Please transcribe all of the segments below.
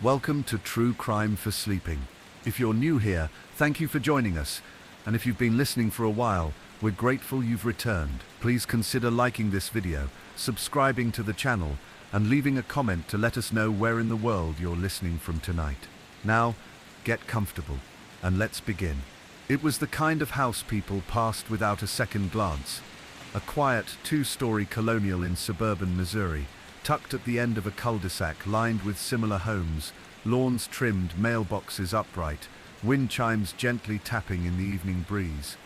Welcome to True Crime for Sleeping. If you're new here, thank you for joining us. And if you've been listening for a while, we're grateful you've returned. Please consider liking this video, subscribing to the channel, and leaving a comment to let us know where in the world you're listening from tonight. Now, get comfortable, and let's begin. It was the kind of house people passed without a second glance. A quiet, two-story colonial in suburban Missouri, tucked at the end of a cul-de-sac lined with similar homes, lawns trimmed, mailboxes upright, wind chimes gently tapping in the evening breeze.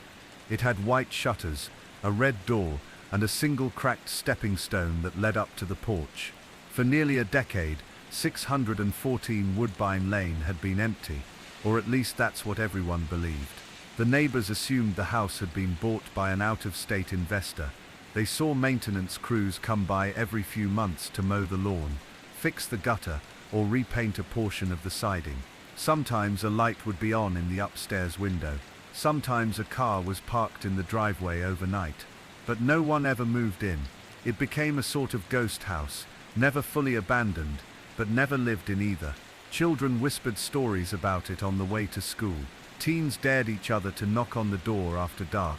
It had white shutters, a red door, and a single cracked stepping stone that led up to the porch. For nearly a decade, 614 Woodbine Lane had been empty, or at least that's what everyone believed. The neighbors assumed the house had been bought by an out-of-state investor. They saw maintenance crews come by every few months to mow the lawn, fix the gutter, or repaint a portion of the siding. Sometimes a light would be on in the upstairs window. Sometimes a car was parked in the driveway overnight. But no one ever moved in. It became a sort of ghost house, never fully abandoned, but never lived in either. Children whispered stories about it on the way to school. Teens dared each other to knock on the door after dark.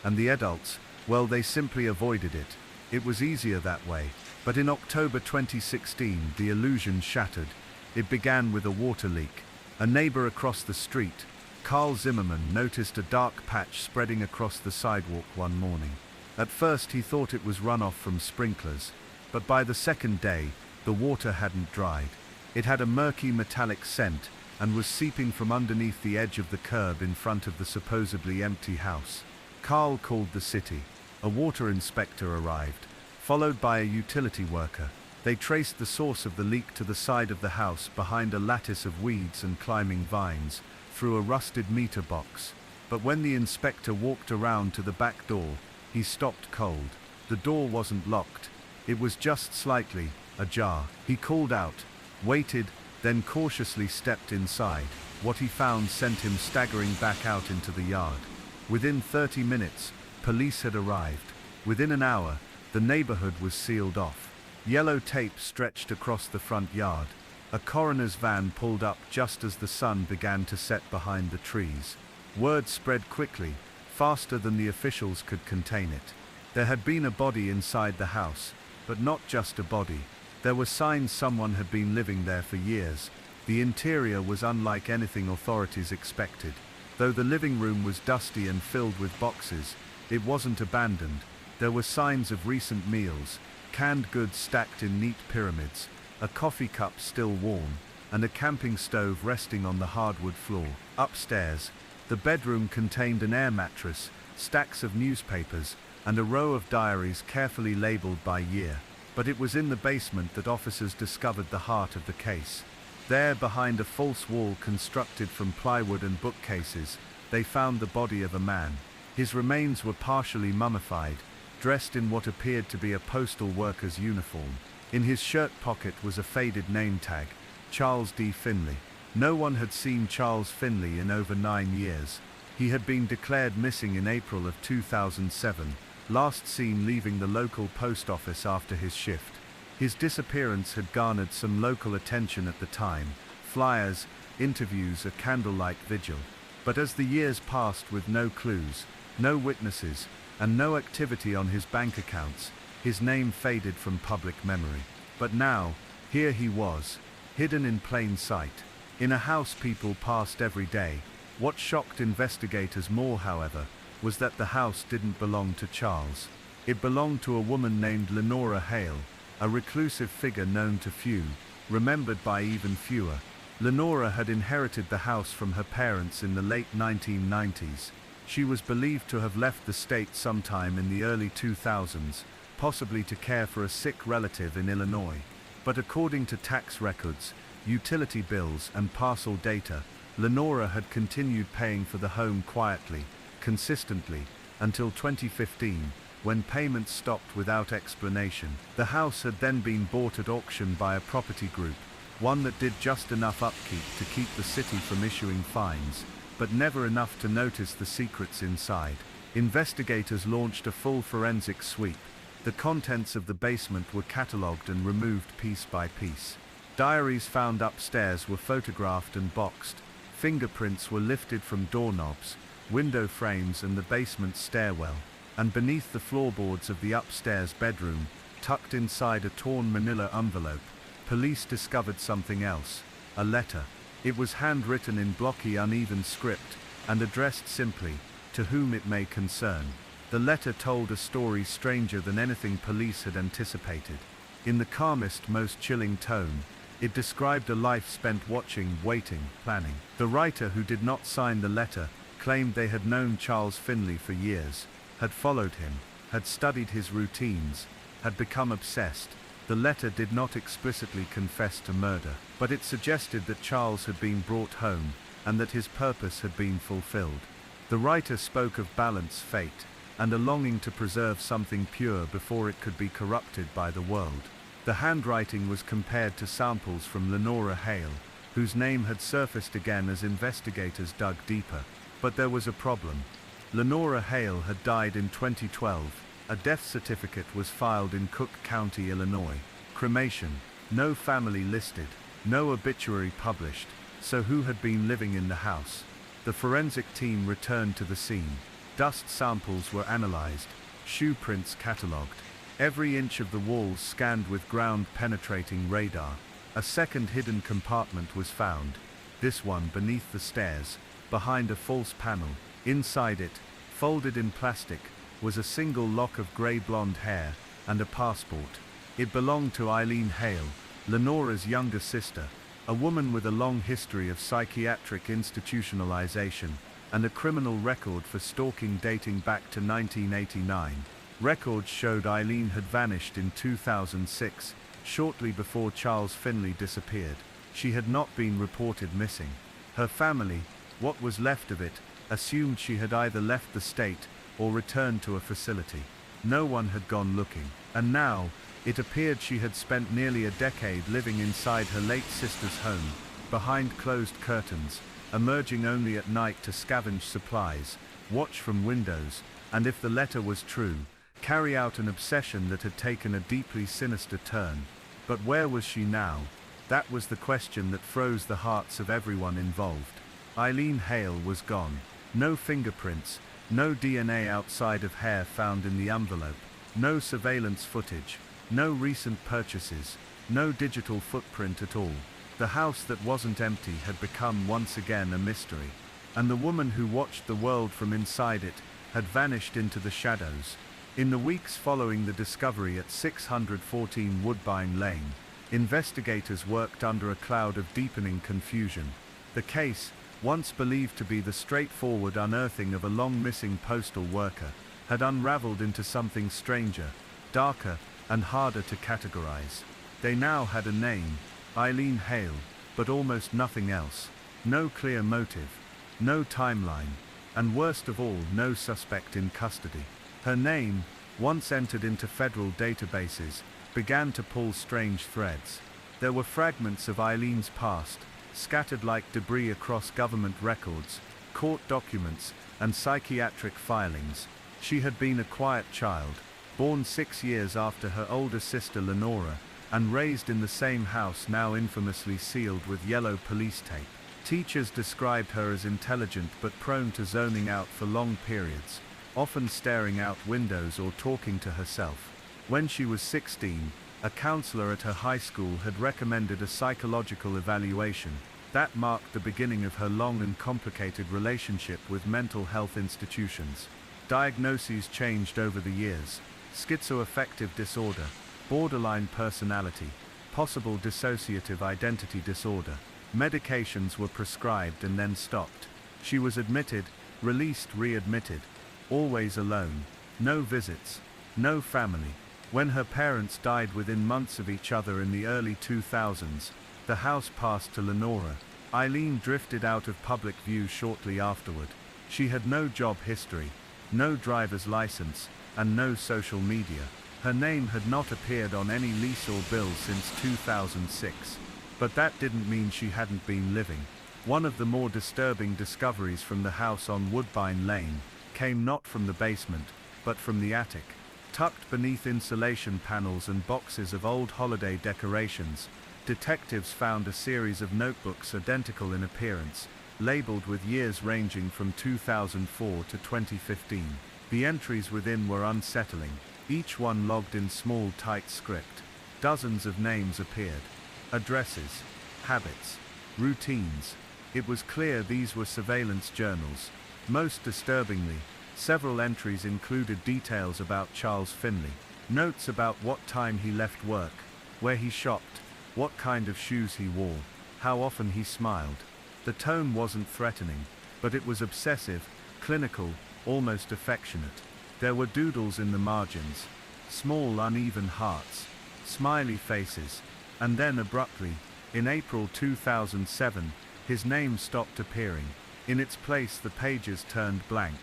And the adults, well, they simply avoided it. It was easier that way. But in October 2016, the illusion shattered. It began with a water leak. A neighbor across the street, Carl Zimmerman, noticed a dark patch spreading across the sidewalk one morning. At first he thought it was runoff from sprinklers, but by the second day, the water hadn't dried. It had a murky metallic scent and was seeping from underneath the edge of the curb in front of the supposedly empty house. Carl called the city. A water inspector arrived, followed by a utility worker. They traced the source of the leak to the side of the house behind a lattice of weeds and climbing vines, through a rusted meter box. But when the inspector walked around to the back door, he stopped cold. The door wasn't locked. It was just slightly ajar. He called out, waited, then cautiously stepped inside. What he found sent him staggering back out into the yard. Within 30 minutes, police had arrived. Within an hour, the neighborhood was sealed off. Yellow tape stretched across the front yard. A coroner's van pulled up just as the sun began to set behind the trees. Word spread quickly, faster than the officials could contain it. There had been a body inside the house, but not just a body. There were signs someone had been living there for years. The interior was unlike anything authorities expected. Though the living room was dusty and filled with boxes, it wasn't abandoned. There were signs of recent meals, canned goods stacked in neat pyramids, a coffee cup still warm, and a camping stove resting on the hardwood floor. Upstairs, the bedroom contained an air mattress, stacks of newspapers, and a row of diaries carefully labeled by year. But it was in the basement that officers discovered the heart of the case. There, behind a false wall constructed from plywood and bookcases, they found the body of a man. His remains were partially mummified, dressed in what appeared to be a postal worker's uniform. In his shirt pocket was a faded name tag, Charles D. Finley. No one had seen Charles Finley in over 9 years. He had been declared missing in April of 2007, last seen leaving the local post office after his shift. His disappearance had garnered some local attention at the time, flyers, interviews, a candlelight vigil. But as the years passed with no clues, no witnesses, and no activity on his bank accounts, his name faded from public memory. But now, here he was, hidden in plain sight, in a house people passed every day. What shocked investigators more, however, was that the house didn't belong to Charles. It belonged to a woman named Lenora Hale, a reclusive figure known to few, remembered by even fewer. Lenora had inherited the house from her parents in the late 1990s. She was believed to have left the state sometime in the early 2000s, possibly to care for a sick relative in Illinois. But according to tax records, utility bills, and parcel data, Lenora had continued paying for the home quietly, consistently, until 2015, when payments stopped without explanation. The house had then been bought at auction by a property group, one that did just enough upkeep to keep the city from issuing fines, but never enough to notice the secrets inside. Investigators launched a full forensic sweep. The contents of the basement were catalogued and removed piece by piece. Diaries found upstairs were photographed and boxed. Fingerprints were lifted from doorknobs, window frames and the basement stairwell. And beneath the floorboards of the upstairs bedroom, tucked inside a torn manila envelope, police discovered something else, a letter. It was handwritten in blocky, uneven script, and addressed simply, "To whom it may concern." The letter told a story stranger than anything police had anticipated. In the calmest, most chilling tone, it described a life spent watching, waiting, planning. The writer, who did not sign the letter, claimed they had known Charles Finley for years, had followed him, had studied his routines, had become obsessed. The letter did not explicitly confess to murder, but it suggested that Charles had been brought home, and that his purpose had been fulfilled. The writer spoke of balance, fate, and a longing to preserve something pure before it could be corrupted by the world. The handwriting was compared to samples from Lenora Hale, whose name had surfaced again as investigators dug deeper. But there was a problem. Lenora Hale had died in 2012. A death certificate was filed in Cook County, Illinois. Cremation. No family listed. No obituary published. So who had been living in the house? The forensic team returned to the scene. Dust samples were analyzed. Shoe prints catalogued. Every inch of the walls scanned with ground-penetrating radar. A second hidden compartment was found. This one beneath the stairs, behind a false panel. Inside it, folded in plastic, was a single lock of grey-blonde hair and a passport. It belonged to Eileen Hale, Lenora's younger sister, a woman with a long history of psychiatric institutionalization and a criminal record for stalking dating back to 1989. Records showed Eileen had vanished in 2006, shortly before Charles Finley disappeared. She had not been reported missing. Her family, what was left of it, assumed she had either left the state or returned to a facility. No one had gone looking, and now, it appeared she had spent nearly a decade living inside her late sister's home, behind closed curtains, emerging only at night to scavenge supplies, watch from windows, and if the letter was true, carry out an obsession that had taken a deeply sinister turn. But where was she now? That was the question that froze the hearts of everyone involved. Eileen Hale was gone. No fingerprints, no DNA outside of hair found in the envelope, no surveillance footage, no recent purchases, no digital footprint at all. The house that wasn't empty had become once again a mystery, and the woman who watched the world from inside it had vanished into the shadows. In the weeks following the discovery at 614 Woodbine Lane, investigators worked under a cloud of deepening confusion. The case, once believed to be the straightforward unearthing of a long-missing postal worker, had unraveled into something stranger, darker, and harder to categorize. They now had a name, Eileen Hale, but almost nothing else. No clear motive, no timeline, and worst of all, no suspect in custody. Her name, once entered into federal databases, began to pull strange threads. There were fragments of Eileen's past, scattered like debris across government records, court documents, and psychiatric filings. She had been a quiet child, born 6 years after her older sister Lenora, and raised in the same house now infamously sealed with yellow police tape. Teachers described her as intelligent but prone to zoning out for long periods, often staring out windows or talking to herself. When she was 16, a counselor at her high school had recommended a psychological evaluation. That marked the beginning of her long and complicated relationship with mental health institutions. Diagnoses changed over the years: schizoaffective disorder, borderline personality, possible dissociative identity disorder. Medications were prescribed and then stopped. She was admitted, released, readmitted. Always alone. No visits. No family. When her parents died within months of each other in the early 2000s, the house passed to Lenora. Eileen drifted out of public view shortly afterward. She had no job history, no driver's license, and no social media. Her name had not appeared on any lease or bill since 2006. But that didn't mean she hadn't been living. One of the more disturbing discoveries from the house on Woodbine Lane came not from the basement, but from the attic. Tucked beneath insulation panels and boxes of old holiday decorations, Detectives found a series of notebooks identical in appearance, labeled with years ranging from 2004 to 2015. The entries within were unsettling, each one logged in small tight script. Dozens of names appeared. Addresses, habits, routines. It was clear these were surveillance journals. Most disturbingly, several entries included details about Charles Finley. Notes about what time he left work, where he shopped, what kind of shoes he wore, how often he smiled. The tone wasn't threatening, but it was obsessive, clinical, almost affectionate. There were doodles in the margins, small uneven hearts, smiley faces, and then abruptly, in April 2007, his name stopped appearing. In its place the pages turned blank.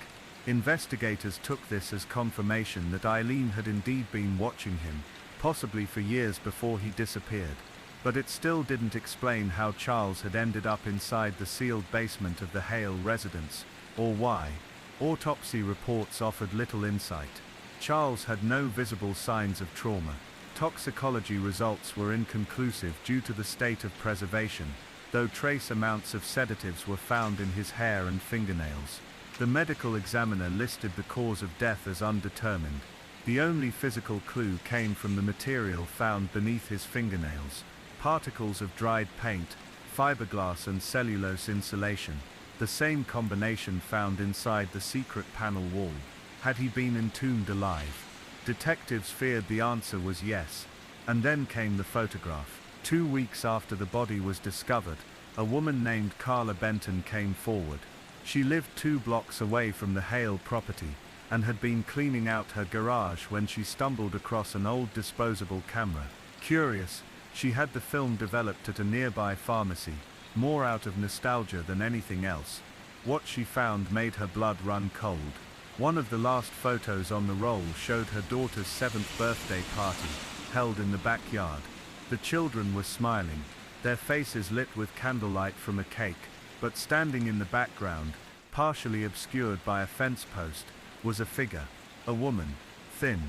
Investigators took this as confirmation that Eileen had indeed been watching him, possibly for years before he disappeared. But it still didn't explain how Charles had ended up inside the sealed basement of the Hale residence, or why. Autopsy reports offered little insight. Charles had no visible signs of trauma. Toxicology results were inconclusive due to the state of preservation, though trace amounts of sedatives were found in his hair and fingernails. The medical examiner listed the cause of death as undetermined. The only physical clue came from the material found beneath his fingernails. Particles of dried paint, fiberglass and cellulose insulation, the same combination found inside the secret panel wall. Had he been entombed alive? Detectives feared the answer was yes. And then came the photograph. 2 weeks after the body was discovered, a woman named Carla Benton came forward. She lived 2 blocks away from the Hale property, and had been cleaning out her garage when she stumbled across an old disposable camera. Curious, she had the film developed at a nearby pharmacy, more out of nostalgia than anything else. What she found made her blood run cold. One of the last photos on the roll showed her daughter's 7th birthday party, held in the backyard. The children were smiling, their faces lit with candlelight from a cake, but standing in the background, partially obscured by a fence post, was a figure. A woman, thin,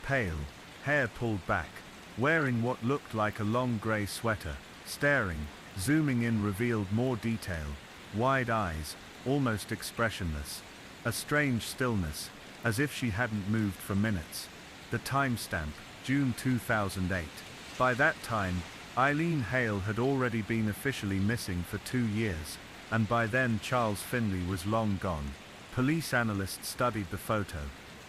pale, hair pulled back, wearing what looked like a long grey sweater, staring. Zooming in revealed more detail, wide eyes, almost expressionless. A strange stillness, as if she hadn't moved for minutes. The timestamp, June 2008. By that time, Eileen Hale had already been officially missing for 2 years, and by then Charles Finley was long gone. Police analysts studied the photo.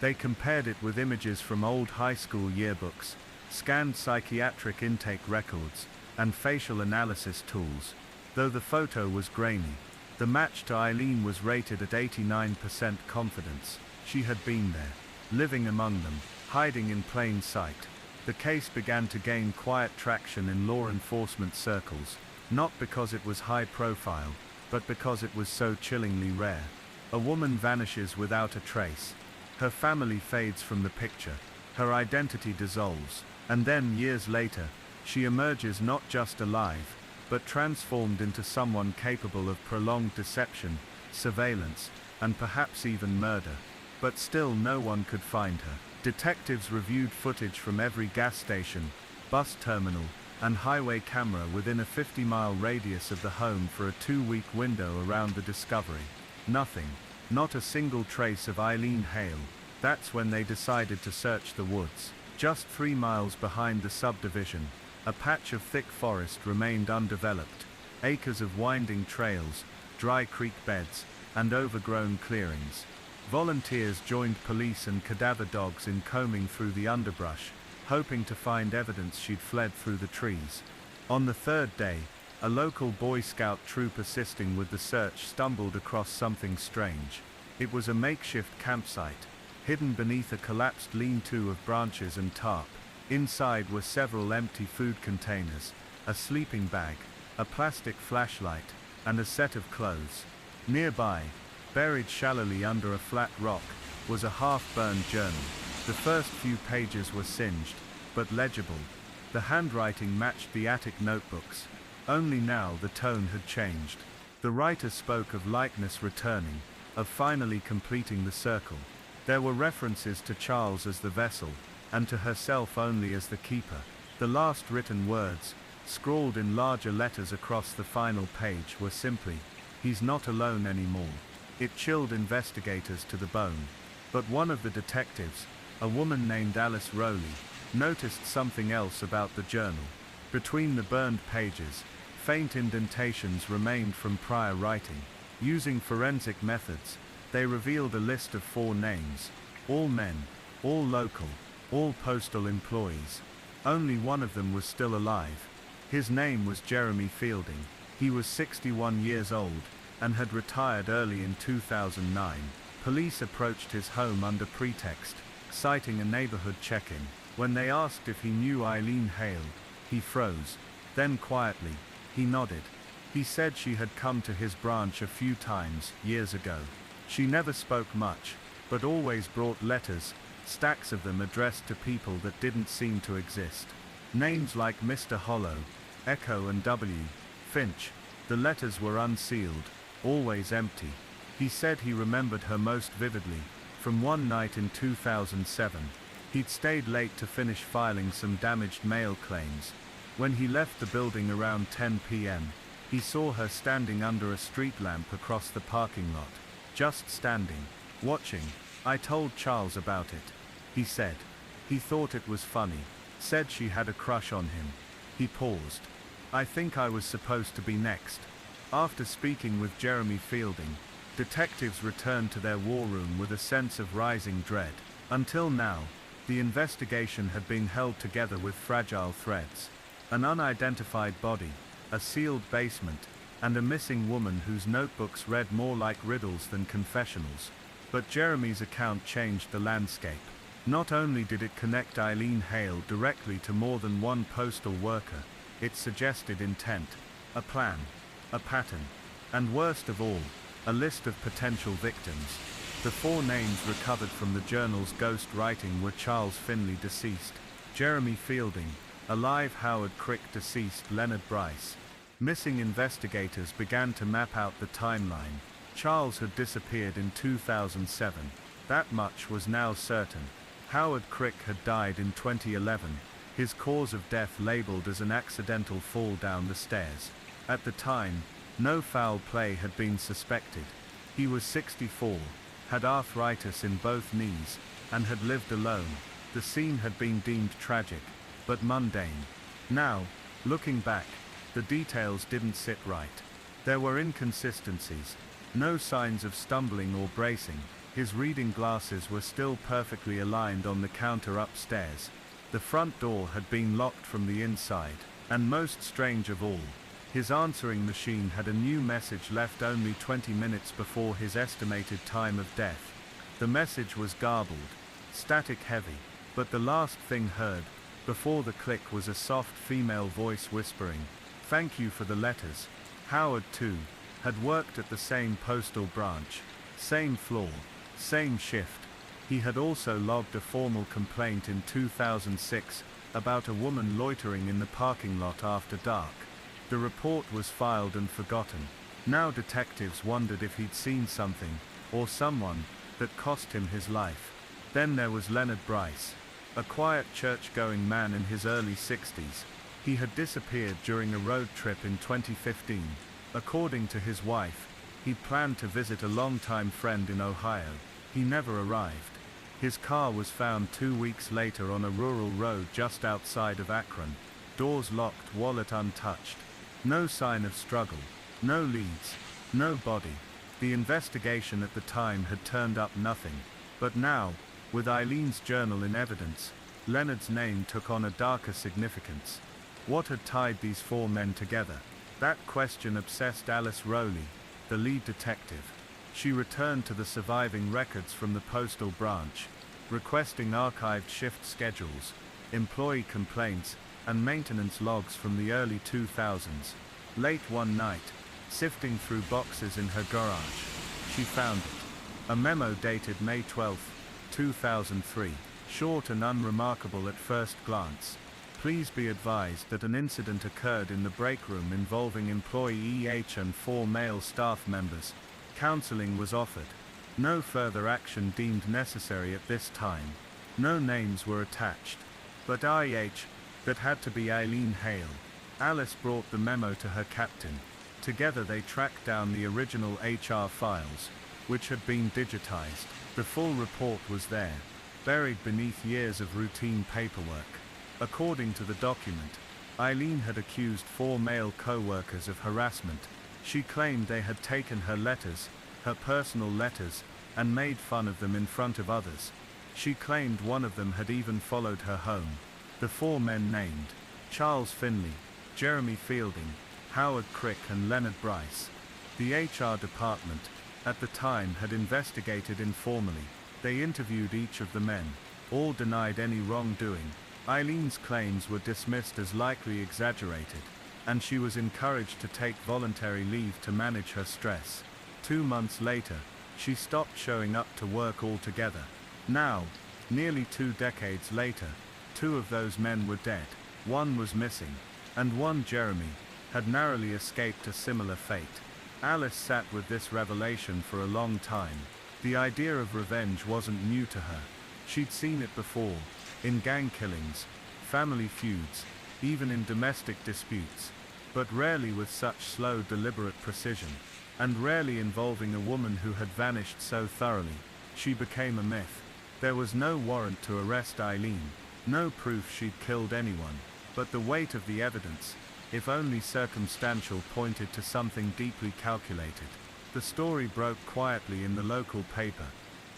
They compared it with images from old high school yearbooks, scanned psychiatric intake records, and facial analysis tools. Though the photo was grainy, the match to Eileen was rated at 89% confidence. She had been there, living among them, hiding in plain sight. The case began to gain quiet traction in law enforcement circles, not because it was high profile, but because it was so chillingly rare. A woman vanishes without a trace. Her family fades from the picture. Her identity dissolves. And then, years later, she emerges not just alive, but transformed into someone capable of prolonged deception, surveillance, and perhaps even murder. But still no one could find her. Detectives reviewed footage from every gas station, bus terminal, and highway camera within a 50-mile radius of the home for a 2-week window around the discovery. Nothing. Not a single trace of Eileen Hale. That's when they decided to search the woods. Just 3 miles behind the subdivision, a patch of thick forest remained undeveloped. Acres of winding trails, dry creek beds, and overgrown clearings. Volunteers joined police and cadaver dogs in combing through the underbrush, hoping to find evidence she'd fled through the trees. On the 3rd day, a local Boy Scout troop assisting with the search stumbled across something strange. It was a makeshift campsite, hidden beneath a collapsed lean-to of branches and tarp. Inside were several empty food containers, a sleeping bag, a plastic flashlight, and a set of clothes. Nearby, buried shallowly under a flat rock, was a half-burned journal. The first few pages were singed, but legible. The handwriting matched the attic notebooks. Only now the tone had changed. The writer spoke of likeness returning, of finally completing the circle. There were references to Charles as the vessel, and to herself only as the keeper. The last written words, Scrawled in larger letters across the final page were simply, "He's not alone anymore." It chilled investigators to the bone. But one of the detectives, a woman named Alice Rowley, noticed something else about the journal. Between the burned pages, faint indentations remained from prior writing. Using forensic methods, they revealed a list of 4 names, all men, all local, all postal employees. Only one of them was still alive. His name was Jeremy Fielding. He was 61 years old, and had retired early in 2009. Police approached his home under pretext, citing a neighborhood check-in. When they asked if he knew Eileen Hale, he froze. Then quietly, he nodded. He said she had come to his branch a few times, years ago. She never spoke much, but always brought letters, stacks of them addressed to people that didn't seem to exist. Names like Mr. Hollow, Echo and W. Finch. The letters were unsealed, always empty. He said he remembered her most vividly, from one night in 2007. He'd stayed late to finish filing some damaged mail claims. When he left the building around 10 p.m., he saw her standing under a street lamp across the parking lot. Just standing, watching. "I told Charles about it," he said. He thought it was funny. Said she had a crush on him. He paused. "I think I was supposed to be next." After speaking with Jeremy Fielding, detectives returned to their war room with a sense of rising dread. Until now, the investigation had been held together with fragile threads. An unidentified body, a sealed basement, and a missing woman whose notebooks read more like riddles than confessionals. But Jeremy's account changed the landscape. Not only did it connect Eileen Hale directly to more than one postal worker, it suggested intent, a plan, a pattern, and worst of all, a list of potential victims. The 4 names recovered from the journal's ghost writing were Charles Finley deceased, Jeremy Fielding, alive Howard Crick deceased Leonard Bryce. Missing investigators began to map out the timeline. Charles had disappeared in 2007. That much was now certain. Howard Crick had died in 2011, his cause of death labeled as an accidental fall down the stairs. At the time, no foul play had been suspected. He was 64, had arthritis in both knees, and had lived alone. The scene had been deemed tragic, but mundane. Now, looking back, the details didn't sit right. There were inconsistencies, no signs of stumbling or bracing. His reading glasses were still perfectly aligned on the counter upstairs. The front door had been locked from the inside, and most strange of all, his answering machine had a new message left only 20 minutes before his estimated time of death. The message was garbled, static heavy, but the last thing heard, before the click, was a soft female voice whispering, "Thank you for the letters." Howard, too, had worked at the same postal branch, same floor, same shift. He had also logged a formal complaint in 2006 about a woman loitering in the parking lot after dark. The report was filed and forgotten. Now detectives wondered if he'd seen something, or someone, that cost him his life. Then there was Leonard Bryce, a quiet church-going man in his early 60s. He had disappeared during a road trip in 2015. According to his wife, he'd planned to visit a longtime friend in Ohio. He never arrived. His car was found 2 weeks later on a rural road just outside of Akron. Doors locked, wallet untouched. No sign of struggle. No leads. No body. The investigation at the time had turned up nothing. But now, with Eileen's journal in evidence, Leonard's name took on a darker significance. What had tied these 4 men together? That question obsessed Alice Rowley, the lead detective. She returned to the surviving records from the postal branch, requesting archived shift schedules, employee complaints, and maintenance logs from the early 2000s. Late one night, sifting through boxes in her garage, she found it. A memo dated May 12, 2003, short and unremarkable at first glance. Please be advised that an incident occurred in the break room involving employee EH and 4 male staff members. Counseling was offered. No further action deemed necessary at this time. No names were attached. But IH, that had to be Eileen Hale. Alice brought the memo to her captain. Together they tracked down the original HR files, which had been digitized. The full report was there, buried beneath years of routine paperwork. According to the document, Eileen had accused 4 male co-workers of harassment. She claimed they had taken her letters, her personal letters, and made fun of them in front of others. She claimed one of them had even followed her home. The 4 men named: Charles Finley, Jeremy Fielding, Howard Crick and Leonard Bryce. The HR department, at the time, had investigated informally. They interviewed each of the men. All denied any wrongdoing. Eileen's claims were dismissed as likely exaggerated, and she was encouraged to take voluntary leave to manage her stress. 2 months later, she stopped showing up to work altogether. Now, nearly 2 decades later, 2 of those men were dead. One was missing, and one, Jeremy, had narrowly escaped a similar fate. Alice sat with this revelation for a long time. The idea of revenge wasn't new to her. She'd seen it before, in gang killings, family feuds, even in domestic disputes, but rarely with such slow, deliberate precision, and rarely involving a woman who had vanished so thoroughly. She became a myth. There was no warrant to arrest Eileen, no proof she'd killed anyone, but the weight of the evidence, if only circumstantial, pointed to something deeply calculated. The story broke quietly in the local paper.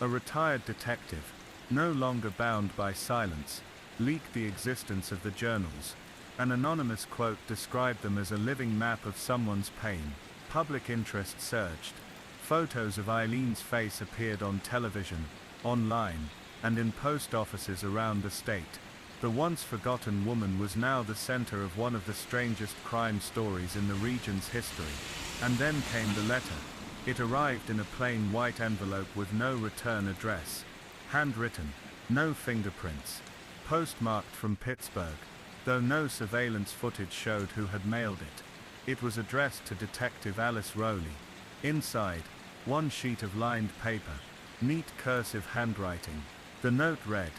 A retired detective, no longer bound by silence, leaked the existence of the journals. An anonymous quote described them as a living map of someone's pain. Public interest surged. Photos of Eileen's face appeared on television, online, and in post offices around the state. The once forgotten woman was now the center of one of the strangest crime stories in the region's history. And then came the letter. It arrived in a plain white envelope with no return address. Handwritten, no fingerprints. Postmarked from Pittsburgh, though no surveillance footage showed who had mailed it. It was addressed to Detective Alice Rowley. Inside, 1 sheet of lined paper, neat cursive handwriting. The note read: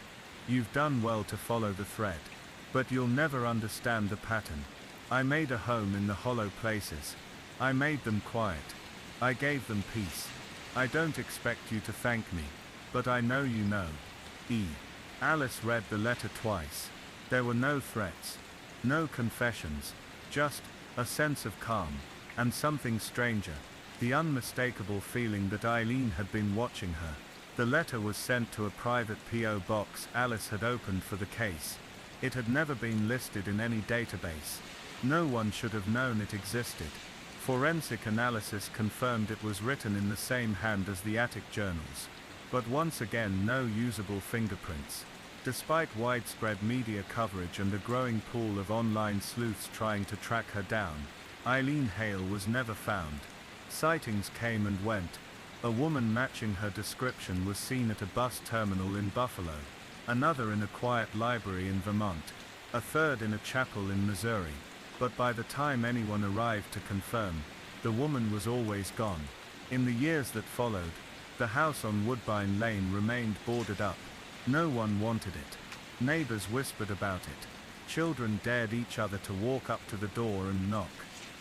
"You've done well to follow the thread, but you'll never understand the pattern. I made a home in the hollow places. I made them quiet. I gave them peace. I don't expect you to thank me, but I know you know. E." Alice read the letter twice. There were no threats, no confessions, just a sense of calm, and something stranger, the unmistakable feeling that Eileen had been watching her. The letter was sent to a private P.O. box Alice had opened for the case. It had never been listed in any database. No one should have known it existed. Forensic analysis confirmed it was written in the same hand as the attic journals. But once again, no usable fingerprints. Despite widespread media coverage and a growing pool of online sleuths trying to track her down, Eileen Hale was never found. Sightings came and went. A woman matching her description was seen at a bus terminal in Buffalo, another in a quiet library in Vermont, a third in a chapel in Missouri. But by the time anyone arrived to confirm, the woman was always gone. In the years that followed, the house on Woodbine Lane remained boarded up. No one wanted it. Neighbors whispered about it. Children dared each other to walk up to the door and knock.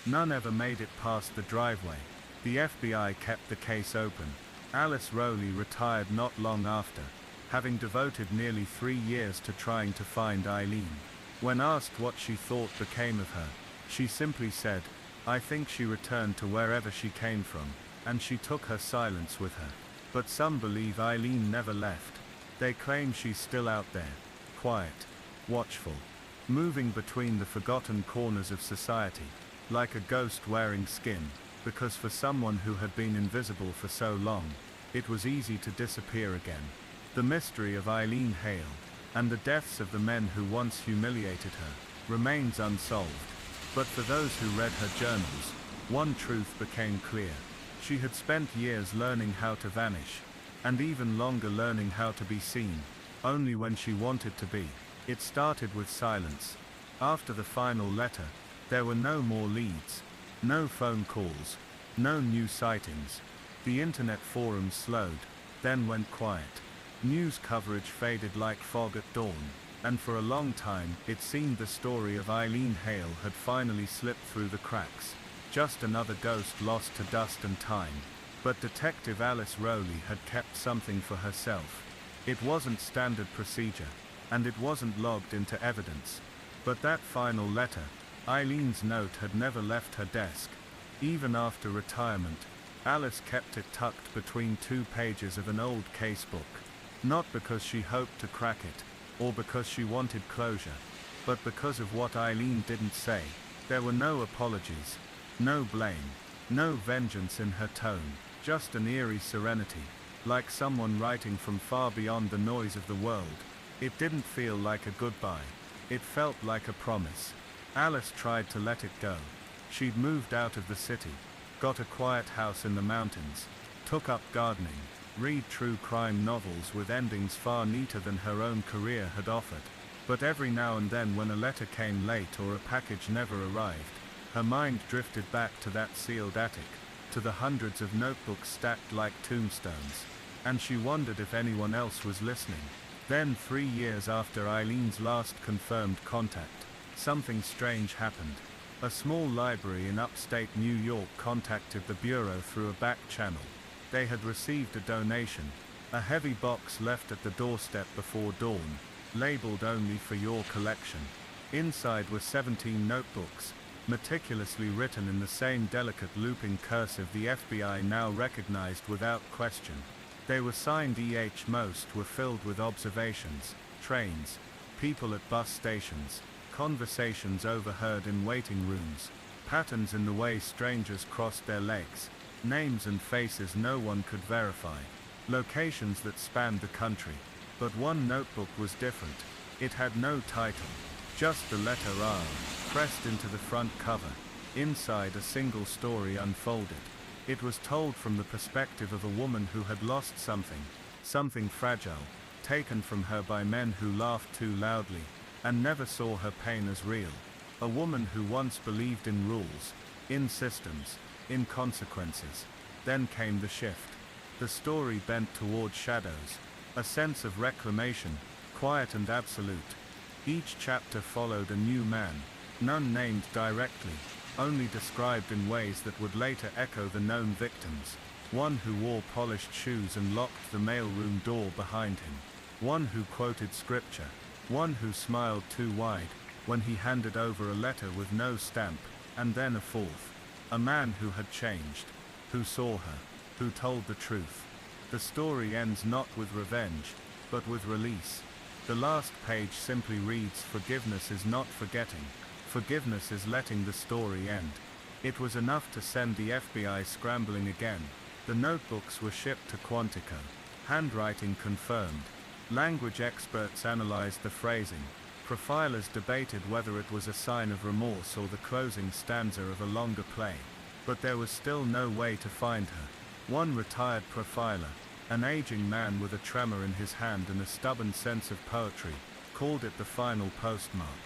None ever made it past the driveway. The FBI kept the case open. Alice Rowley retired not long after, having devoted nearly 3 years to trying to find Eileen. When asked what she thought became of her, she simply said, "I think she returned to wherever she came from," and she took her silence with her. But some believe Eileen never left. They claim she's still out there, quiet, watchful, moving between the forgotten corners of society, like a ghost wearing skin, because for someone who had been invisible for so long, it was easy to disappear again. The mystery of Eileen Hale, and the deaths of the men who once humiliated her, remains unsolved. But for those who read her journals, one truth became clear. She had spent years learning how to vanish, and even longer learning how to be seen, only when she wanted to be. It started with silence. After the final letter, there were no more leads, no phone calls, no new sightings. The internet forums slowed, then went quiet. News coverage faded like fog at dawn. and for a long time it seemed the story of Eileen Hale had finally slipped through the cracks. Just another ghost lost to dust and time. But Detective Alice Rowley had kept something for herself. It wasn't standard procedure, and it wasn't logged into evidence. But that final letter, Eileen's note, had never left her desk. Even after retirement, Alice kept it tucked between 2 pages of an old casebook. Not because she hoped to crack it, or because she wanted closure, but because of what Eileen didn't say. There were no apologies, no blame, no vengeance in her tone, just an eerie serenity, like someone writing from far beyond the noise of the world. It didn't feel like a goodbye. It felt like a promise. Alice tried to let it go. She'd moved out of the city, got a quiet house in the mountains, took up gardening, read true crime novels with endings far neater than her own career had offered. But every now and then, when a letter came late or a package never arrived, her mind drifted back to that sealed attic, to the hundreds of notebooks stacked like tombstones. And she wondered if anyone else was listening. Then, 3 years after Eileen's last confirmed contact, something strange happened. A small library in upstate New York contacted the bureau through a back channel. They had received a donation, a heavy box left at the doorstep before dawn, labeled "Only for your collection." Inside were 17 notebooks, meticulously written in the same delicate looping cursive the FBI now recognized without question. They were signed E.H. Most were filled with observations, trains, people at bus stations, conversations overheard in waiting rooms, patterns in the way strangers crossed their legs, names and faces no one could verify, locations that spanned the country. But one notebook was different. It had no title, just the letter R, pressed into the front cover. Inside, a single story unfolded. It was told from the perspective of a woman who had lost something fragile, taken from her by men who laughed too loudly, and never saw her pain as real. A woman who once believed in rules, in systems, in consequences. Then came the shift. The story bent toward shadows, a sense of reclamation, quiet and absolute. Each chapter followed a new man, none named directly, only described in ways that would later echo the known victims. One who wore polished shoes and locked the mailroom door behind him. One who quoted scripture. One who smiled too wide when he handed over a letter with no stamp. And then a fourth. A man who had changed, who saw her, who told the truth. The story ends not with revenge, but with release. The last page simply reads, "Forgiveness is not forgetting. Forgiveness is letting the story end." It was enough to send the FBI scrambling again. The notebooks were shipped to Quantico. Handwriting confirmed. Language experts analyzed the phrasing. Profilers debated whether it was a sign of remorse or the closing stanza of a longer play. But there was still no way to find her. One retired profiler, an aging man with a tremor in his hand and a stubborn sense of poetry, called it the final postmark.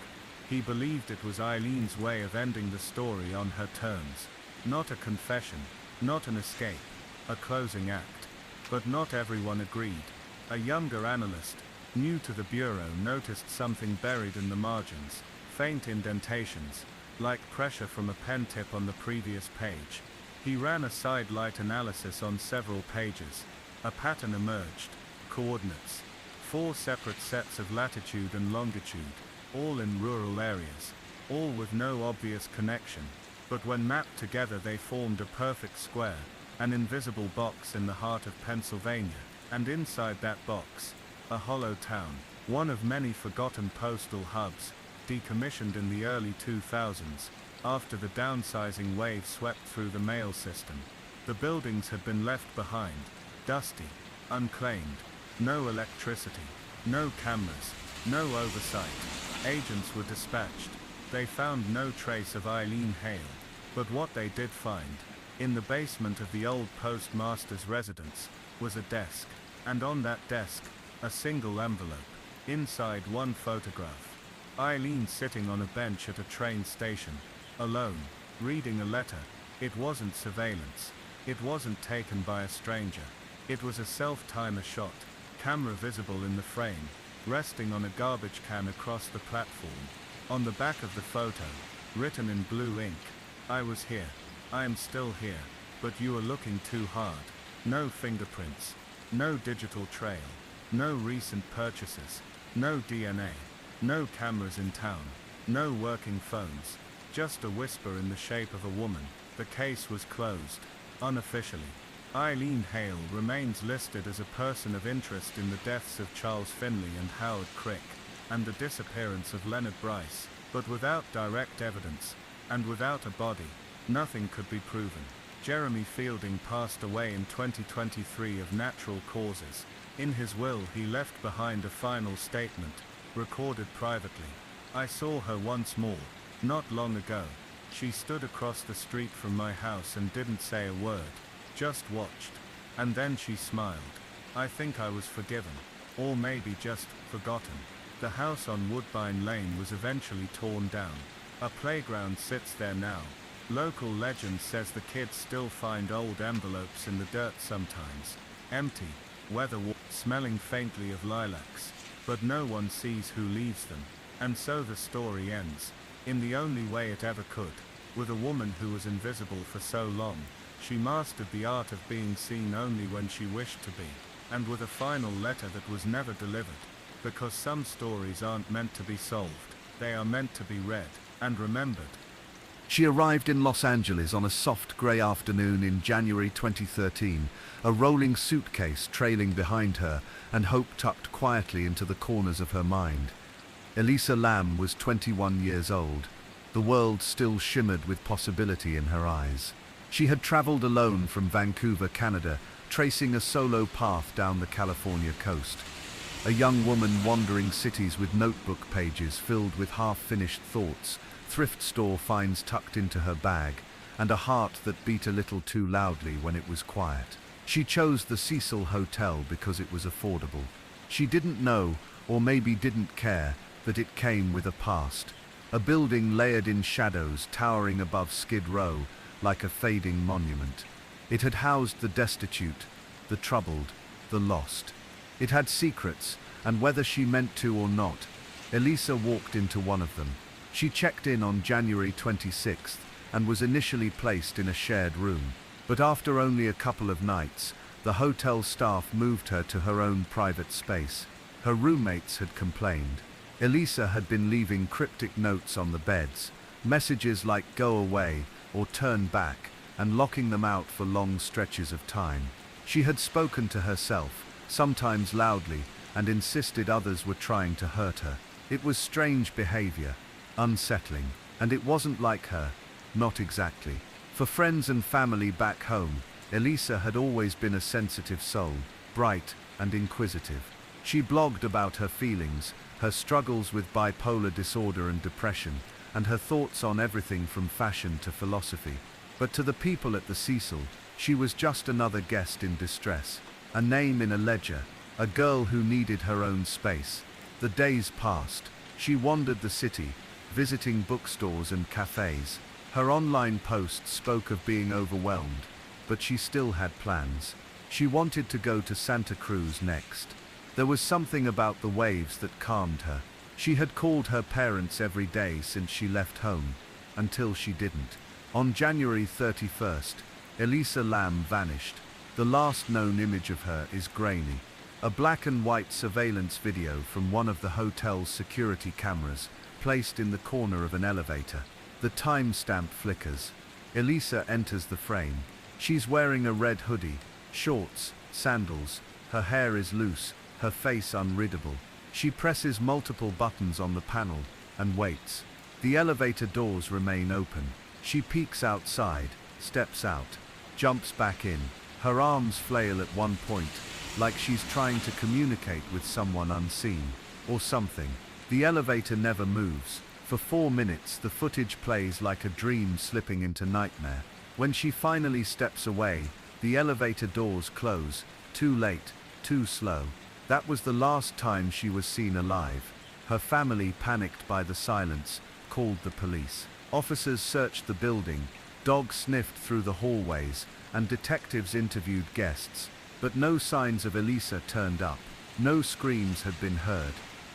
He believed it was Eileen's way of ending the story on her terms. Not a confession, not an escape, a closing act. But not everyone agreed. A younger analyst, new to the bureau, noticed something buried in the margins, faint indentations, like pressure from a pen tip on the previous page. He ran a sidelight analysis on several pages. A pattern emerged. Coordinates. 4 separate sets of latitude and longitude, all in rural areas, all with no obvious connection. But when mapped together they formed a perfect square, an invisible box in the heart of Pennsylvania, and inside that box, a hollow town, one of many forgotten postal hubs, decommissioned in the early 2000s, after the downsizing wave swept through the mail system. The buildings had been left behind, dusty, unclaimed, no electricity, no cameras, no oversight. Agents were dispatched. They found no trace of Eileen Hale. But what they did find, in the basement of the old postmaster's residence, was a desk. And on that desk, a single envelope. Inside, one photograph. Eileen sitting on a bench at a train station, alone, reading a letter. It wasn't surveillance. It wasn't taken by a stranger. It was a self-timer shot, camera visible in the frame, resting on a garbage can across the platform. On the back of the photo, written in blue ink, "I was here. I am still here, but you are looking too hard." No fingerprints, no digital trail, no recent purchases, no DNA, no cameras in town, no working phones, just a whisper in the shape of a woman. The case was closed, unofficially. Eileen Hale remains listed as a person of interest in the deaths of Charles Finley and Howard Crick, and the disappearance of Leonard Bryce, but without direct evidence, and without a body, nothing could be proven. Jeremy Fielding passed away in 2023 of natural causes. In his will, he left behind a final statement, recorded privately. "I saw her once more, not long ago. She stood across the street from my house and didn't say a word, just watched. And then she smiled. I think I was forgiven. Or maybe just forgotten." The house on Woodbine Lane was eventually torn down. A playground sits there now. Local legend says the kids still find old envelopes in the dirt sometimes, empty, weather-worn, smelling faintly of lilacs, but no one sees who leaves them. And so the story ends, in the only way it ever could, with a woman who was invisible for so long. She mastered the art of being seen only when she wished to be, and with a final letter that was never delivered, because some stories aren't meant to be solved, they are meant to be read and remembered. She arrived in Los Angeles on a soft grey afternoon in January 2013, a rolling suitcase trailing behind her and hope tucked quietly into the corners of her mind. Elisa Lam was 21 years old. The world still shimmered with possibility in her eyes. She had traveled alone from Vancouver, Canada, tracing a solo path down the California coast. A young woman wandering cities with notebook pages filled with half-finished thoughts, thrift store finds tucked into her bag, and a heart that beat a little too loudly when it was quiet. She chose the Cecil Hotel because it was affordable. She didn't know, or maybe didn't care, that it came with a past. A building layered in shadows, towering above Skid Row, like a fading monument. It had housed the destitute, the troubled, the lost. It had secrets, and whether she meant to or not, Elisa walked into one of them. She checked in on January 26th and was initially placed in a shared room. But after only a couple of nights, the hotel staff moved her to her own private space. Her roommates had complained. Elisa had been leaving cryptic notes on the beds, messages like "go away" or "turn back," and locking them out for long stretches of time. She had spoken to herself, sometimes loudly, and insisted others were trying to hurt her. It was strange behavior, unsettling, and it wasn't like her, not exactly. For friends and family back home, Elisa had always been a sensitive soul, bright and inquisitive. She blogged about her feelings, her struggles with bipolar disorder and depression, and her thoughts on everything from fashion to philosophy. But to the people at the Cecil, she was just another guest in distress, a name in a ledger, a girl who needed her own space. The days passed. She wandered the city, visiting bookstores and cafes. Her online posts spoke of being overwhelmed, but she still had plans. She wanted to go to Santa Cruz next. There was something about the waves that calmed her. She had called her parents every day since she left home, until she didn't. On January 31st, Elisa Lam vanished. The last known image of her is grainy. A black and white surveillance video from one of the hotel's security cameras, placed in the corner of an elevator. The timestamp flickers. Elisa enters the frame. She's wearing a red hoodie, shorts, sandals. Her hair is loose, her face unreadable. She presses multiple buttons on the panel and waits. The elevator doors remain open. She peeks outside, steps out, jumps back in. Her arms flail at one point, like she's trying to communicate with someone unseen, or something. The elevator never moves. For 4 minutes, the footage plays like a dream slipping into nightmare. When she finally steps away, the elevator doors close. Too late, too slow. That was the last time she was seen alive. Her family, panicked by the silence, called the police. Officers searched the building, dogs sniffed through the hallways, and detectives interviewed guests. But no signs of Elisa turned up. No screams had been heard.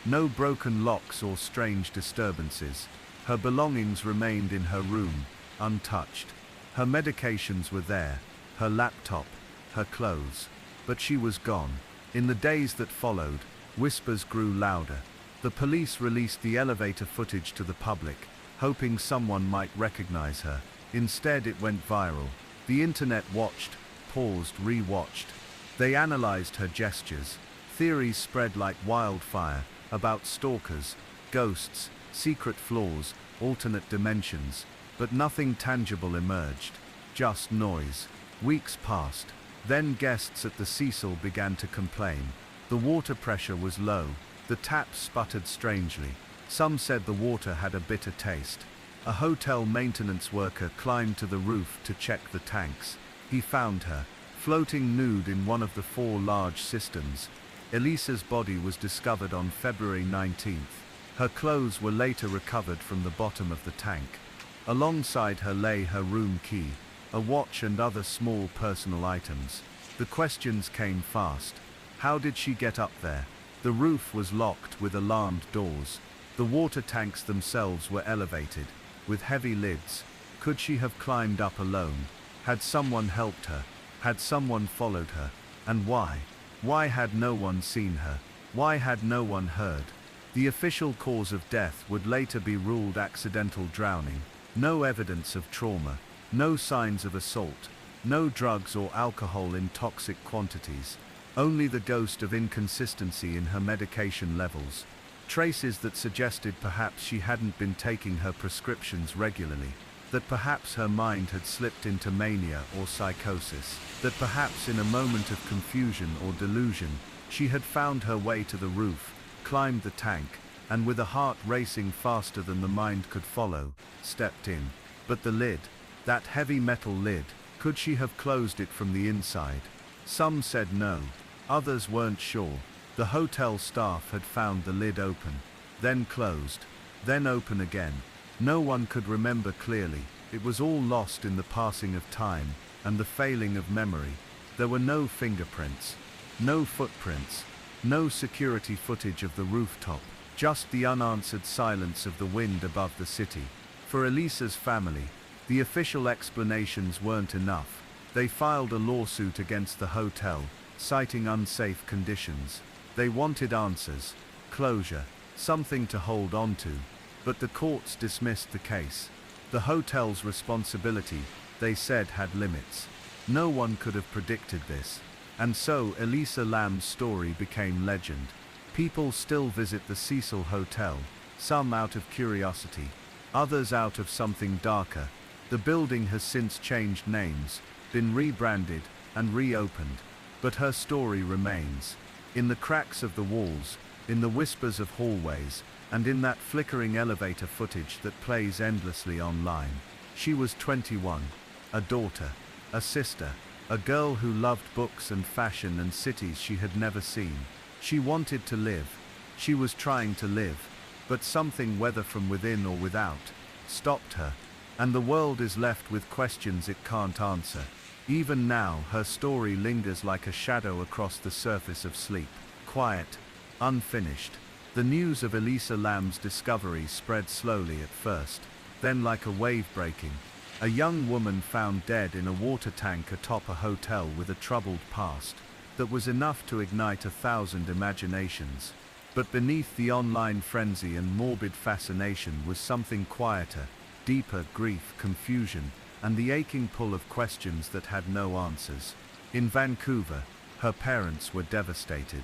No broken locks or strange disturbances. Her belongings remained in her room, untouched. Her medications were there, her laptop, her clothes. But she was gone. In the days that followed, whispers grew louder. The police released the elevator footage to the public, hoping someone might recognize her. Instead, it went viral. The internet watched, paused, re-watched. They analyzed her gestures. Theories spread like wildfire about stalkers, ghosts, secret floors, alternate dimensions, but nothing tangible emerged. Just noise. Weeks passed. Then guests at the Cecil began to complain. The water pressure was low. The taps sputtered strangely. Some said the water had a bitter taste. A hotel maintenance worker climbed to the roof to check the tanks. He found her, floating nude in one of the 4 large cisterns. Elisa's body was discovered on February 19th. Her clothes were later recovered from the bottom of the tank. Alongside her lay her room key, a watch and other small personal items. The questions came fast. How did she get up there? The roof was locked with alarmed doors. The water tanks themselves were elevated, with heavy lids. Could she have climbed up alone? Had someone helped her? Had someone followed her? And why? Why had no one seen her? Why had no one heard? The official cause of death would later be ruled accidental drowning. No evidence of trauma, no signs of assault, no drugs or alcohol in toxic quantities. Only the ghost of inconsistency in her medication levels. Traces that suggested perhaps she hadn't been taking her prescriptions regularly, that perhaps her mind had slipped into mania or psychosis, that perhaps in a moment of confusion or delusion, she had found her way to the roof, climbed the tank, and with a heart racing faster than the mind could follow, stepped in. But the lid, that heavy metal lid, could she have closed it from the inside? Some said no, others weren't sure. The hotel staff had found the lid open, then closed, then open again. No one could remember clearly. It was all lost in the passing of time and the failing of memory. There were no fingerprints, no footprints, no security footage of the rooftop, just the unanswered silence of the wind above the city. For Elisa's family, the official explanations weren't enough. They filed a lawsuit against the hotel, citing unsafe conditions. They wanted answers, closure, something to hold on to, but the courts dismissed the case. The hotel's responsibility, they said, had limits. No one could have predicted this. And so Elisa Lam's story became legend. People still visit the Cecil Hotel, some out of curiosity, others out of something darker. The building has since changed names, been rebranded, and reopened. But her story remains. In the cracks of the walls, in the whispers of hallways, and in that flickering elevator footage that plays endlessly online. She was 21, a daughter, a sister, a girl who loved books and fashion and cities she had never seen. She wanted to live. She was trying to live. But something, whether from within or without, stopped her. And the world is left with questions it can't answer. Even now, her story lingers like a shadow across the surface of sleep. Quiet, unfinished. The news of Elisa Lam's discovery spread slowly at first, then like a wave breaking. A young woman found dead in a water tank atop a hotel with a troubled past. That was enough to ignite 1,000 imaginations. But beneath the online frenzy and morbid fascination was something quieter, deeper: grief, confusion, and the aching pull of questions that had no answers. In Vancouver, her parents were devastated.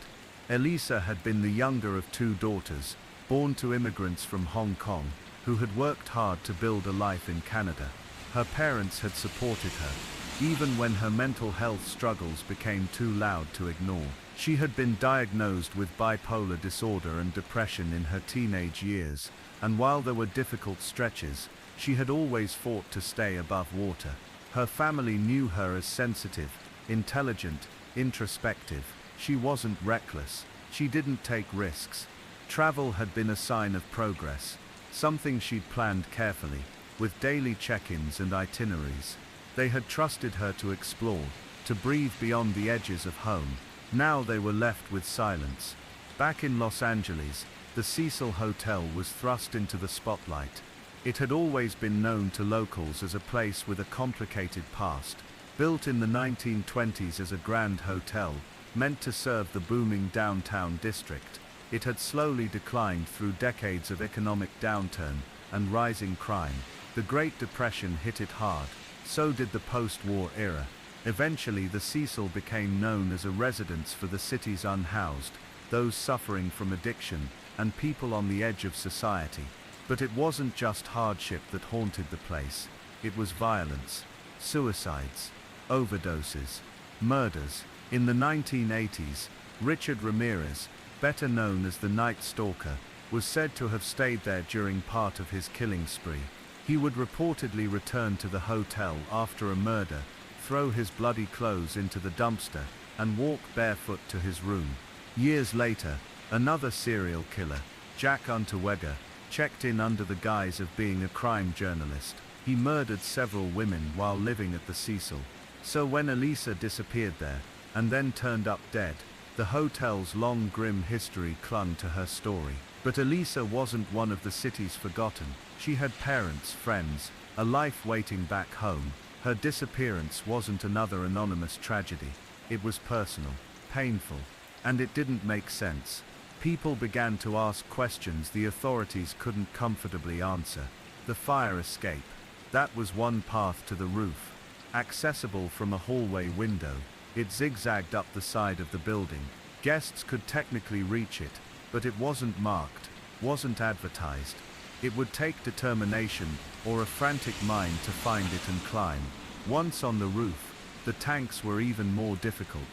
Elisa had been the younger of 2 daughters, born to immigrants from Hong Kong, who had worked hard to build a life in Canada. Her parents had supported her, even when her mental health struggles became too loud to ignore. She had been diagnosed with bipolar disorder and depression in her teenage years, and while there were difficult stretches, she had always fought to stay above water. Her family knew her as sensitive, intelligent, introspective. She wasn't reckless. She didn't take risks. Travel had been a sign of progress, something she'd planned carefully, with daily check-ins and itineraries. They had trusted her to explore, to breathe beyond the edges of home. Now they were left with silence. Back in Los Angeles, the Cecil Hotel was thrust into the spotlight. It had always been known to locals as a place with a complicated past. Built in the 1920s as a grand hotel, meant to serve the booming downtown district, it had slowly declined through decades of economic downturn and rising crime. The Great Depression hit it hard, so did the post-war era. Eventually the Cecil became known as a residence for the city's unhoused, those suffering from addiction, and people on the edge of society. But it wasn't just hardship that haunted the place, it was violence, suicides, overdoses, murders. In the 1980s, Richard Ramirez, better known as the Night Stalker, was said to have stayed there during part of his killing spree. He would reportedly return to the hotel after a murder, throw his bloody clothes into the dumpster, and walk barefoot to his room. Years later, another serial killer, Jack Unterweger, checked in under the guise of being a crime journalist. He murdered several women while living at the Cecil. So when Elisa disappeared there, and then turned up dead, the hotel's long grim history clung to her story. But Elisa wasn't one of the city's forgotten. She had parents, friends, a life waiting back home. Her disappearance wasn't another anonymous tragedy. It was personal, painful, and it didn't make sense. People began to ask questions the authorities couldn't comfortably answer. The fire escape. That was one path to the roof. Accessible from a hallway window, it zigzagged up the side of the building. Guests could technically reach it, but it wasn't marked, wasn't advertised. It would take determination or a frantic mind to find it and climb. Once on the roof, the tanks were even more difficult.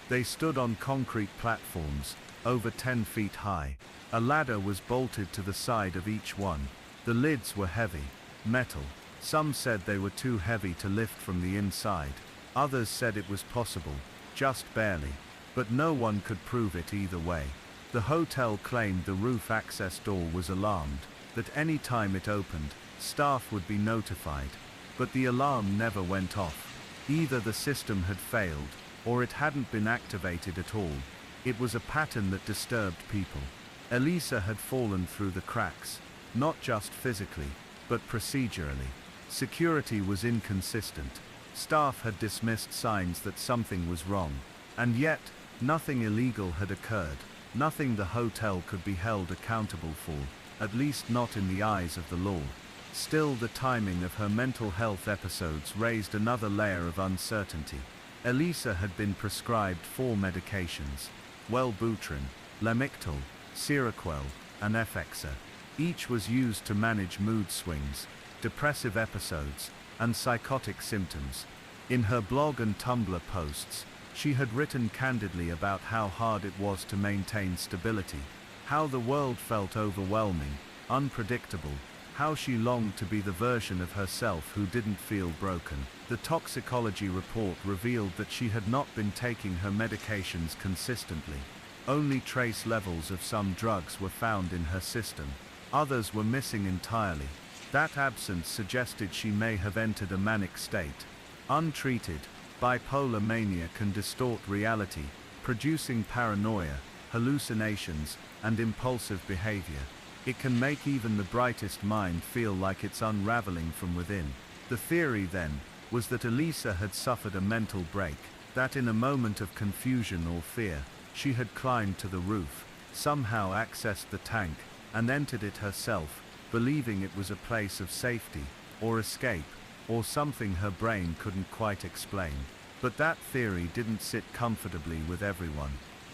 They stood on concrete platforms, over 10 feet high. A ladder was bolted to the side of each one. The lids were heavy, metal. Some said they were too heavy to lift from the inside. Others said it was possible, just barely. But no one could prove it either way. The hotel claimed the roof access door was alarmed, that any time it opened, staff would be notified. But the alarm never went off. Either the system had failed, or it hadn't been activated at all. It was a pattern that disturbed people. Elisa had fallen through the cracks, not just physically, but procedurally. Security was inconsistent. Staff had dismissed signs that something was wrong. And yet, nothing illegal had occurred. Nothing the hotel could be held accountable for, at least not in the eyes of the law. Still, the timing of her mental health episodes raised another layer of uncertainty. Elisa had been prescribed 4 medications: Wellbutrin, Lamictal, Seroquel, and Effexor. Each was used to manage mood swings, depressive episodes, and psychotic symptoms. In her blog and Tumblr posts, she had written candidly about how hard it was to maintain stability, how the world felt overwhelming, unpredictable, how she longed to be the version of herself who didn't feel broken. The toxicology report revealed that she had not been taking her medications consistently. Only trace levels of some drugs were found in her system. Others were missing entirely. That absence suggested she may have entered a manic state. Untreated, bipolar mania can distort reality, producing paranoia, hallucinations, and impulsive behavior. It can make even the brightest mind feel like it's unraveling from within. The theory, then, was that Elisa had suffered a mental break, that in a moment of confusion or fear, she had climbed to the roof, somehow accessed the tank, and entered it herself, believing it was a place of safety, or escape, or something her brain couldn't quite explain. But that theory didn't sit comfortably with everyone.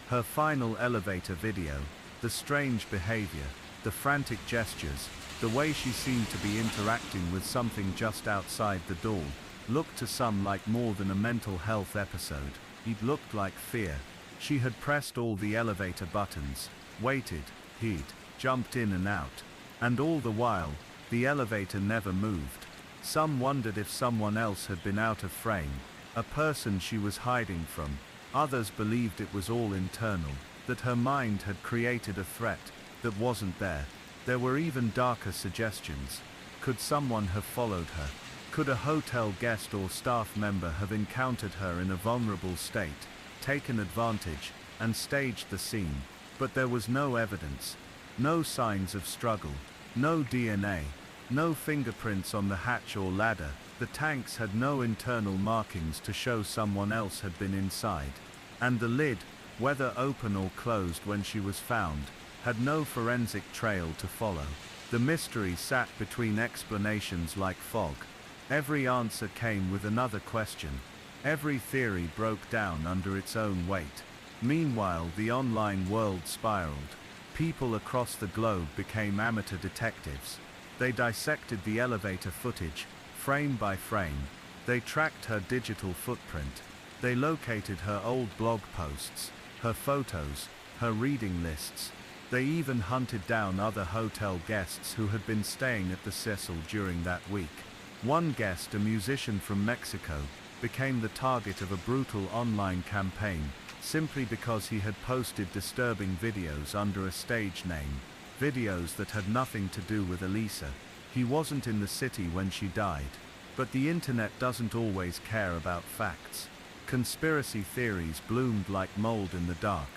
Her final elevator video, the strange behavior, the frantic gestures, the way she seemed to be interacting with something just outside the door, looked to some like more than a mental health episode. It looked like fear. She had pressed all the elevator buttons, waited, he'd jumped in and out. And all the while, the elevator never moved. Some wondered if someone else had been out of frame, a person she was hiding from. Others believed it was all internal, that her mind had created a threat that wasn't there. There were even darker suggestions. Could someone have followed her? Could a hotel guest or staff member have encountered her in a vulnerable state, taken advantage, and staged the scene? But there was no evidence. No signs of struggle. No DNA. No fingerprints on the hatch or ladder. The tanks had no internal markings to show someone else had been inside. And the lid, whether open or closed when she was found, had no forensic trail to follow. The mystery sat between explanations like fog. Every answer came with another question. Every theory broke down under its own weight. Meanwhile, the online world spiraled. People across the globe became amateur detectives. They dissected the elevator footage, frame by frame. They tracked her digital footprint. They located her old blog posts, her photos, her reading lists. They even hunted down other hotel guests who had been staying at the Cecil during that week. One guest, a musician from Mexico, became the target of a brutal online campaign, simply because he had posted disturbing videos under a stage name, videos that had nothing to do with Elisa. He wasn't in the city when she died. But the internet doesn't always care about facts. Conspiracy theories bloomed like mold in the dark.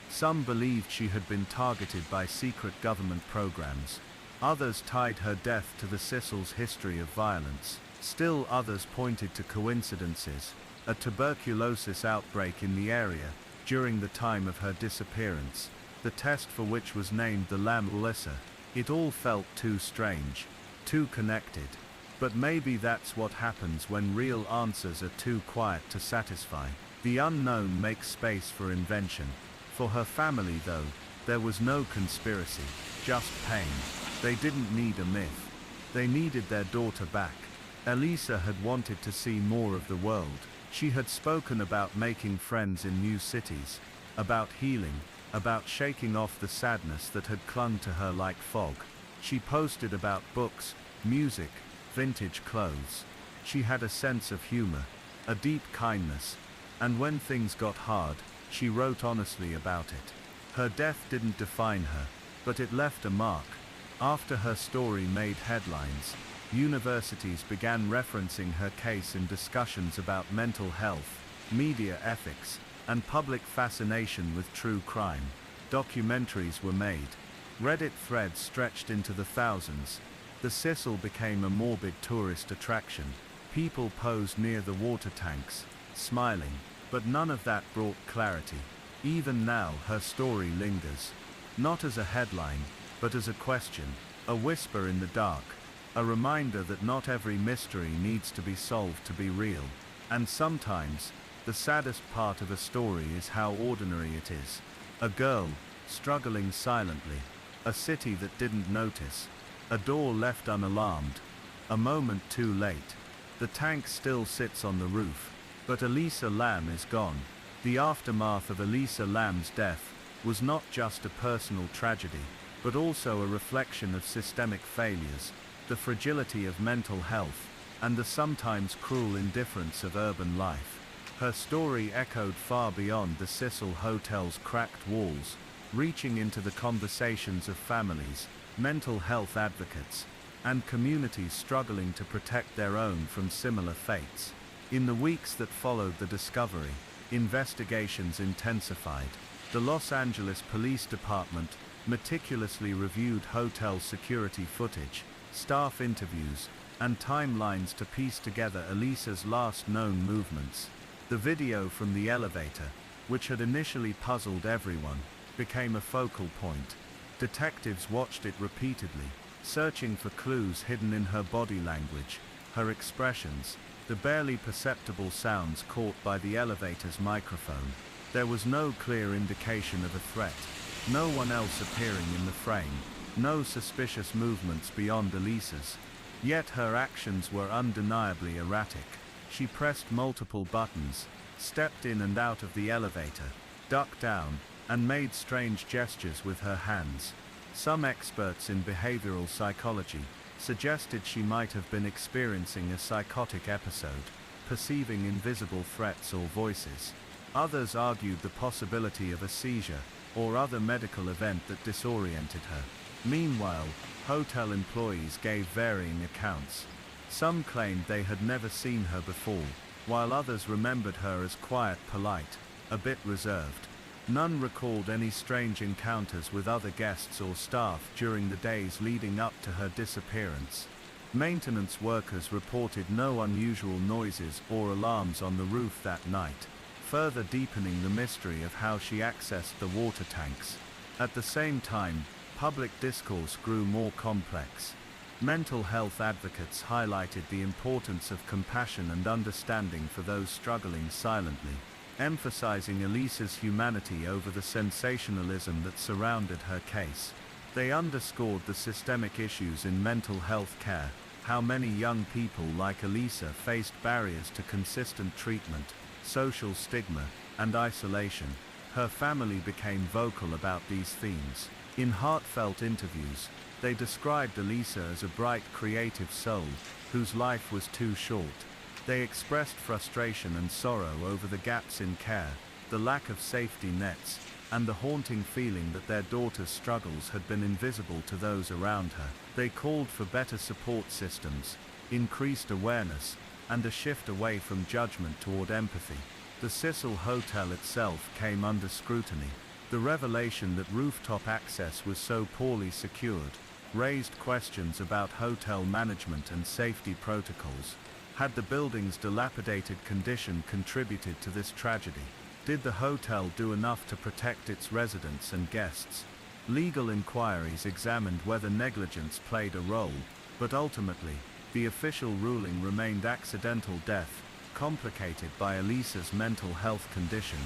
Some believed she had been targeted by secret government programs. Others tied her death to the Cecil's history of violence. Still others pointed to coincidences, a tuberculosis outbreak in the area during the time of her disappearance, the test for which was named the Lam Elisa. It all felt too strange, too connected. But maybe that's what happens when real answers are too quiet to satisfy. The unknown makes space for invention. For her family, though, there was no conspiracy, just pain. They didn't need a myth. They needed their daughter back. Elisa had wanted to see more of the world. She had spoken about making friends in new cities, about healing, about shaking off the sadness that had clung to her like fog. She posted about books, music, vintage clothes. She had a sense of humor, a deep kindness, and when things got hard, she wrote honestly about it. Her death didn't define her, but it left a mark. After her story made headlines, universities began referencing her case in discussions about mental health, media ethics, and public fascination with true crime. Documentaries were made. Reddit threads stretched into the thousands. The Cecil became a morbid tourist attraction. People posed near the water tanks, smiling, but none of that brought clarity. Even now, her story lingers. Not as a headline, but as a question, a whisper in the dark, a reminder that not every mystery needs to be solved to be real. And sometimes, the saddest part of a story is how ordinary it is. A girl, struggling silently. A city that didn't notice. A door left unalarmed. A moment too late. The tank still sits on the roof. But Elisa Lam is gone. The aftermath of Elisa Lam's death was not just a personal tragedy, but also a reflection of systemic failures, the fragility of mental health, and the sometimes cruel indifference of urban life. Her story echoed far beyond the Cecil Hotel's cracked walls, reaching into the conversations of families, mental health advocates, and communities struggling to protect their own from similar fates. In the weeks that followed the discovery, investigations intensified. The Los Angeles Police Department meticulously reviewed hotel security footage, staff interviews, and timelines to piece together Elisa's last known movements. The video from the elevator, which had initially puzzled everyone, became a focal point. Detectives watched it repeatedly, searching for clues hidden in her body language, her expressions, the barely perceptible sounds caught by the elevator's microphone. There was no clear indication of a threat, no one else appearing in the frame, no suspicious movements beyond Elisa's. Yet her actions were undeniably erratic. She pressed multiple buttons, stepped in and out of the elevator, ducked down, and made strange gestures with her hands. Some experts in behavioral psychology suggested she might have been experiencing a psychotic episode, perceiving invisible threats or voices. Others argued the possibility of a seizure or other medical event that disoriented her. Meanwhile, hotel employees gave varying accounts. Some claimed they had never seen her before, while others remembered her as quiet, polite, a bit reserved. None recalled any strange encounters with other guests or staff during the days leading up to her disappearance. Maintenance workers reported no unusual noises or alarms on the roof that night, further deepening the mystery of how she accessed the water tanks. At the same time, public discourse grew more complex. Mental health advocates highlighted the importance of compassion and understanding for those struggling silently, emphasizing Elisa's humanity over the sensationalism that surrounded her case. They underscored the systemic issues in mental health care, how many young people like Elisa faced barriers to consistent treatment, social stigma, and isolation. Her family became vocal about these themes. In heartfelt interviews, they described Elisa as a bright, creative soul, whose life was too short. They expressed frustration and sorrow over the gaps in care, the lack of safety nets, and the haunting feeling that their daughter's struggles had been invisible to those around her. They called for better support systems, increased awareness, and a shift away from judgment toward empathy. The Cecil Hotel itself came under scrutiny. The revelation that rooftop access was so poorly secured raised questions about hotel management and safety protocols. Had the building's dilapidated condition contributed to this tragedy? Did the hotel do enough to protect its residents and guests? Legal inquiries examined whether negligence played a role, but ultimately, the official ruling remained accidental death, complicated by Elisa's mental health condition.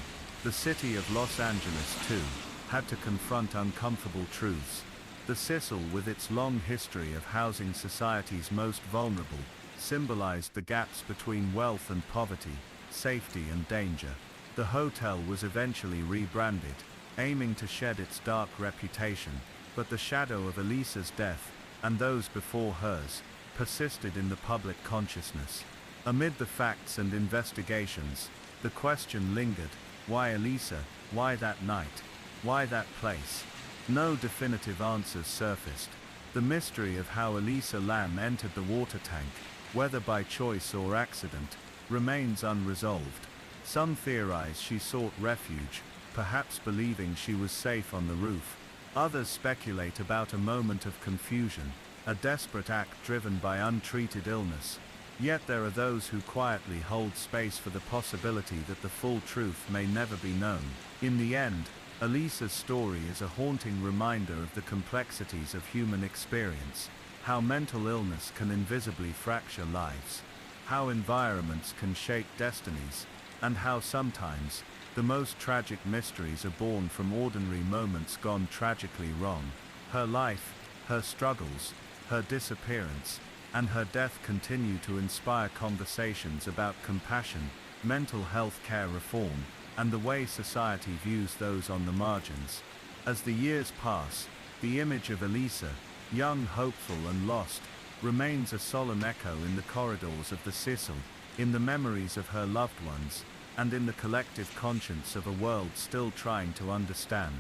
The city of Los Angeles, too, had to confront uncomfortable truths. The Cecil, with its long history of housing society's most vulnerable, symbolized the gaps between wealth and poverty, safety and danger. The hotel was eventually rebranded, aiming to shed its dark reputation, but the shadow of Elisa's death, and those before hers, persisted in the public consciousness. Amid the facts and investigations, the question lingered: why Elisa? Why that night? Why that place? No definitive answers surfaced. The mystery of how Elisa Lam entered the water tank, whether by choice or accident, remains unresolved. Some theorize she sought refuge, perhaps believing she was safe on the roof. Others speculate about a moment of confusion, a desperate act driven by untreated illness. Yet there are those who quietly hold space for the possibility that the full truth may never be known. In the end, Elisa's story is a haunting reminder of the complexities of human experience, how mental illness can invisibly fracture lives, how environments can shape destinies, and how sometimes, the most tragic mysteries are born from ordinary moments gone tragically wrong. Her life, her struggles, her disappearance, and her death continue to inspire conversations about compassion, mental health care reform, and the way society views those on the margins. As the years pass, the image of Elisa, young, hopeful, and lost, remains a solemn echo in the corridors of the Cecil, in the memories of her loved ones, and in the collective conscience of a world still trying to understand.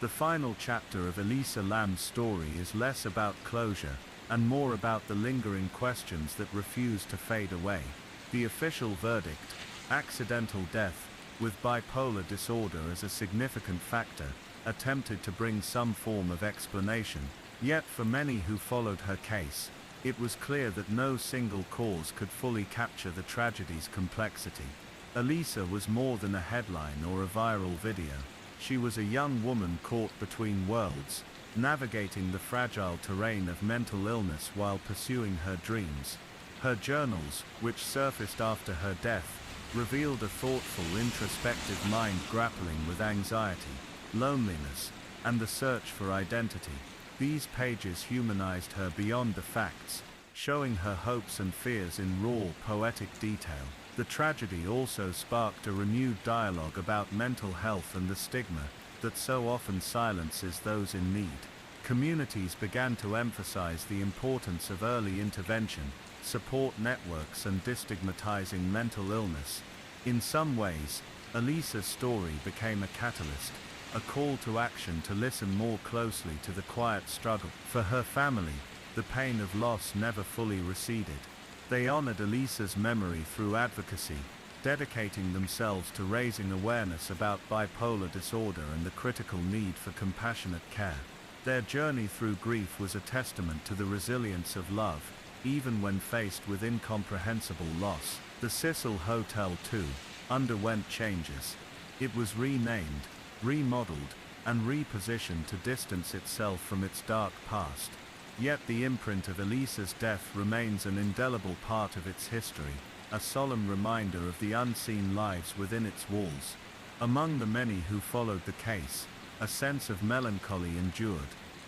The final chapter of Elisa Lam's story is less about closure, and more about the lingering questions that refuse to fade away. The official verdict: accidental death, with bipolar disorder as a significant factor, attempted to bring some form of explanation. Yet for many who followed her case, it was clear that no single cause could fully capture the tragedy's complexity. Elisa was more than a headline or a viral video. She was a young woman caught between worlds, navigating the fragile terrain of mental illness while pursuing her dreams. Her journals, which surfaced after her death, revealed a thoughtful, introspective mind grappling with anxiety, loneliness, and the search for identity. These pages humanized her beyond the facts, showing her hopes and fears in raw, poetic detail. The tragedy also sparked a renewed dialogue about mental health and the stigma that so often silences those in need. Communities began to emphasize the importance of early intervention, support networks, and destigmatizing mental illness. In some ways, Elisa's story became a catalyst, a call to action to listen more closely to the quiet struggle. For her family, the pain of loss never fully receded. They honored Elisa's memory through advocacy, dedicating themselves to raising awareness about bipolar disorder and the critical need for compassionate care. Their journey through grief was a testament to the resilience of love, even when faced with incomprehensible loss. The Cecil Hotel, too, underwent changes. It was renamed, remodeled, and repositioned to distance itself from its dark past. Yet the imprint of Elisa's death remains an indelible part of its history, a solemn reminder of the unseen lives within its walls. Among the many who followed the case, a sense of melancholy endured.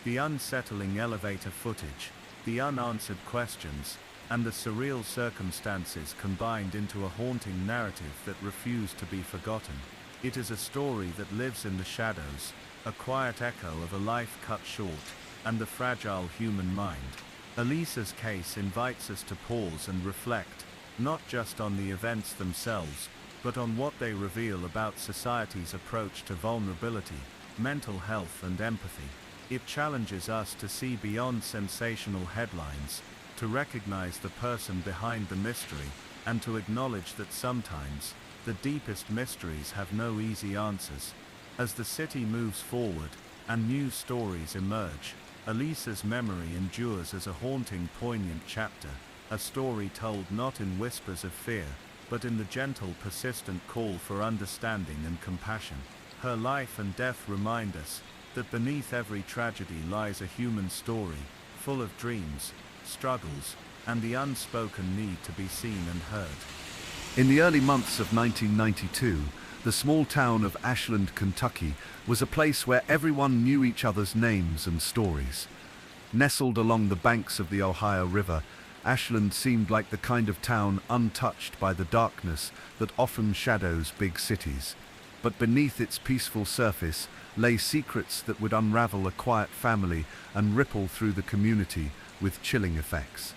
The unsettling elevator footage, the unanswered questions, and the surreal circumstances combined into a haunting narrative that refused to be forgotten. It is a story that lives in the shadows, a quiet echo of a life cut short, and the fragile human mind. Elisa's case invites us to pause and reflect, not just on the events themselves, but on what they reveal about society's approach to vulnerability, mental health and empathy. It challenges us to see beyond sensational headlines, to recognize the person behind the mystery, and to acknowledge that sometimes, the deepest mysteries have no easy answers. As the city moves forward, and new stories emerge, Elisa's memory endures as a haunting, poignant chapter, a story told not in whispers of fear, but in the gentle, persistent call for understanding and compassion. Her life and death remind us that beneath every tragedy lies a human story, full of dreams, struggles, and the unspoken need to be seen and heard. In the early months of 1992, the small town of Ashland, Kentucky, was a place where everyone knew each other's names and stories. Nestled along the banks of the Ohio River, Ashland seemed like the kind of town untouched by the darkness that often shadows big cities. But beneath its peaceful surface lay secrets that would unravel a quiet family and ripple through the community with chilling effects.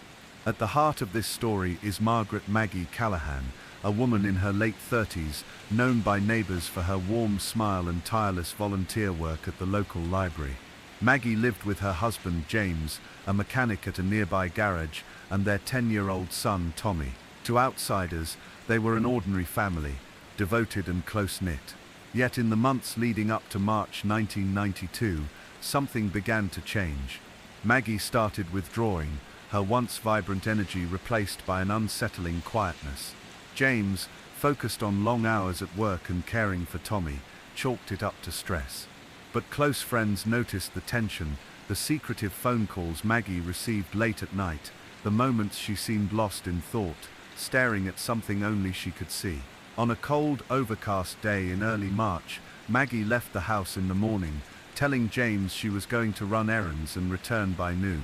At the heart of this story is Margaret Maggie Callahan, a woman in her late 30s, known by neighbors for her warm smile and tireless volunteer work at the local library. Maggie lived with her husband James, a mechanic at a nearby garage, and their 10-year-old son Tommy. To outsiders, they were an ordinary family, devoted and close-knit. Yet in the months leading up to March 1992, something began to change. Maggie started withdrawing, her once vibrant energy replaced by an unsettling quietness. James, focused on long hours at work and caring for Tommy, chalked it up to stress. But close friends noticed the tension, the secretive phone calls Maggie received late at night, the moments she seemed lost in thought, staring at something only she could see. On a cold, overcast day in early March, Maggie left the house in the morning, telling James she was going to run errands and return by noon.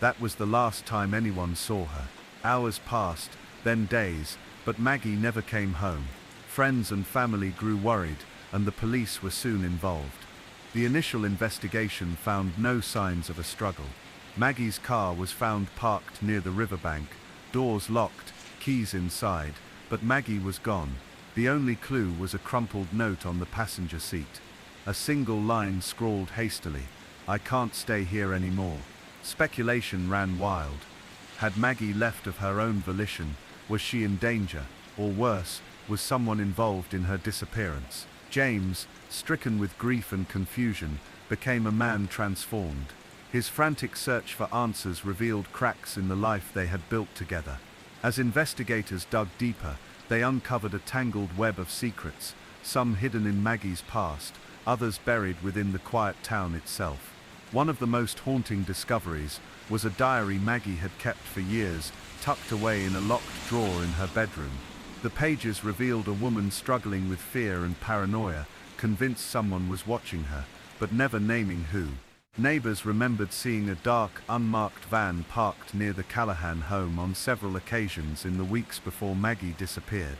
That was the last time anyone saw her. Hours passed, then days, but Maggie never came home. Friends and family grew worried, and the police were soon involved. The initial investigation found no signs of a struggle. Maggie's car was found parked near the riverbank, doors locked, keys inside, but Maggie was gone. The only clue was a crumpled note on the passenger seat. A single line scrawled hastily, "I can't stay here anymore." Speculation ran wild. Had Maggie left of her own volition? Was she in danger? Or worse, was someone involved in her disappearance? James, stricken with grief and confusion, became a man transformed. His frantic search for answers revealed cracks in the life they had built together. As investigators dug deeper, they uncovered a tangled web of secrets, some hidden in Maggie's past, others buried within the quiet town itself. One of the most haunting discoveries was a diary Maggie had kept for years, tucked away in a locked drawer in her bedroom. The pages revealed a woman struggling with fear and paranoia, convinced someone was watching her, but never naming who. Neighbors remembered seeing a dark, unmarked van parked near the Callahan home on several occasions in the weeks before Maggie disappeared.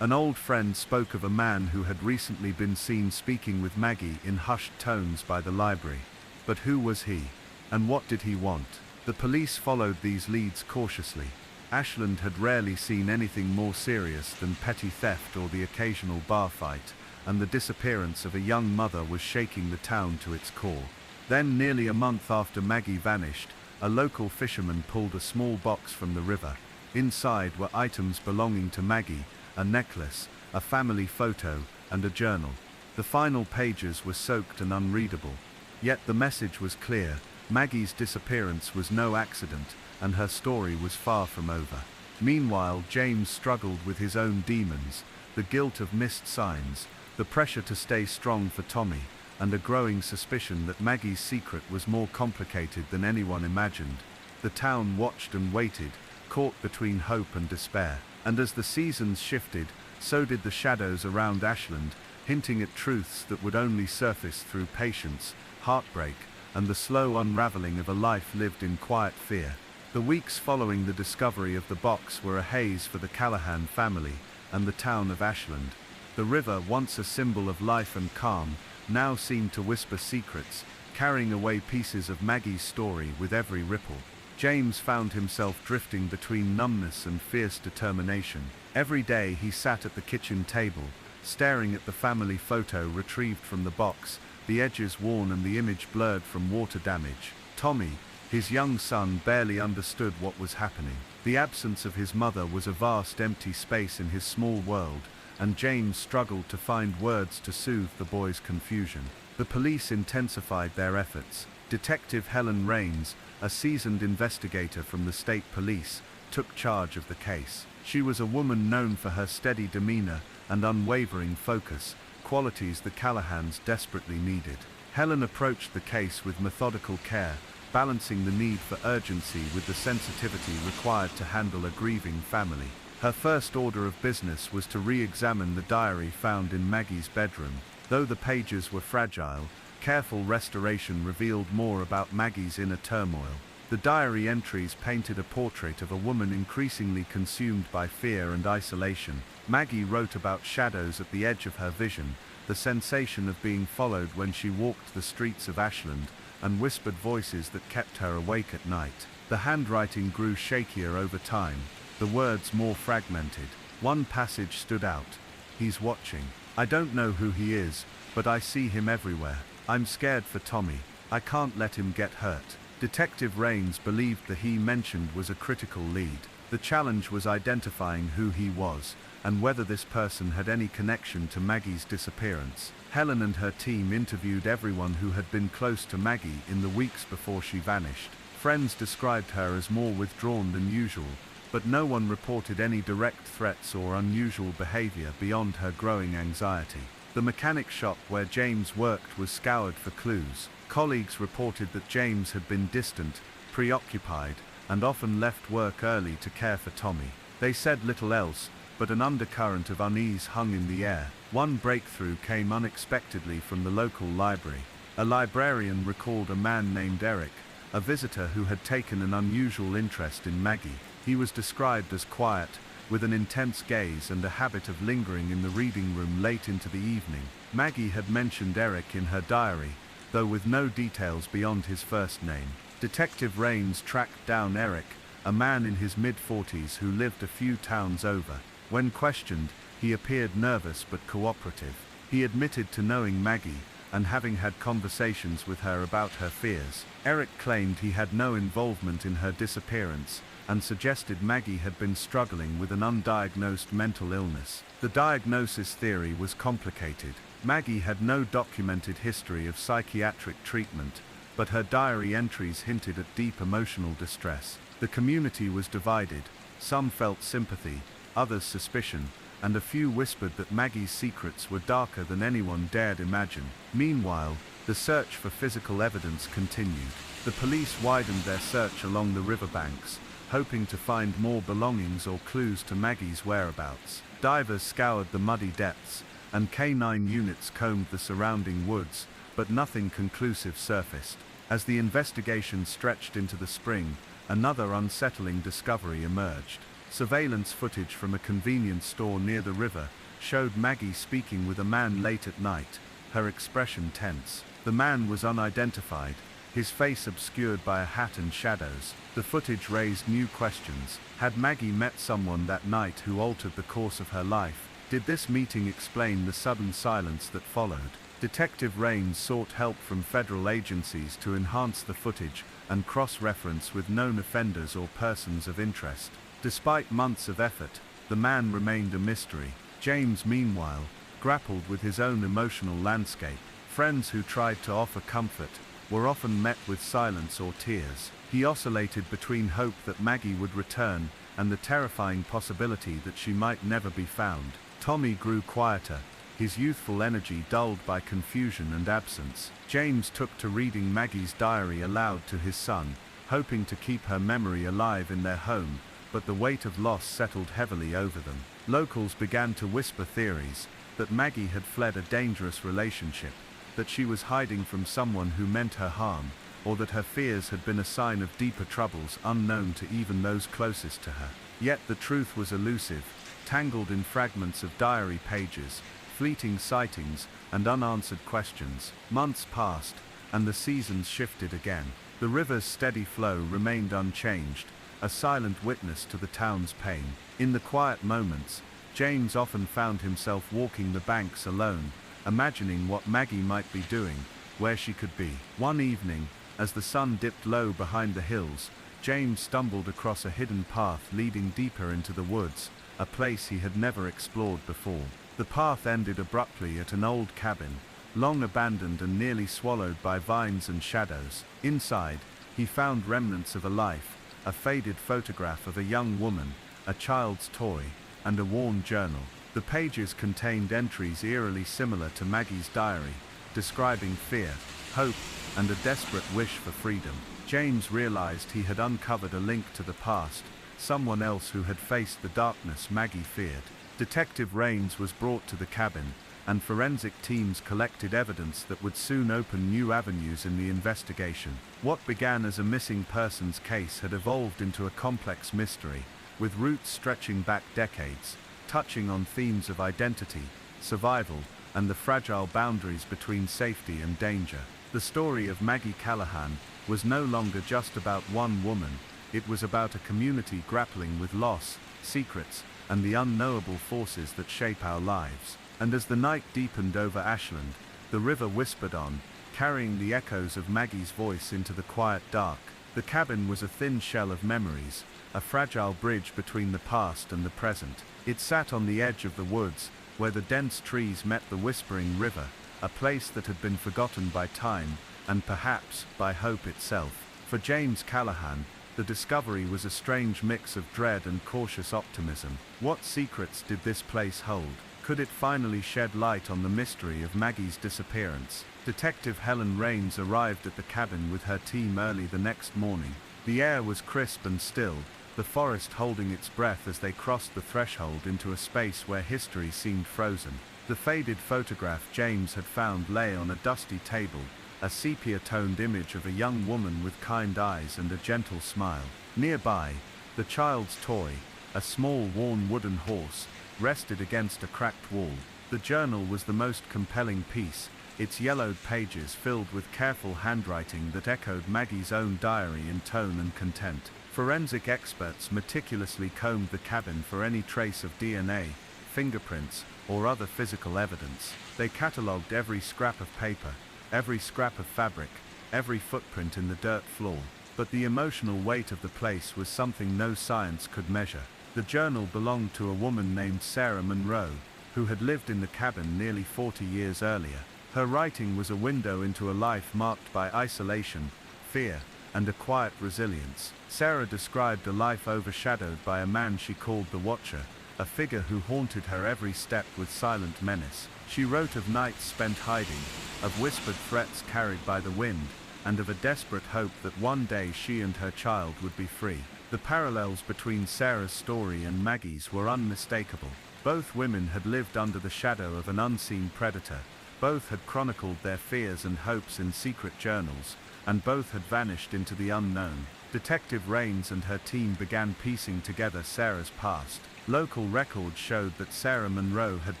An old friend spoke of a man who had recently been seen speaking with Maggie in hushed tones by the library. But who was he? And what did he want? The police followed these leads cautiously. Ashland had rarely seen anything more serious than petty theft or the occasional bar fight, and the disappearance of a young mother was shaking the town to its core. Then, nearly a month after Maggie vanished, a local fisherman pulled a small box from the river. Inside were items belonging to Maggie, a necklace, a family photo, and a journal. The final pages were soaked and unreadable. Yet the message was clear: Maggie's disappearance was no accident, and her story was far from over. Meanwhile, James struggled with his own demons, the guilt of missed signs, the pressure to stay strong for Tommy, and a growing suspicion that Maggie's secret was more complicated than anyone imagined. The town watched and waited, caught between hope and despair. And as the seasons shifted, so did the shadows around Ashland, hinting at truths that would only surface through patience, heartbreak, and the slow unraveling of a life lived in quiet fear. The weeks following the discovery of the box were a haze for the Callahan family and the town of Ashland. The river, once a symbol of life and calm, now seemed to whisper secrets, carrying away pieces of Maggie's story with every ripple. James found himself drifting between numbness and fierce determination. Every day he sat at the kitchen table, staring at the family photo retrieved from the box, the edges worn and the image blurred from water damage. Tommy, his young son, barely understood what was happening. The absence of his mother was a vast empty space in his small world, and James struggled to find words to soothe the boy's confusion. The police intensified their efforts. Detective Helen Raines, a seasoned investigator from the state police, took charge of the case. She was a woman known for her steady demeanor and unwavering focus, qualities the Callahans desperately needed. Helen approached the case with methodical care, balancing the need for urgency with the sensitivity required to handle a grieving family. Her first order of business was to re-examine the diary found in Maggie's bedroom. Though the pages were fragile, careful restoration revealed more about Maggie's inner turmoil. The diary entries painted a portrait of a woman increasingly consumed by fear and isolation. Maggie wrote about shadows at the edge of her vision, the sensation of being followed when she walked the streets of Ashland, and whispered voices that kept her awake at night. The handwriting grew shakier over time, the words more fragmented. One passage stood out: "He's watching. I don't know who he is, but I see him everywhere. I'm scared for Tommy. I can't let him get hurt." Detective Raines believed the he mentioned was a critical lead. The challenge was identifying who he was, and whether this person had any connection to Maggie's disappearance. Helen and her team interviewed everyone who had been close to Maggie in the weeks before she vanished. Friends described her as more withdrawn than usual, but no one reported any direct threats or unusual behavior beyond her growing anxiety. The mechanic shop where James worked was scoured for clues. Colleagues reported that James had been distant, preoccupied, and often left work early to care for Tommy. They said little else, but an undercurrent of unease hung in the air. One breakthrough came unexpectedly from the local library. A librarian recalled a man named Eric, a visitor who had taken an unusual interest in Maggie. He was described as quiet, with an intense gaze and a habit of lingering in the reading room late into the evening. Maggie had mentioned Eric in her diary, though with no details beyond his first name. Detective Raines tracked down Eric, a man in his mid-40s who lived a few towns over. When questioned, he appeared nervous but cooperative. He admitted to knowing Maggie and having had conversations with her about her fears. Eric claimed he had no involvement in her disappearance and suggested Maggie had been struggling with an undiagnosed mental illness. The diagnosis theory was complicated. Maggie had no documented history of psychiatric treatment, but her diary entries hinted at deep emotional distress. The community was divided. Some felt sympathy, others suspicion, and a few whispered that Maggie's secrets were darker than anyone dared imagine. Meanwhile, the search for physical evidence continued. The police widened their search along the riverbanks, hoping to find more belongings or clues to Maggie's whereabouts. Divers scoured the muddy depths, and K9 units combed the surrounding woods, but nothing conclusive surfaced. As the investigation stretched into the spring, another unsettling discovery emerged. Surveillance footage from a convenience store near the river showed Maggie speaking with a man late at night, her expression tense. The man was unidentified, his face obscured by a hat and shadows. The footage raised new questions. Had Maggie met someone that night who altered the course of her life? Did this meeting explain the sudden silence that followed? Detective Raines sought help from federal agencies to enhance the footage and cross-reference with known offenders or persons of interest. Despite months of effort, the man remained a mystery. James, meanwhile, grappled with his own emotional landscape. Friends who tried to offer comfort were often met with silence or tears. He oscillated between hope that Maggie would return and the terrifying possibility that she might never be found. Tommy grew quieter, his youthful energy dulled by confusion and absence. James took to reading Maggie's diary aloud to his son, hoping to keep her memory alive in their home, but the weight of loss settled heavily over them. Locals began to whisper theories that Maggie had fled a dangerous relationship, that she was hiding from someone who meant her harm, or that her fears had been a sign of deeper troubles unknown to even those closest to her. Yet the truth was elusive, tangled in fragments of diary pages, fleeting sightings, and unanswered questions. Months passed, and the seasons shifted again. The river's steady flow remained unchanged, a silent witness to the town's pain. In the quiet moments, James often found himself walking the banks alone, imagining what Maggie might be doing, where she could be. One evening, as the sun dipped low behind the hills, James stumbled across a hidden path leading deeper into the woods, a place he had never explored before. The path ended abruptly at an old cabin, long abandoned and nearly swallowed by vines and shadows. Inside, he found remnants of a life, a faded photograph of a young woman, a child's toy, and a worn journal. The pages contained entries eerily similar to Maggie's diary, describing fear, hope, and a desperate wish for freedom. James realized he had uncovered a link to the past, someone else who had faced the darkness Maggie feared. Detective Raines was brought to the cabin, and forensic teams collected evidence that would soon open new avenues in the investigation. What began as a missing persons case had evolved into a complex mystery, with roots stretching back decades, touching on themes of identity, survival, and the fragile boundaries between safety and danger. The story of Maggie Callahan was no longer just about one woman, it was about a community grappling with loss, secrets, and the unknowable forces that shape our lives. And as the night deepened over Ashland, the river whispered on, carrying the echoes of Maggie's voice into the quiet dark. The cabin was a thin shell of memories, a fragile bridge between the past and the present. It sat on the edge of the woods, where the dense trees met the whispering river, a place that had been forgotten by time, and perhaps by hope itself. For James Callahan, the discovery was a strange mix of dread and cautious optimism. What secrets did this place hold? Could it finally shed light on the mystery of Maggie's disappearance? Detective Helen Raines arrived at the cabin with her team early the next morning. The air was crisp and still, the forest holding its breath as they crossed the threshold into a space where history seemed frozen. The faded photograph James had found lay on a dusty table, a sepia-toned image of a young woman with kind eyes and a gentle smile. Nearby, the child's toy, a small worn wooden horse, rested against a cracked wall. The journal was the most compelling piece, its yellowed pages filled with careful handwriting that echoed Maggie's own diary in tone and content. Forensic experts meticulously combed the cabin for any trace of DNA, fingerprints, or other physical evidence. They catalogued every scrap of paper, every scrap of fabric, every footprint in the dirt floor. But the emotional weight of the place was something no science could measure. The journal belonged to a woman named Sarah Monroe, who had lived in the cabin nearly 40 years earlier. Her writing was a window into a life marked by isolation, fear, and a quiet resilience. Sarah described a life overshadowed by a man she called the Watcher, a figure who haunted her every step with silent menace. She wrote of nights spent hiding, of whispered threats carried by the wind, and of a desperate hope that one day she and her child would be free. The parallels between Sarah's story and Maggie's were unmistakable. Both women had lived under the shadow of an unseen predator, both had chronicled their fears and hopes in secret journals, and both had vanished into the unknown. Detective Raines and her team began piecing together Sarah's past. Local records showed that Sarah Monroe had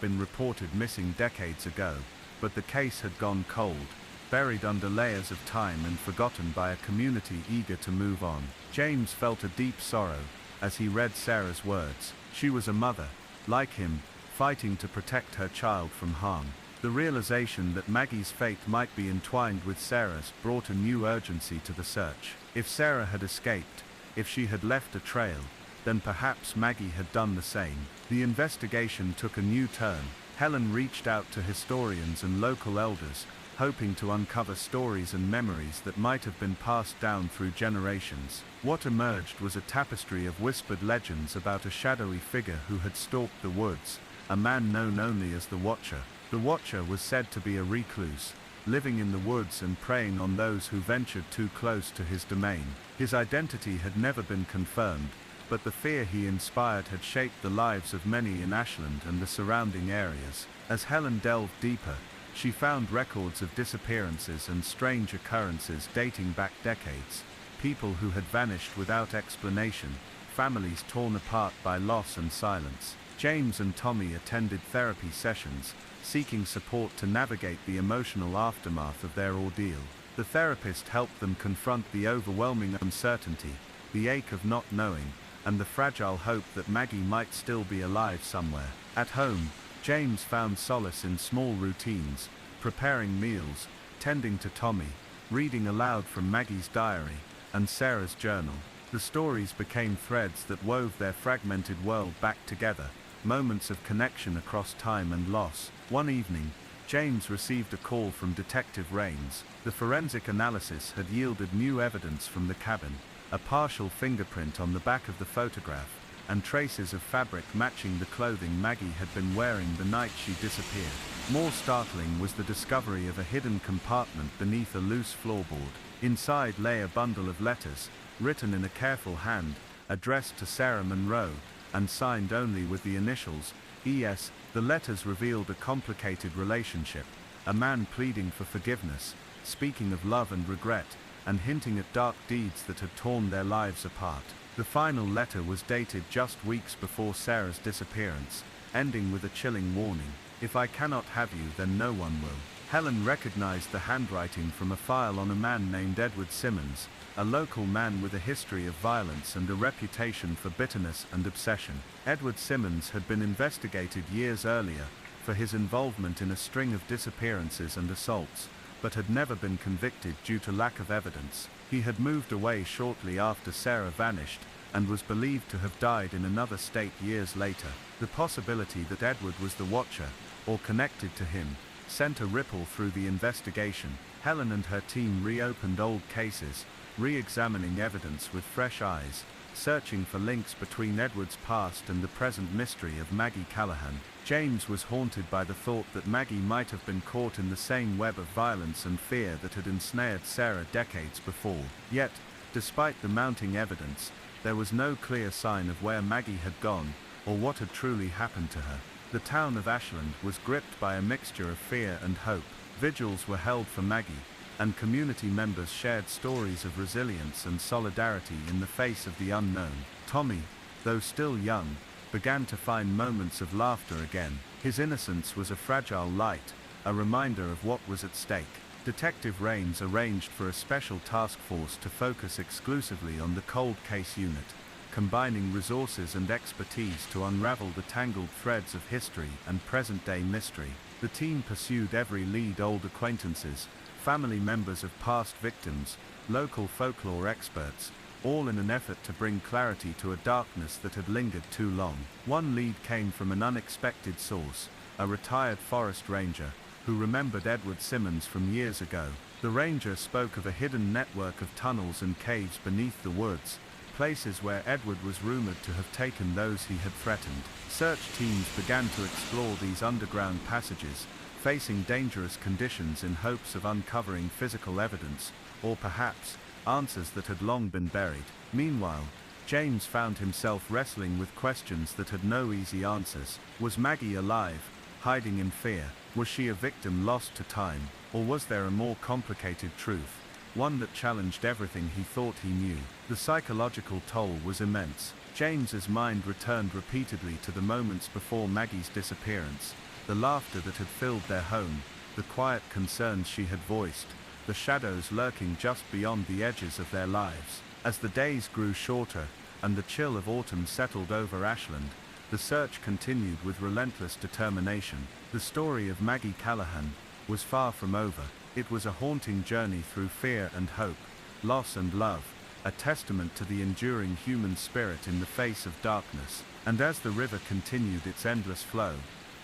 been reported missing decades ago, but the case had gone cold, buried under layers of time and forgotten by a community eager to move on. James felt a deep sorrow as he read Sarah's words. She was a mother, like him, fighting to protect her child from harm. The realization that Maggie's fate might be entwined with Sarah's brought a new urgency to the search. If Sarah had escaped, if she had left a trail, then perhaps Maggie had done the same. The investigation took a new turn. Helen reached out to historians and local elders, hoping to uncover stories and memories that might have been passed down through generations. What emerged was a tapestry of whispered legends about a shadowy figure who had stalked the woods, a man known only as the Watcher. The Watcher was said to be a recluse, living in the woods and preying on those who ventured too close to his domain. His identity had never been confirmed, but the fear he inspired had shaped the lives of many in Ashland and the surrounding areas. As Helen delved deeper, she found records of disappearances and strange occurrences dating back decades. People who had vanished without explanation, families torn apart by loss and silence. James and Tommy attended therapy sessions, seeking support to navigate the emotional aftermath of their ordeal. The therapist helped them confront the overwhelming uncertainty, the ache of not knowing, and the fragile hope that Maggie might still be alive somewhere. At home, James found solace in small routines, preparing meals, tending to Tommy, reading aloud from Maggie's diary, and Sarah's journal. The stories became threads that wove their fragmented world back together, moments of connection across time and loss. One evening, James received a call from Detective Rains. The forensic analysis had yielded new evidence from the cabin, a partial fingerprint on the back of the photograph, and traces of fabric matching the clothing Maggie had been wearing the night she disappeared. More startling was the discovery of a hidden compartment beneath a loose floorboard. Inside lay a bundle of letters, written in a careful hand, addressed to Sarah Monroe, and signed only with the initials, E.S. The letters revealed a complicated relationship, a man pleading for forgiveness, speaking of love and regret, and hinting at dark deeds that had torn their lives apart. The final letter was dated just weeks before Sarah's disappearance, ending with a chilling warning: "If I cannot have you, then no one will." Helen recognized the handwriting from a file on a man named Edward Simmons, a local man with a history of violence and a reputation for bitterness and obsession. Edward Simmons had been investigated years earlier for his involvement in a string of disappearances and assaults, but had never been convicted due to lack of evidence. He had moved away shortly after Sarah vanished, and was believed to have died in another state years later. The possibility that Edward was the Watcher, or connected to him, sent a ripple through the investigation. Helen and her team reopened old cases, re-examining evidence with fresh eyes, searching for links between Edward's past and the present mystery of Maggie Callahan. James was haunted by the thought that Maggie might have been caught in the same web of violence and fear that had ensnared Sarah decades before. Yet, despite the mounting evidence, there was no clear sign of where Maggie had gone, or what had truly happened to her. The town of Ashland was gripped by a mixture of fear and hope. Vigils were held for Maggie, and community members shared stories of resilience and solidarity in the face of the unknown. Tommy, though still young, began to find moments of laughter again. His innocence was a fragile light, a reminder of what was at stake. Detective Rains arranged for a special task force to focus exclusively on the cold case unit, combining resources and expertise to unravel the tangled threads of history and present-day mystery. The team pursued every lead: old acquaintances, family members of past victims, local folklore experts, all in an effort to bring clarity to a darkness that had lingered too long. One lead came from an unexpected source, a retired forest ranger, who remembered Edward Simmons from years ago. The ranger spoke of a hidden network of tunnels and caves beneath the woods, places where Edward was rumored to have taken those he had threatened. Search teams began to explore these underground passages, facing dangerous conditions in hopes of uncovering physical evidence, or perhaps answers that had long been buried. Meanwhile, James found himself wrestling with questions that had no easy answers. Was Maggie alive, hiding in fear? Was she a victim lost to time, or was there a more complicated truth, one that challenged everything he thought he knew? The psychological toll was immense. James's mind returned repeatedly to the moments before Maggie's disappearance, the laughter that had filled their home, the quiet concerns she had voiced, the shadows lurking just beyond the edges of their lives. As the days grew shorter, and the chill of autumn settled over Ashland, the search continued with relentless determination. The story of Maggie Callahan was far from over. It was a haunting journey through fear and hope, loss and love, a testament to the enduring human spirit in the face of darkness. And as the river continued its endless flow,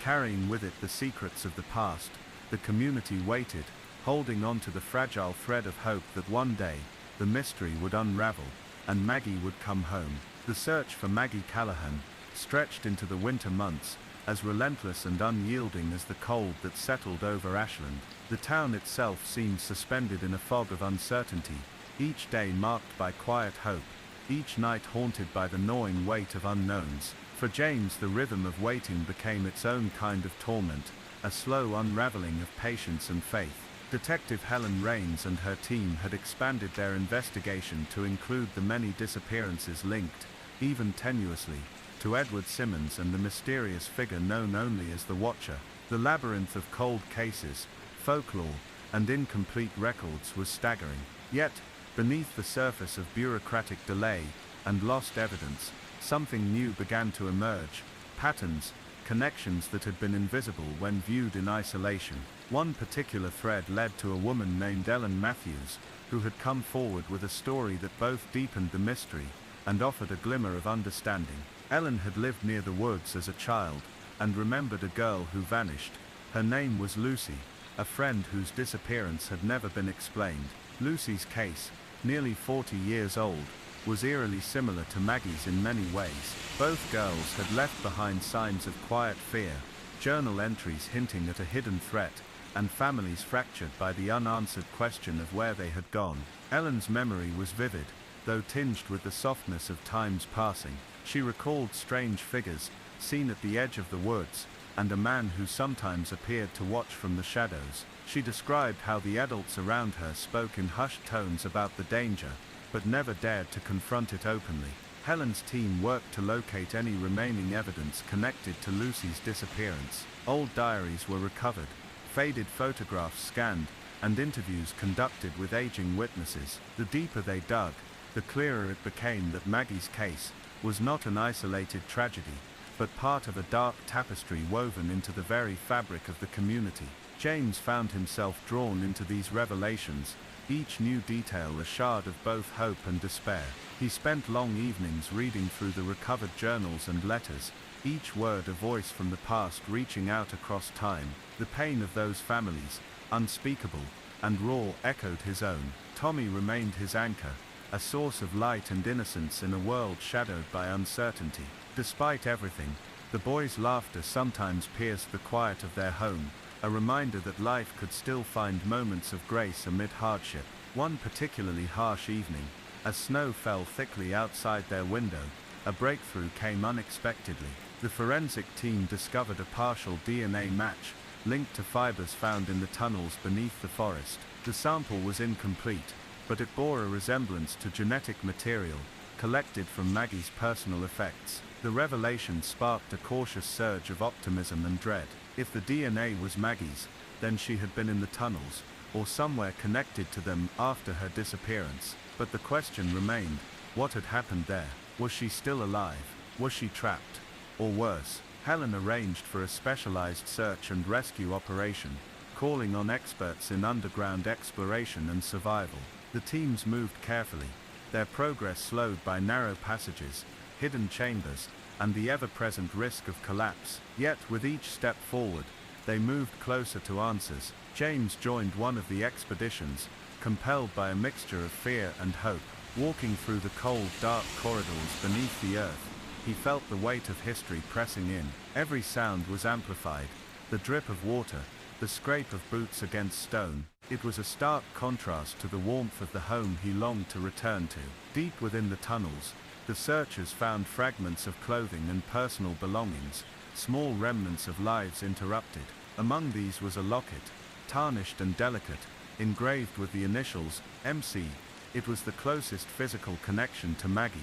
carrying with it the secrets of the past, the community waited, holding on to the fragile thread of hope that one day, the mystery would unravel, and Maggie would come home. The search for Maggie Callahan stretched into the winter months, as relentless and unyielding as the cold that settled over Ashland. The town itself seemed suspended in a fog of uncertainty, each day marked by quiet hope, each night haunted by the gnawing weight of unknowns. For James, the rhythm of waiting became its own kind of torment, a slow unraveling of patience and faith. Detective Helen Raines and her team had expanded their investigation to include the many disappearances linked, even tenuously, to Edward Simmons and the mysterious figure known only as the Watcher. The labyrinth of cold cases, folklore, and incomplete records was staggering. Yet, beneath the surface of bureaucratic delay and lost evidence, something new began to emerge, patterns, connections that had been invisible when viewed in isolation. One particular thread led to a woman named Ellen Matthews, who had come forward with a story that both deepened the mystery and offered a glimmer of understanding. Ellen had lived near the woods as a child, and remembered a girl who vanished. Her name was Lucy, a friend whose disappearance had never been explained. Lucy's case, nearly 40 years old, was eerily similar to Maggie's in many ways. Both girls had left behind signs of quiet fear, journal entries hinting at a hidden threat, and families fractured by the unanswered question of where they had gone. Ellen's memory was vivid, though tinged with the softness of time's passing. She recalled strange figures, seen at the edge of the woods, and a man who sometimes appeared to watch from the shadows. She described how the adults around her spoke in hushed tones about the danger, but never dared to confront it openly. Helen's team worked to locate any remaining evidence connected to Lucy's disappearance. Old diaries were recovered, faded photographs scanned, and interviews conducted with aging witnesses. The deeper they dug, the clearer it became that Maggie's case was not an isolated tragedy, but part of a dark tapestry woven into the very fabric of the community. James found himself drawn into these revelations, each new detail a shard of both hope and despair. He spent long evenings reading through the recovered journals and letters, each word a voice from the past reaching out across time. The pain of those families, unspeakable and raw, echoed his own. Tommy remained his anchor, a source of light and innocence in a world shadowed by uncertainty. Despite everything, the boys' laughter sometimes pierced the quiet of their home, a reminder that life could still find moments of grace amid hardship. One particularly harsh evening, as snow fell thickly outside their window, a breakthrough came unexpectedly. The forensic team discovered a partial DNA match, linked to fibers found in the tunnels beneath the forest. The sample was incomplete, but it bore a resemblance to genetic material, collected from Maggie's personal effects. The revelation sparked a cautious surge of optimism and dread. If the DNA was Maggie's, then she had been in the tunnels, or somewhere connected to them after her disappearance. But the question remained, what had happened there? Was she still alive? Was she trapped? Or worse? Helen arranged for a specialized search and rescue operation, calling on experts in underground exploration and survival. The teams moved carefully, their progress slowed by narrow passages, hidden chambers, and the ever-present risk of collapse. Yet with each step forward, they moved closer to answers. James joined one of the expeditions, compelled by a mixture of fear and hope. Walking through the cold, dark corridors beneath the earth, he felt the weight of history pressing in. Every sound was amplified, the drip of water, the scrape of boots against stone. It was a stark contrast to the warmth of the home he longed to return to. Deep within the tunnels, the searchers found fragments of clothing and personal belongings, small remnants of lives interrupted. Among these was a locket, tarnished and delicate, engraved with the initials, MC. It was the closest physical connection to Maggie,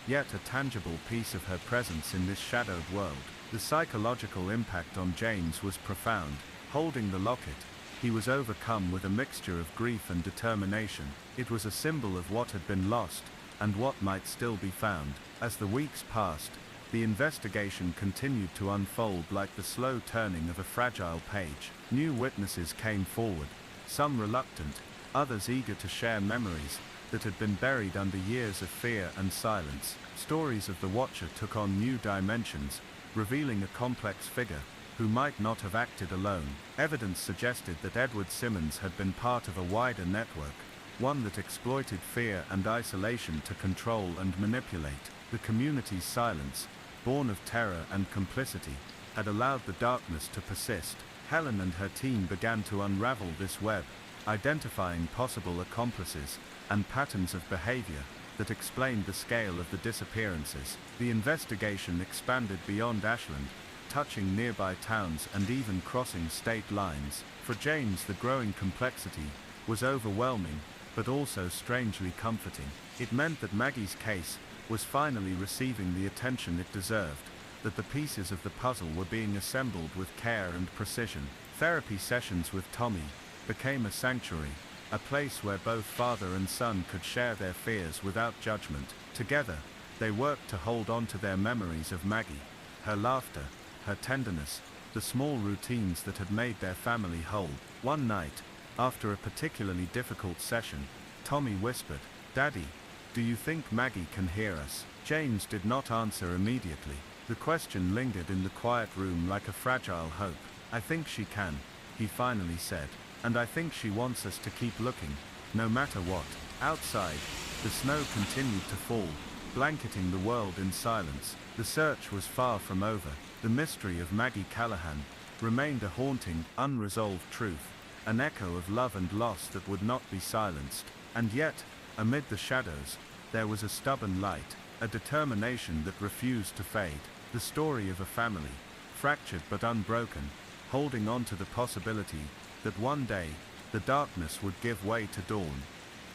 yet a tangible piece of her presence in this shadowed world. The psychological impact on James was profound. Holding the locket, he was overcome with a mixture of grief and determination. It was a symbol of what had been lost, and what might still be found. As the weeks passed, the investigation continued to unfold like the slow turning of a fragile page. New witnesses came forward, some reluctant, others eager to share memories, that had been buried under years of fear and silence. Stories of the Watcher took on new dimensions, revealing a complex figure who might not have acted alone. Evidence suggested that Edward Simmons had been part of a wider network, one that exploited fear and isolation to control and manipulate. The community's silence, born of terror and complicity, had allowed the darkness to persist. Helen and her team began to unravel this web, identifying possible accomplices and patterns of behavior that explained the scale of the disappearances. The investigation expanded beyond Ashland, touching nearby towns and even crossing state lines. For James, the growing complexity was overwhelming, but also strangely comforting. It meant that Maggie's case was finally receiving the attention it deserved, that the pieces of the puzzle were being assembled with care and precision. Therapy sessions with Tommy became a sanctuary, a place where both father and son could share their fears without judgment. Together, they worked to hold on to their memories of Maggie, her laughter, her tenderness, the small routines that had made their family whole. One night, after a particularly difficult session, Tommy whispered, "Daddy, do you think Maggie can hear us?" James did not answer immediately. The question lingered in the quiet room like a fragile hope. "I think she can," he finally said. "And I think she wants us to keep looking, no matter what." Outside, the snow continued to fall, blanketing the world in silence. The search was far from over. The mystery of Maggie Callahan remained a haunting, unresolved truth, an echo of love and loss that would not be silenced. And yet, amid the shadows, there was a stubborn light, a determination that refused to fade. The story of a family, fractured but unbroken, holding on to the possibility that one day, the darkness would give way to dawn.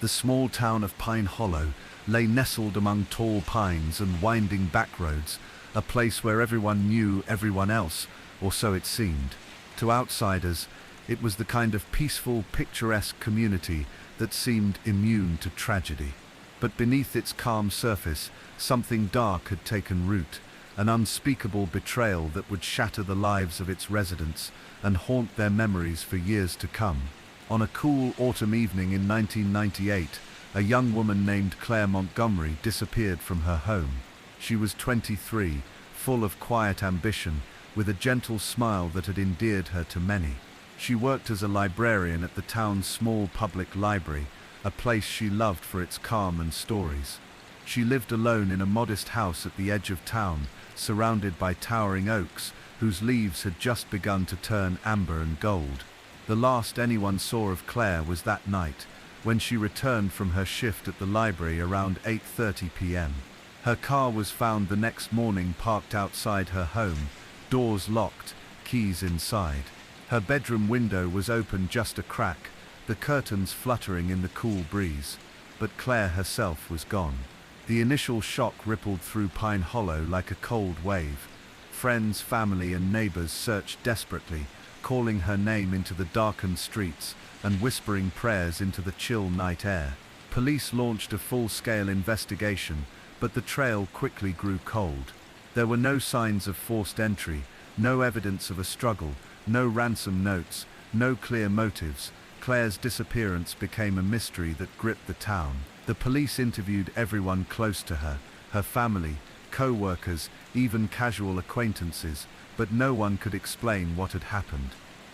The small town of Pine Hollow lay nestled among tall pines and winding back roads, a place where everyone knew everyone else, or so it seemed. To outsiders, it was the kind of peaceful, picturesque community that seemed immune to tragedy. But beneath its calm surface, something dark had taken root, an unspeakable betrayal that would shatter the lives of its residents and haunt their memories for years to come. On a cool autumn evening in 1998, a young woman named Claire Montgomery disappeared from her home. She was 23, full of quiet ambition, with a gentle smile that had endeared her to many. She worked as a librarian at the town's small public library, a place she loved for its calm and stories. She lived alone in a modest house at the edge of town, surrounded by towering oaks, whose leaves had just begun to turn amber and gold. The last anyone saw of Claire was that night, when she returned from her shift at the library around 8:30 p.m. Her car was found the next morning parked outside her home, doors locked, keys inside. Her bedroom window was open just a crack, the curtains fluttering in the cool breeze. But Claire herself was gone. The initial shock rippled through Pine Hollow like a cold wave. Friends, family, and neighbors searched desperately, calling her name into the darkened streets and whispering prayers into the chill night air. Police launched a full-scale investigation, but the trail quickly grew cold. There were no signs of forced entry, no evidence of a struggle, no ransom notes, no clear motives. Claire's disappearance became a mystery that gripped the town. The police interviewed everyone close to her, her family, co-workers, even casual acquaintances, but no one could explain what had happened.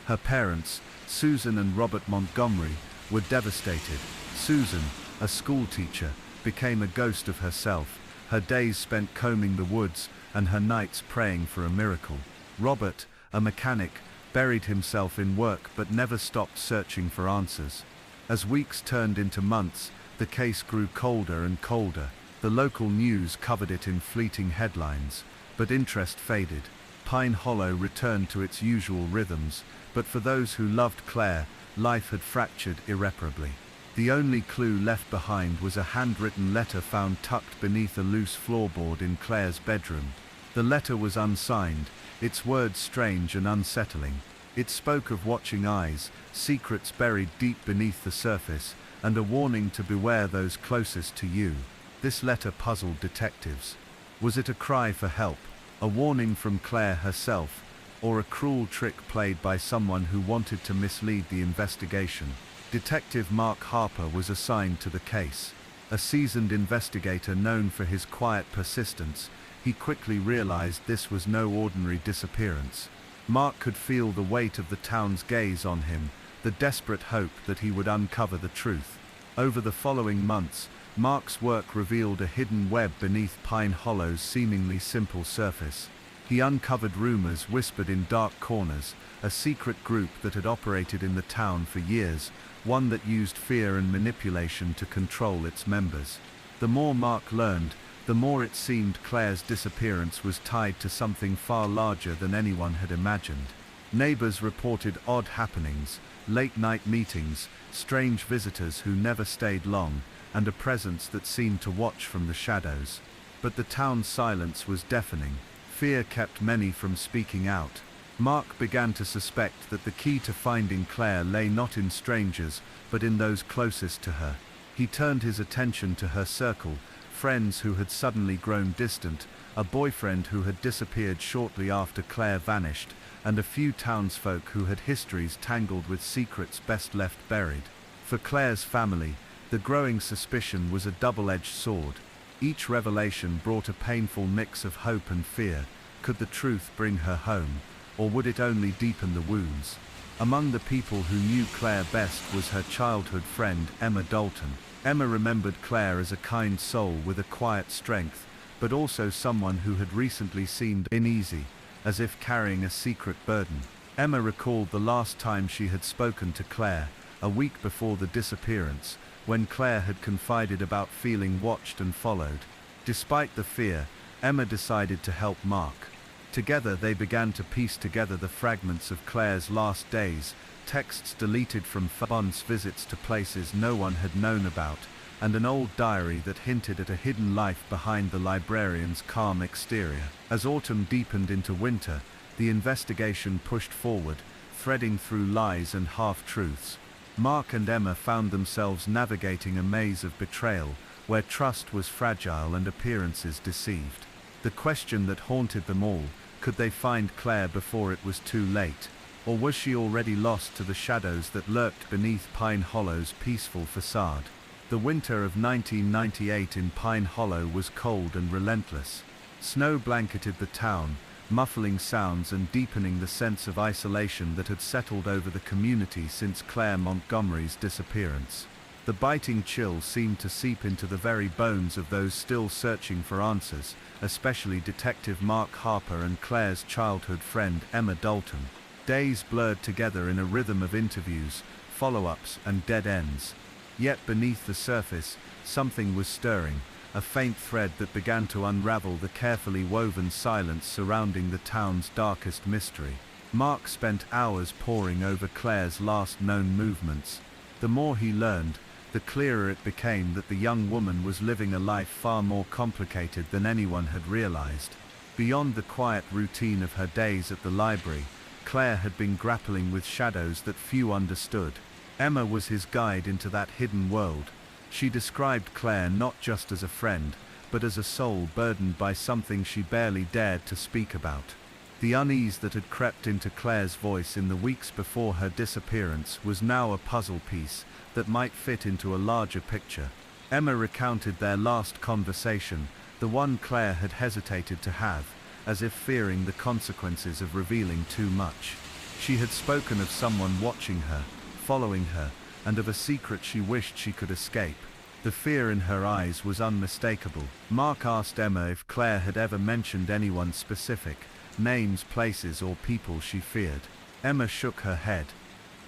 Her parents, Susan and Robert Montgomery, were devastated. Susan, a schoolteacher, became a ghost of herself, her days spent combing the woods and her nights praying for a miracle. Robert, a mechanic, buried himself in work but never stopped searching for answers. As weeks turned into months, the case grew colder and colder. The local news covered it in fleeting headlines, but interest faded. Pine Hollow returned to its usual rhythms, but for those who loved Claire, life had fractured irreparably. The only clue left behind was a handwritten letter found tucked beneath a loose floorboard in Claire's bedroom. The letter was unsigned, its words strange and unsettling. It spoke of watching eyes, secrets buried deep beneath the surface, and a warning to beware those closest to you. This letter puzzled detectives. Was it a cry for help, a warning from Claire herself, or a cruel trick played by someone who wanted to mislead the investigation? Detective Mark Harper was assigned to the case. A seasoned investigator known for his quiet persistence, he quickly realized this was no ordinary disappearance. Mark could feel the weight of the town's gaze on him, the desperate hope that he would uncover the truth. Over the following months, Mark's work revealed a hidden web beneath Pine Hollow's seemingly simple surface. He uncovered rumors whispered in dark corners, a secret group that had operated in the town for years, one that used fear and manipulation to control its members. The more Mark learned, the more it seemed Claire's disappearance was tied to something far larger than anyone had imagined. Neighbors reported odd happenings, late-night meetings, strange visitors who never stayed long, and a presence that seemed to watch from the shadows. But the town's silence was deafening. Fear kept many from speaking out. Mark began to suspect that the key to finding Claire lay not in strangers, but in those closest to her. He turned his attention to her circle, friends who had suddenly grown distant, a boyfriend who had disappeared shortly after Claire vanished, and a few townsfolk who had histories tangled with secrets best left buried. For Claire's family, the growing suspicion was a double-edged sword. Each revelation brought a painful mix of hope and fear. Could the truth bring her home, or would it only deepen the wounds? Among the people who knew Claire best was her childhood friend, Emma Dalton. Emma remembered Claire as a kind soul with a quiet strength, but also someone who had recently seemed uneasy, as if carrying a secret burden. Emma recalled the last time she had spoken to Claire, a week before the disappearance, when Claire had confided about feeling watched and followed. Despite the fear, Emma decided to help Mark. Together they began to piece together the fragments of Claire's last days, texts deleted from Fabon's visits to places no one had known about, and an old diary that hinted at a hidden life behind the librarian's calm exterior. As autumn deepened into winter, the investigation pushed forward, threading through lies and half-truths. Mark and Emma found themselves navigating a maze of betrayal, where trust was fragile and appearances deceived. The question that haunted them all: could they find Claire before it was too late? Or was she already lost to the shadows that lurked beneath Pine Hollow's peaceful facade? The winter of 1998 in Pine Hollow was cold and relentless. Snow blanketed the town, muffling sounds and deepening the sense of isolation that had settled over the community since Claire Montgomery's disappearance. The biting chill seemed to seep into the very bones of those still searching for answers, especially Detective Mark Harper and Claire's childhood friend Emma Dalton. Days blurred together in a rhythm of interviews, follow-ups, and dead ends. Yet beneath the surface, something was stirring, a faint thread that began to unravel the carefully woven silence surrounding the town's darkest mystery. Mark spent hours poring over Claire's last known movements. The more he learned, the clearer it became that the young woman was living a life far more complicated than anyone had realized. Beyond the quiet routine of her days at the library, Claire had been grappling with shadows that few understood. Emma was his guide into that hidden world. She described Claire not just as a friend, but as a soul burdened by something she barely dared to speak about. The unease that had crept into Claire's voice in the weeks before her disappearance was now a puzzle piece that might fit into a larger picture. Emma recounted their last conversation, the one Claire had hesitated to have, as if fearing the consequences of revealing too much. She had spoken of someone watching her, following her, and of a secret she wished she could escape. The fear in her eyes was unmistakable. Mark asked Emma if Claire had ever mentioned anyone specific, names, places, or people she feared. Emma shook her head.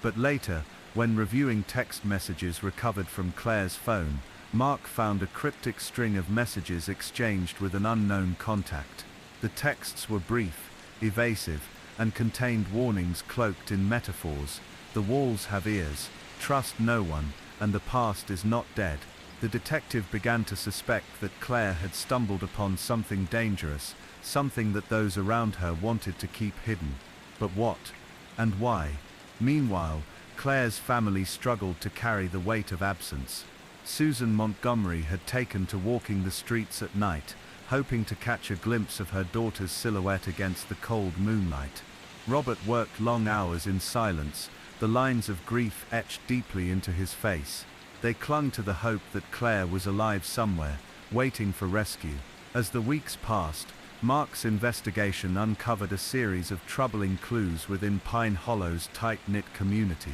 But later, when reviewing text messages recovered from Claire's phone, Mark found a cryptic string of messages exchanged with an unknown contact. The texts were brief, evasive, and contained warnings cloaked in metaphors. The walls have ears, trust no one, and the past is not dead. The detective began to suspect that Claire had stumbled upon something dangerous, something that those around her wanted to keep hidden. But what? And why? Meanwhile, Claire's family struggled to carry the weight of absence. Susan Montgomery had taken to walking the streets at night, hoping to catch a glimpse of her daughter's silhouette against the cold moonlight. Robert worked long hours in silence, the lines of grief etched deeply into his face. They clung to the hope that Claire was alive somewhere, waiting for rescue. As the weeks passed, Mark's investigation uncovered a series of troubling clues within Pine Hollow's tight-knit community.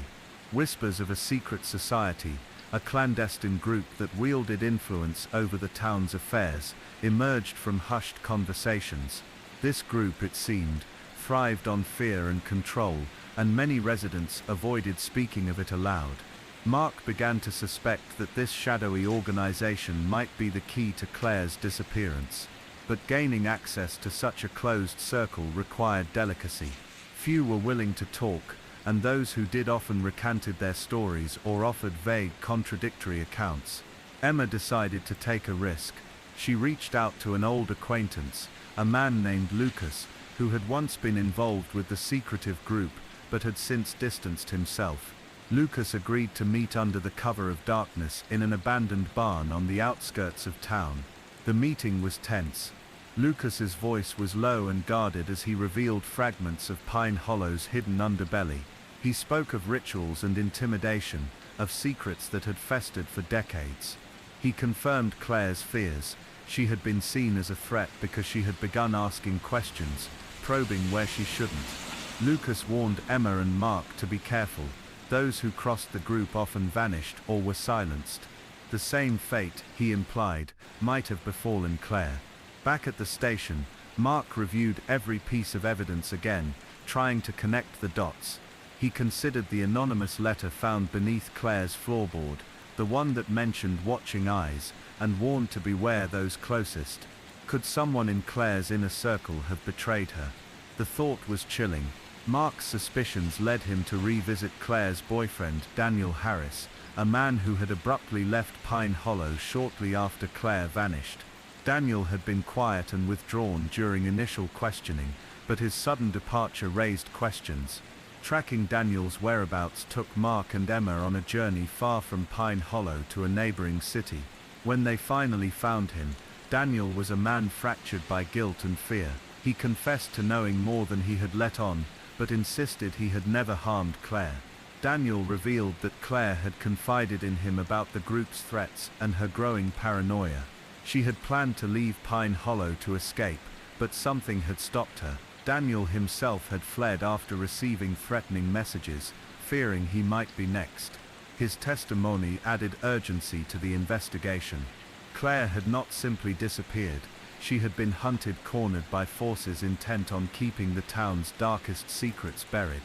Whispers of a secret society, a clandestine group that wielded influence over the town's affairs, emerged from hushed conversations. This group, it seemed, thrived on fear and control, and many residents avoided speaking of it aloud. Mark began to suspect that this shadowy organization might be the key to Claire's disappearance. But gaining access to such a closed circle required delicacy. Few were willing to talk, and those who did often recanted their stories or offered vague, contradictory accounts. Emma decided to take a risk. She reached out to an old acquaintance, a man named Lucas, who had once been involved with the secretive group, but had since distanced himself. Lucas agreed to meet under the cover of darkness in an abandoned barn on the outskirts of town. The meeting was tense. Lucas's voice was low and guarded as he revealed fragments of Pine Hollow's hidden underbelly. He spoke of rituals and intimidation, of secrets that had festered for decades. He confirmed Claire's fears. She had been seen as a threat because she had begun asking questions, probing where she shouldn't. Lucas warned Emma and Mark to be careful. Those who crossed the group often vanished or were silenced. The same fate, he implied, might have befallen Claire. Back at the station, Mark reviewed every piece of evidence again, trying to connect the dots. He considered the anonymous letter found beneath Claire's floorboard, the one that mentioned watching eyes, and warned to beware those closest. Could someone in Claire's inner circle have betrayed her? The thought was chilling. Mark's suspicions led him to revisit Claire's boyfriend, Daniel Harris, a man who had abruptly left Pine Hollow shortly after Claire vanished. Daniel had been quiet and withdrawn during initial questioning, but his sudden departure raised questions. Tracking Daniel's whereabouts took Mark and Emma on a journey far from Pine Hollow to a neighboring city. When they finally found him, Daniel was a man fractured by guilt and fear. He confessed to knowing more than he had let on, but insisted he had never harmed Claire. Daniel revealed that Claire had confided in him about the group's threats and her growing paranoia. She had planned to leave Pine Hollow to escape, but something had stopped her. Daniel himself had fled after receiving threatening messages, fearing he might be next. His testimony added urgency to the investigation. Claire had not simply disappeared. She had been cornered by forces intent on keeping the town's darkest secrets buried.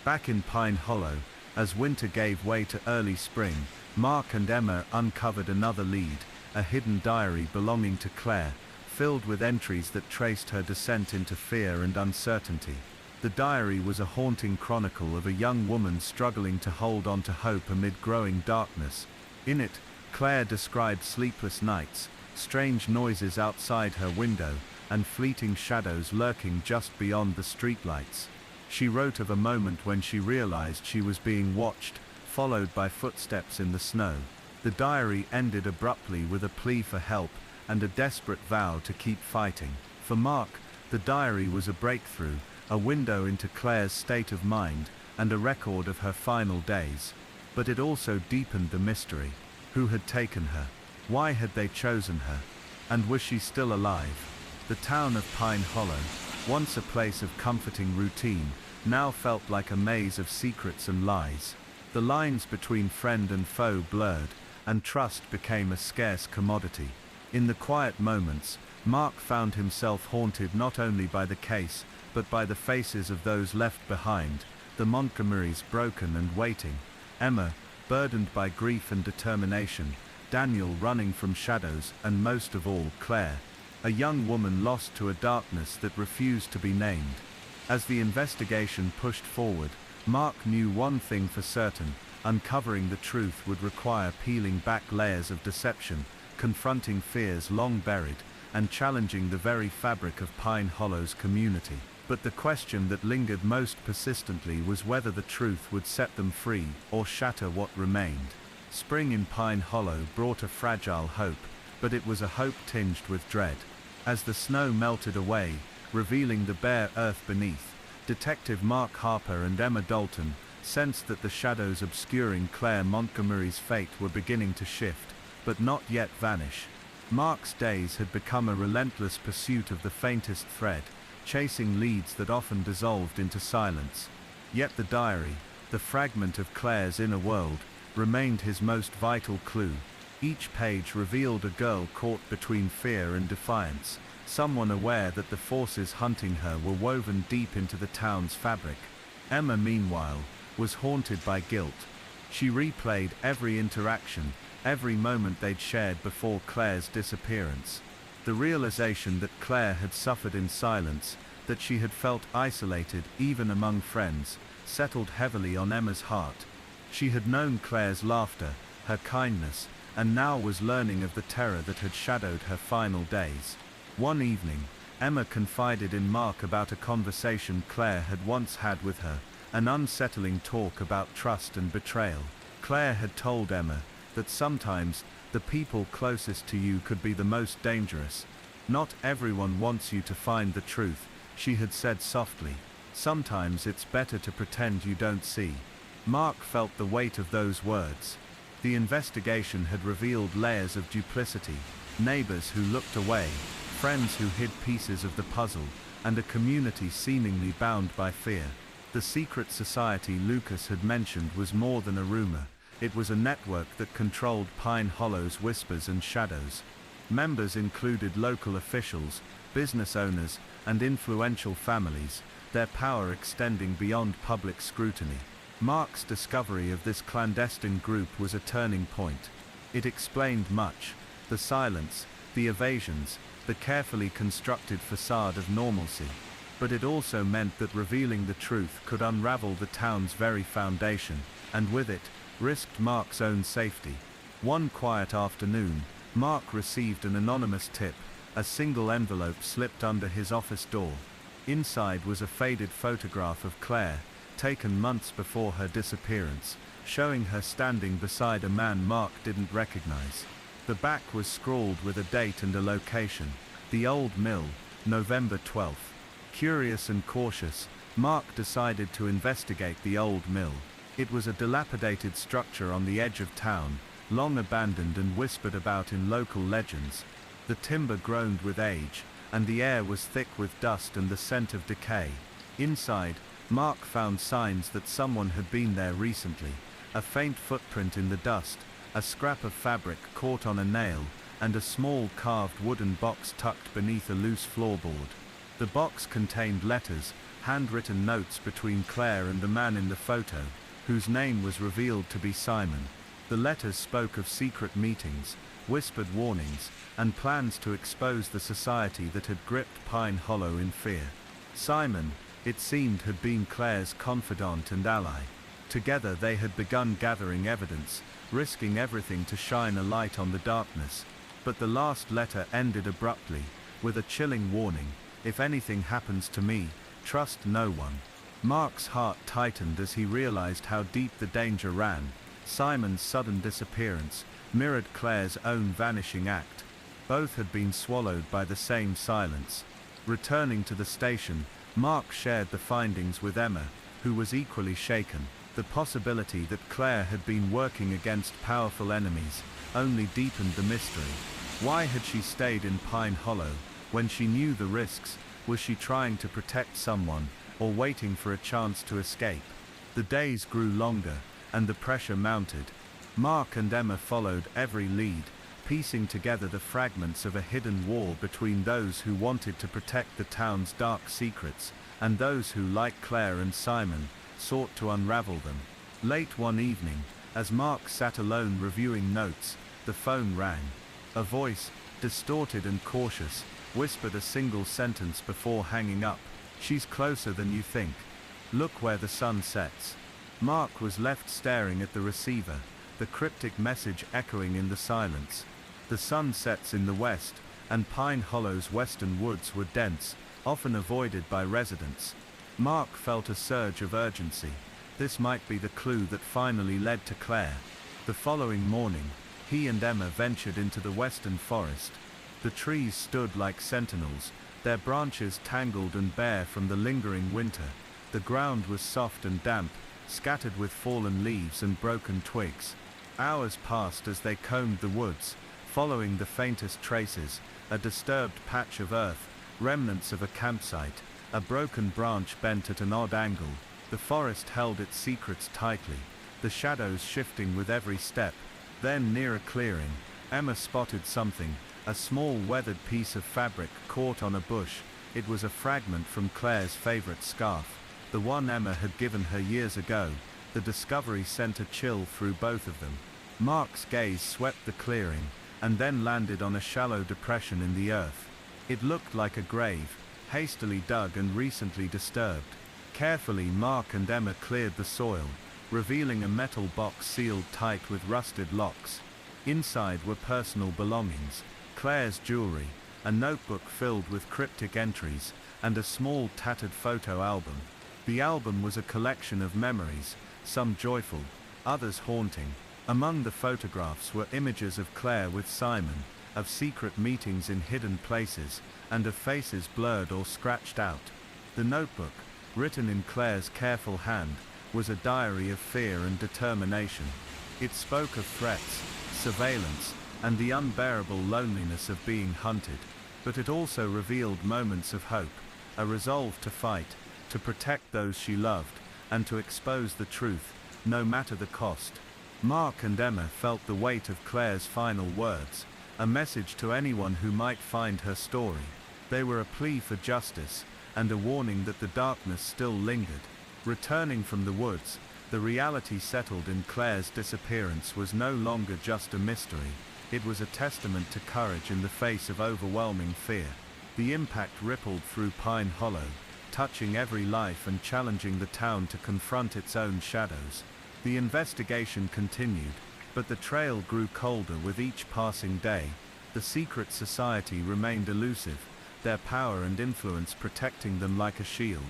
Back in Pine Hollow, as winter gave way to early spring, Mark and Emma uncovered another lead, a hidden diary belonging to Claire, filled with entries that traced her descent into fear and uncertainty. The diary was a haunting chronicle of a young woman struggling to hold on to hope amid growing darkness. In it, Claire described sleepless nights, strange noises outside her window, and fleeting shadows lurking just beyond the streetlights. She wrote of a moment when she realized she was being watched, followed by footsteps in the snow. The diary ended abruptly with a plea for help and a desperate vow to keep fighting. For Mark, the diary was a breakthrough, a window into Claire's state of mind, and a record of her final days. But it also deepened the mystery. Who had taken her? Why had they chosen her? And was she still alive? The town of Pine Hollow, once a place of comforting routine, now felt like a maze of secrets and lies. The lines between friend and foe blurred, and trust became a scarce commodity. In the quiet moments, Mark found himself haunted not only by the case, but by the faces of those left behind, the Montgomerys broken and waiting, Emma, burdened by grief and determination, Daniel running from shadows, and most of all, Claire, a young woman lost to a darkness that refused to be named. As the investigation pushed forward, Mark knew one thing for certain: uncovering the truth would require peeling back layers of deception, confronting fears long buried, and challenging the very fabric of Pine Hollow's community. But the question that lingered most persistently was whether the truth would set them free, or shatter what remained. Spring in Pine Hollow brought a fragile hope, but it was a hope tinged with dread. As the snow melted away, revealing the bare earth beneath, Detective Mark Harper and Emma Dalton, sensed that the shadows obscuring Claire Montgomery's fate were beginning to shift, but not yet vanish. Mark's days had become a relentless pursuit of the faintest thread, chasing leads that often dissolved into silence. Yet the diary, the fragment of Claire's inner world, remained his most vital clue. Each page revealed a girl caught between fear and defiance, someone aware that the forces hunting her were woven deep into the town's fabric. Emma, meanwhile, was haunted by guilt. She replayed every interaction, every moment they'd shared before Claire's disappearance. The realization that Claire had suffered in silence, that she had felt isolated even among friends, settled heavily on Emma's heart. She had known Claire's laughter, her kindness, and now was learning of the terror that had shadowed her final days. One evening, Emma confided in Mark about a conversation Claire had once had with her, an unsettling talk about trust and betrayal. Claire had told Emma that sometimes the people closest to you could be the most dangerous. Not everyone wants you to find the truth, she had said softly. Sometimes it's better to pretend you don't see. Mark felt the weight of those words. The investigation had revealed layers of duplicity, neighbors who looked away, friends who hid pieces of the puzzle, and a community seemingly bound by fear. The secret society Lucas had mentioned was more than a rumor. It was a network that controlled Pine Hollow's whispers and shadows. Members included local officials, business owners, and influential families, their power extending beyond public scrutiny. Mark's discovery of this clandestine group was a turning point. It explained much: the silence, the evasions, the carefully constructed facade of normalcy. But it also meant that revealing the truth could unravel the town's very foundation, and with it, risked Mark's own safety. One quiet afternoon, Mark received an anonymous tip. A single envelope slipped under his office door. Inside was a faded photograph of Claire, taken months before her disappearance, showing her standing beside a man Mark didn't recognize. The back was scrawled with a date and a location: the Old Mill, November 12th. Curious and cautious, Mark decided to investigate the Old Mill. It was a dilapidated structure on the edge of town, long abandoned and whispered about in local legends. The timber groaned with age, and the air was thick with dust and the scent of decay. Inside, Mark found signs that someone had been there recently: a faint footprint in the dust, a scrap of fabric caught on a nail, and a small carved wooden box tucked beneath a loose floorboard. The box contained letters, handwritten notes between Claire and the man in the photo, whose name was revealed to be Simon. The letters spoke of secret meetings, whispered warnings, and plans to expose the society that had gripped Pine Hollow in fear. Simon, it seemed, had been Claire's confidant and ally. Together they had begun gathering evidence, risking everything to shine a light on the darkness. But the last letter ended abruptly, with a chilling warning: if anything happens to me, trust no one. Mark's heart tightened as he realized how deep the danger ran. Simon's sudden disappearance mirrored Claire's own vanishing act. Both had been swallowed by the same silence. Returning to the station, Mark shared the findings with Emma, who was equally shaken. The possibility that Claire had been working against powerful enemies only deepened the mystery. Why had she stayed in Pine Hollow when she knew the risks? Was she trying to protect someone, or waiting for a chance to escape? The days grew longer, and the pressure mounted. Mark and Emma followed every lead, piecing together the fragments of a hidden war between those who wanted to protect the town's dark secrets, and those who, like Claire and Simon, sought to unravel them. Late one evening, as Mark sat alone reviewing notes, the phone rang. A voice, distorted and cautious, whispered a single sentence before hanging up: "She's closer than you think. Look where the sun sets." Mark was left staring at the receiver, the cryptic message echoing in the silence. The sun sets in the west, and Pine Hollow's western woods were dense, often avoided by residents. Mark felt a surge of urgency. This might be the clue that finally led to Claire. The following morning, he and Emma ventured into the western forest. The trees stood like sentinels, their branches tangled and bare from the lingering winter. The ground was soft and damp, scattered with fallen leaves and broken twigs. Hours passed as they combed the woods, following the faintest traces, a disturbed patch of earth, remnants of a campsite, a broken branch bent at an odd angle. The forest held its secrets tightly, the shadows shifting with every step. Then, near a clearing, Emma spotted something, a small weathered piece of fabric caught on a bush. It was a fragment from Claire's favorite scarf, the one Emma had given her years ago. The discovery sent a chill through both of them. Mark's gaze swept the clearing, and then landed on a shallow depression in the earth. It looked like a grave, hastily dug and recently disturbed. Carefully, Mark and Emma cleared the soil, revealing a metal box sealed tight with rusted locks. Inside were personal belongings, Claire's jewelry, a notebook filled with cryptic entries, and a small tattered photo album. The album was a collection of memories, some joyful, others haunting. Among the photographs were images of Claire with Simon, of secret meetings in hidden places, and of faces blurred or scratched out. The notebook, written in Claire's careful hand, was a diary of fear and determination. It spoke of threats, surveillance, and the unbearable loneliness of being hunted, but it also revealed moments of hope, a resolve to fight, to protect those she loved, and to expose the truth, no matter the cost. Mark and Emma felt the weight of Claire's final words, a message to anyone who might find her story. They were a plea for justice, and a warning that the darkness still lingered. Returning from the woods, the reality settled in. Claire's disappearance was no longer just a mystery, it was a testament to courage in the face of overwhelming fear. The impact rippled through Pine Hollow, touching every life and challenging the town to confront its own shadows. The investigation continued, but the trail grew colder with each passing day. The secret society remained elusive, their power and influence protecting them like a shield.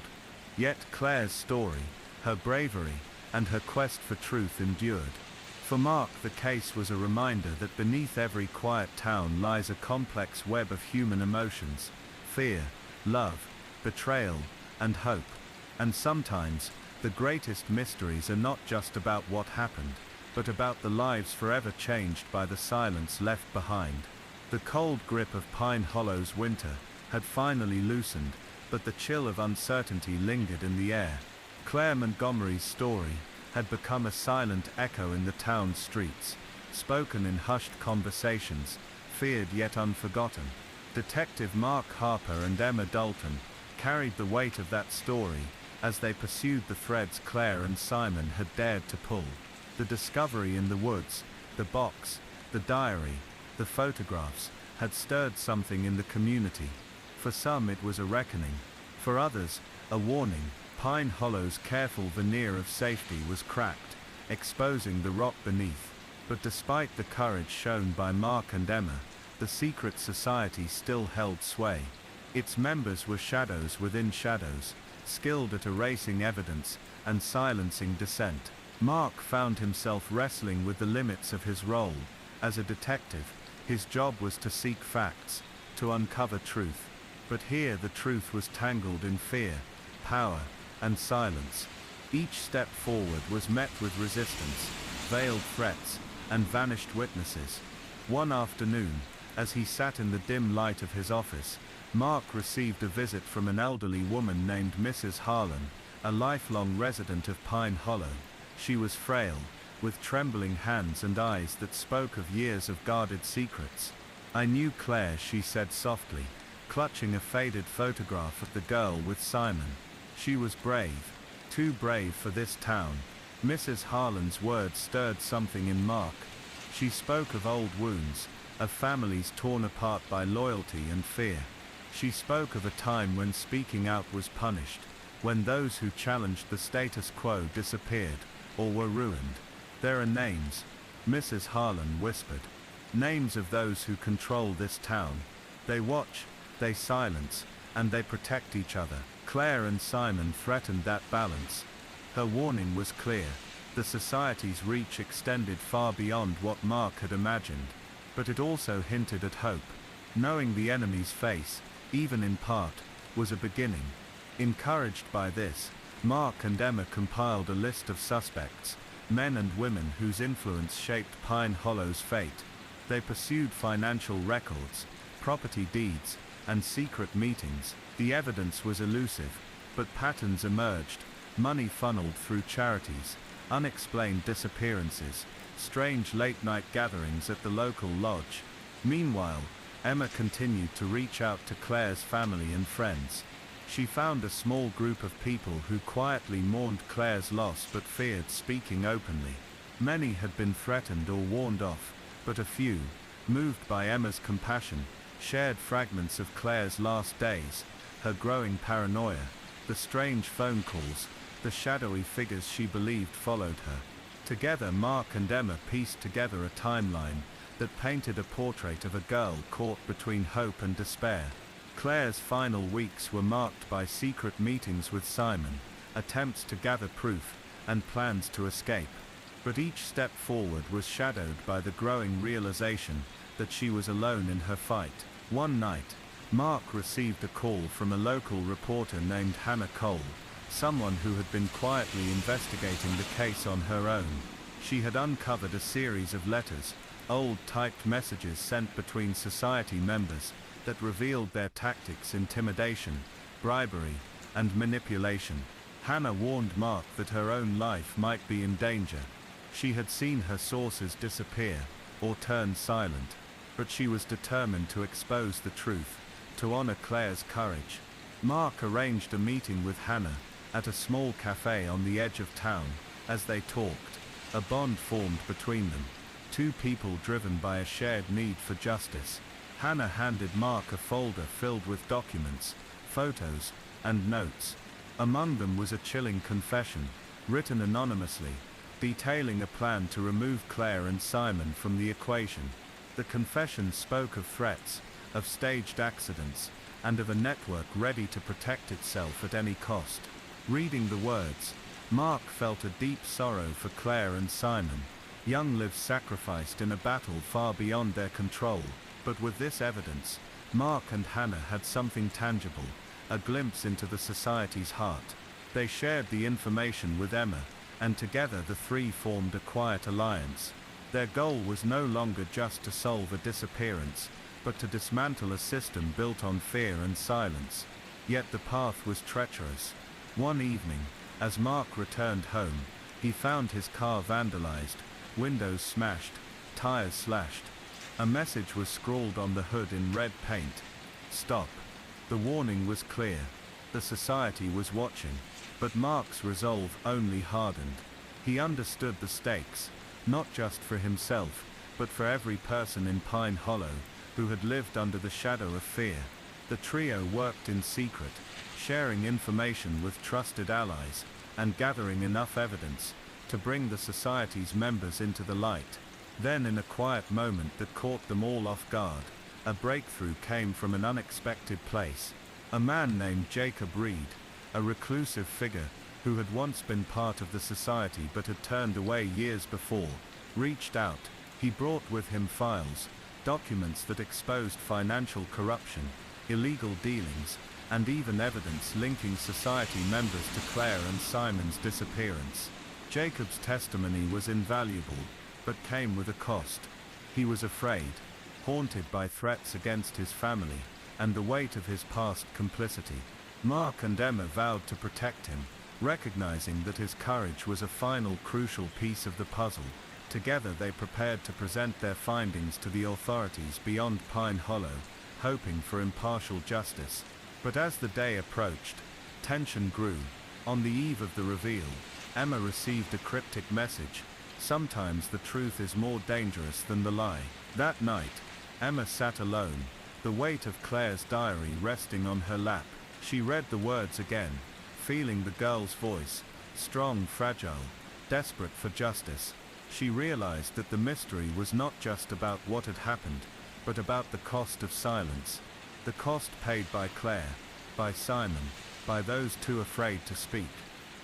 Yet Claire's story, her bravery, and her quest for truth endured. For Mark, the case was a reminder that beneath every quiet town lies a complex web of human emotions: fear, love, betrayal, and hope. And sometimes, the greatest mysteries are not just about what happened, but about the lives forever changed by the silence left behind. The cold grip of Pine Hollow's winter had finally loosened, but the chill of uncertainty lingered in the air. Claire Montgomery's story had become a silent echo in the town's streets, spoken in hushed conversations, feared yet unforgotten. Detective Mark Harper and Emma Dalton carried the weight of that story as they pursued the threads Claire and Simon had dared to pull. The discovery in the woods, the box, the diary, the photographs, had stirred something in the community. For some it was a reckoning, for others, a warning. Pine Hollow's careful veneer of safety was cracked, exposing the rock beneath. But despite the courage shown by Mark and Emma, the secret society still held sway. Its members were shadows within shadows, skilled at erasing evidence and silencing dissent. Mark found himself wrestling with the limits of his role. As a detective, his job was to seek facts, to uncover truth. But here the truth was tangled in fear, power, and silence. Each step forward was met with resistance, veiled threats, and vanished witnesses. One afternoon, as he sat in the dim light of his office, Mark received a visit from an elderly woman named Mrs. Harlan, a lifelong resident of Pine Hollow. She was frail, with trembling hands and eyes that spoke of years of guarded secrets. "I knew Claire," she said softly, clutching a faded photograph of the girl with Simon. "She was brave, too brave for this town." Mrs. Harlan's words stirred something in Mark. She spoke of old wounds, of families torn apart by loyalty and fear. She spoke of a time when speaking out was punished, when those who challenged the status quo disappeared, or were ruined. "There are names," Mrs. Harlan whispered. "Names of those who control this town. They watch, they silence, and they protect each other." Claire and Simon threatened that balance. Her warning was clear. The society's reach extended far beyond what Mark had imagined, but it also hinted at hope. Knowing the enemy's face, even in part, was a beginning. Encouraged by this, Mark and Emma compiled a list of suspects, men and women whose influence shaped Pine Hollow's fate. They pursued financial records, property deeds, and secret meetings. The evidence was elusive, but patterns emerged: money funneled through charities, unexplained disappearances, strange late-night gatherings at the local lodge. Meanwhile, Emma continued to reach out to Claire's family and friends. She found a small group of people who quietly mourned Claire's loss but feared speaking openly. Many had been threatened or warned off, but a few, moved by Emma's compassion, shared fragments of Claire's last days, her growing paranoia, the strange phone calls, the shadowy figures she believed followed her. Together Mark and Emma pieced together a timeline that painted a portrait of a girl caught between hope and despair. Claire's final weeks were marked by secret meetings with Simon, attempts to gather proof, and plans to escape. But each step forward was shadowed by the growing realization that she was alone in her fight. One night, Mark received a call from a local reporter named Hannah Cole, someone who had been quietly investigating the case on her own. She had uncovered a series of letters, old typed messages sent between society members, that revealed their tactics: intimidation, bribery, and manipulation. Hannah warned Mark that her own life might be in danger. She had seen her sources disappear, or turn silent, but she was determined to expose the truth, to honor Claire's courage. Mark arranged a meeting with Hannah, at a small cafe on the edge of town. As they talked, a bond formed between them, two people driven by a shared need for justice. Hannah handed Mark a folder filled with documents, photos, and notes. Among them was a chilling confession, written anonymously, detailing a plan to remove Claire and Simon from the equation. The confession spoke of threats, of staged accidents, and of a network ready to protect itself at any cost. Reading the words, Mark felt a deep sorrow for Claire and Simon, young lives sacrificed in a battle far beyond their control. But with this evidence, Mark and Hannah had something tangible, a glimpse into the society's heart. They shared the information with Emma, and together the three formed a quiet alliance. Their goal was no longer just to solve a disappearance, but to dismantle a system built on fear and silence. Yet the path was treacherous. One evening, as Mark returned home, he found his car vandalized, windows smashed, tires slashed. A message was scrawled on the hood in red paint: "Stop." The warning was clear. The society was watching, but Mark's resolve only hardened. He understood the stakes, not just for himself, but for every person in Pine Hollow who had lived under the shadow of fear. The trio worked in secret, sharing information with trusted allies, and gathering enough evidence to bring the society's members into the light. Then, in a quiet moment that caught them all off guard, a breakthrough came from an unexpected place. A man named Jacob Reed, a reclusive figure who had once been part of the society but had turned away years before, reached out. He brought with him files, documents that exposed financial corruption, illegal dealings, and even evidence linking society members to Claire and Simon's disappearance. Jacob's testimony was invaluable, but came with a cost. He was afraid, haunted by threats against his family, and the weight of his past complicity. Mark and Emma vowed to protect him, recognizing that his courage was a final crucial piece of the puzzle. Together they prepared to present their findings to the authorities beyond Pine Hollow, hoping for impartial justice. But as the day approached, tension grew. On the eve of the reveal, Emma received a cryptic message: "Sometimes the truth is more dangerous than the lie." That night, Emma sat alone, the weight of Claire's diary resting on her lap. She read the words again, feeling the girl's voice, strong, fragile, desperate for justice. She realized that the mystery was not just about what had happened, but about the cost of silence. The cost paid by Claire, by Simon, by those too afraid to speak.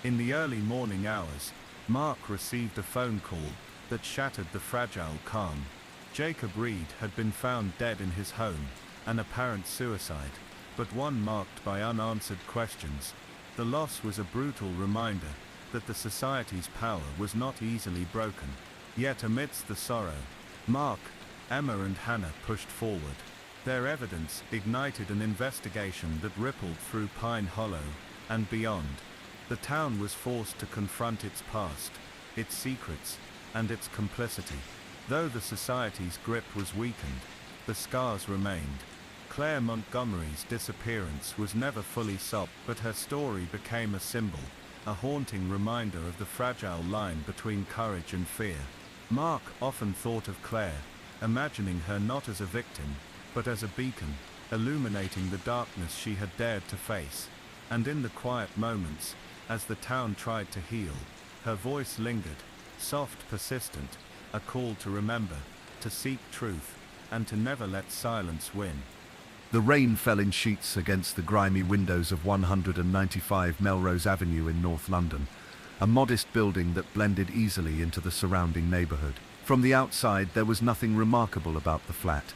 In the early morning hours, Mark received a phone call that shattered the fragile calm. Jacob Reed had been found dead in his home, an apparent suicide, but one marked by unanswered questions. The loss was a brutal reminder that the society's power was not easily broken. Yet amidst the sorrow, Mark, Emma and Hannah pushed forward. Their evidence ignited an investigation that rippled through Pine Hollow and beyond. The town was forced to confront its past, its secrets, and its complicity. Though the society's grip was weakened, the scars remained. Claire Montgomery's disappearance was never fully solved, but her story became a symbol, a haunting reminder of the fragile line between courage and fear. Mark often thought of Claire, imagining her not as a victim, but as a beacon, illuminating the darkness she had dared to face. And in the quiet moments, as the town tried to heal, her voice lingered, soft, persistent, a call to remember, to seek truth, and to never let silence win. The rain fell in sheets against the grimy windows of 195 Melrose Avenue in North London, a modest building that blended easily into the surrounding neighborhood. From the outside, there was nothing remarkable about the flat,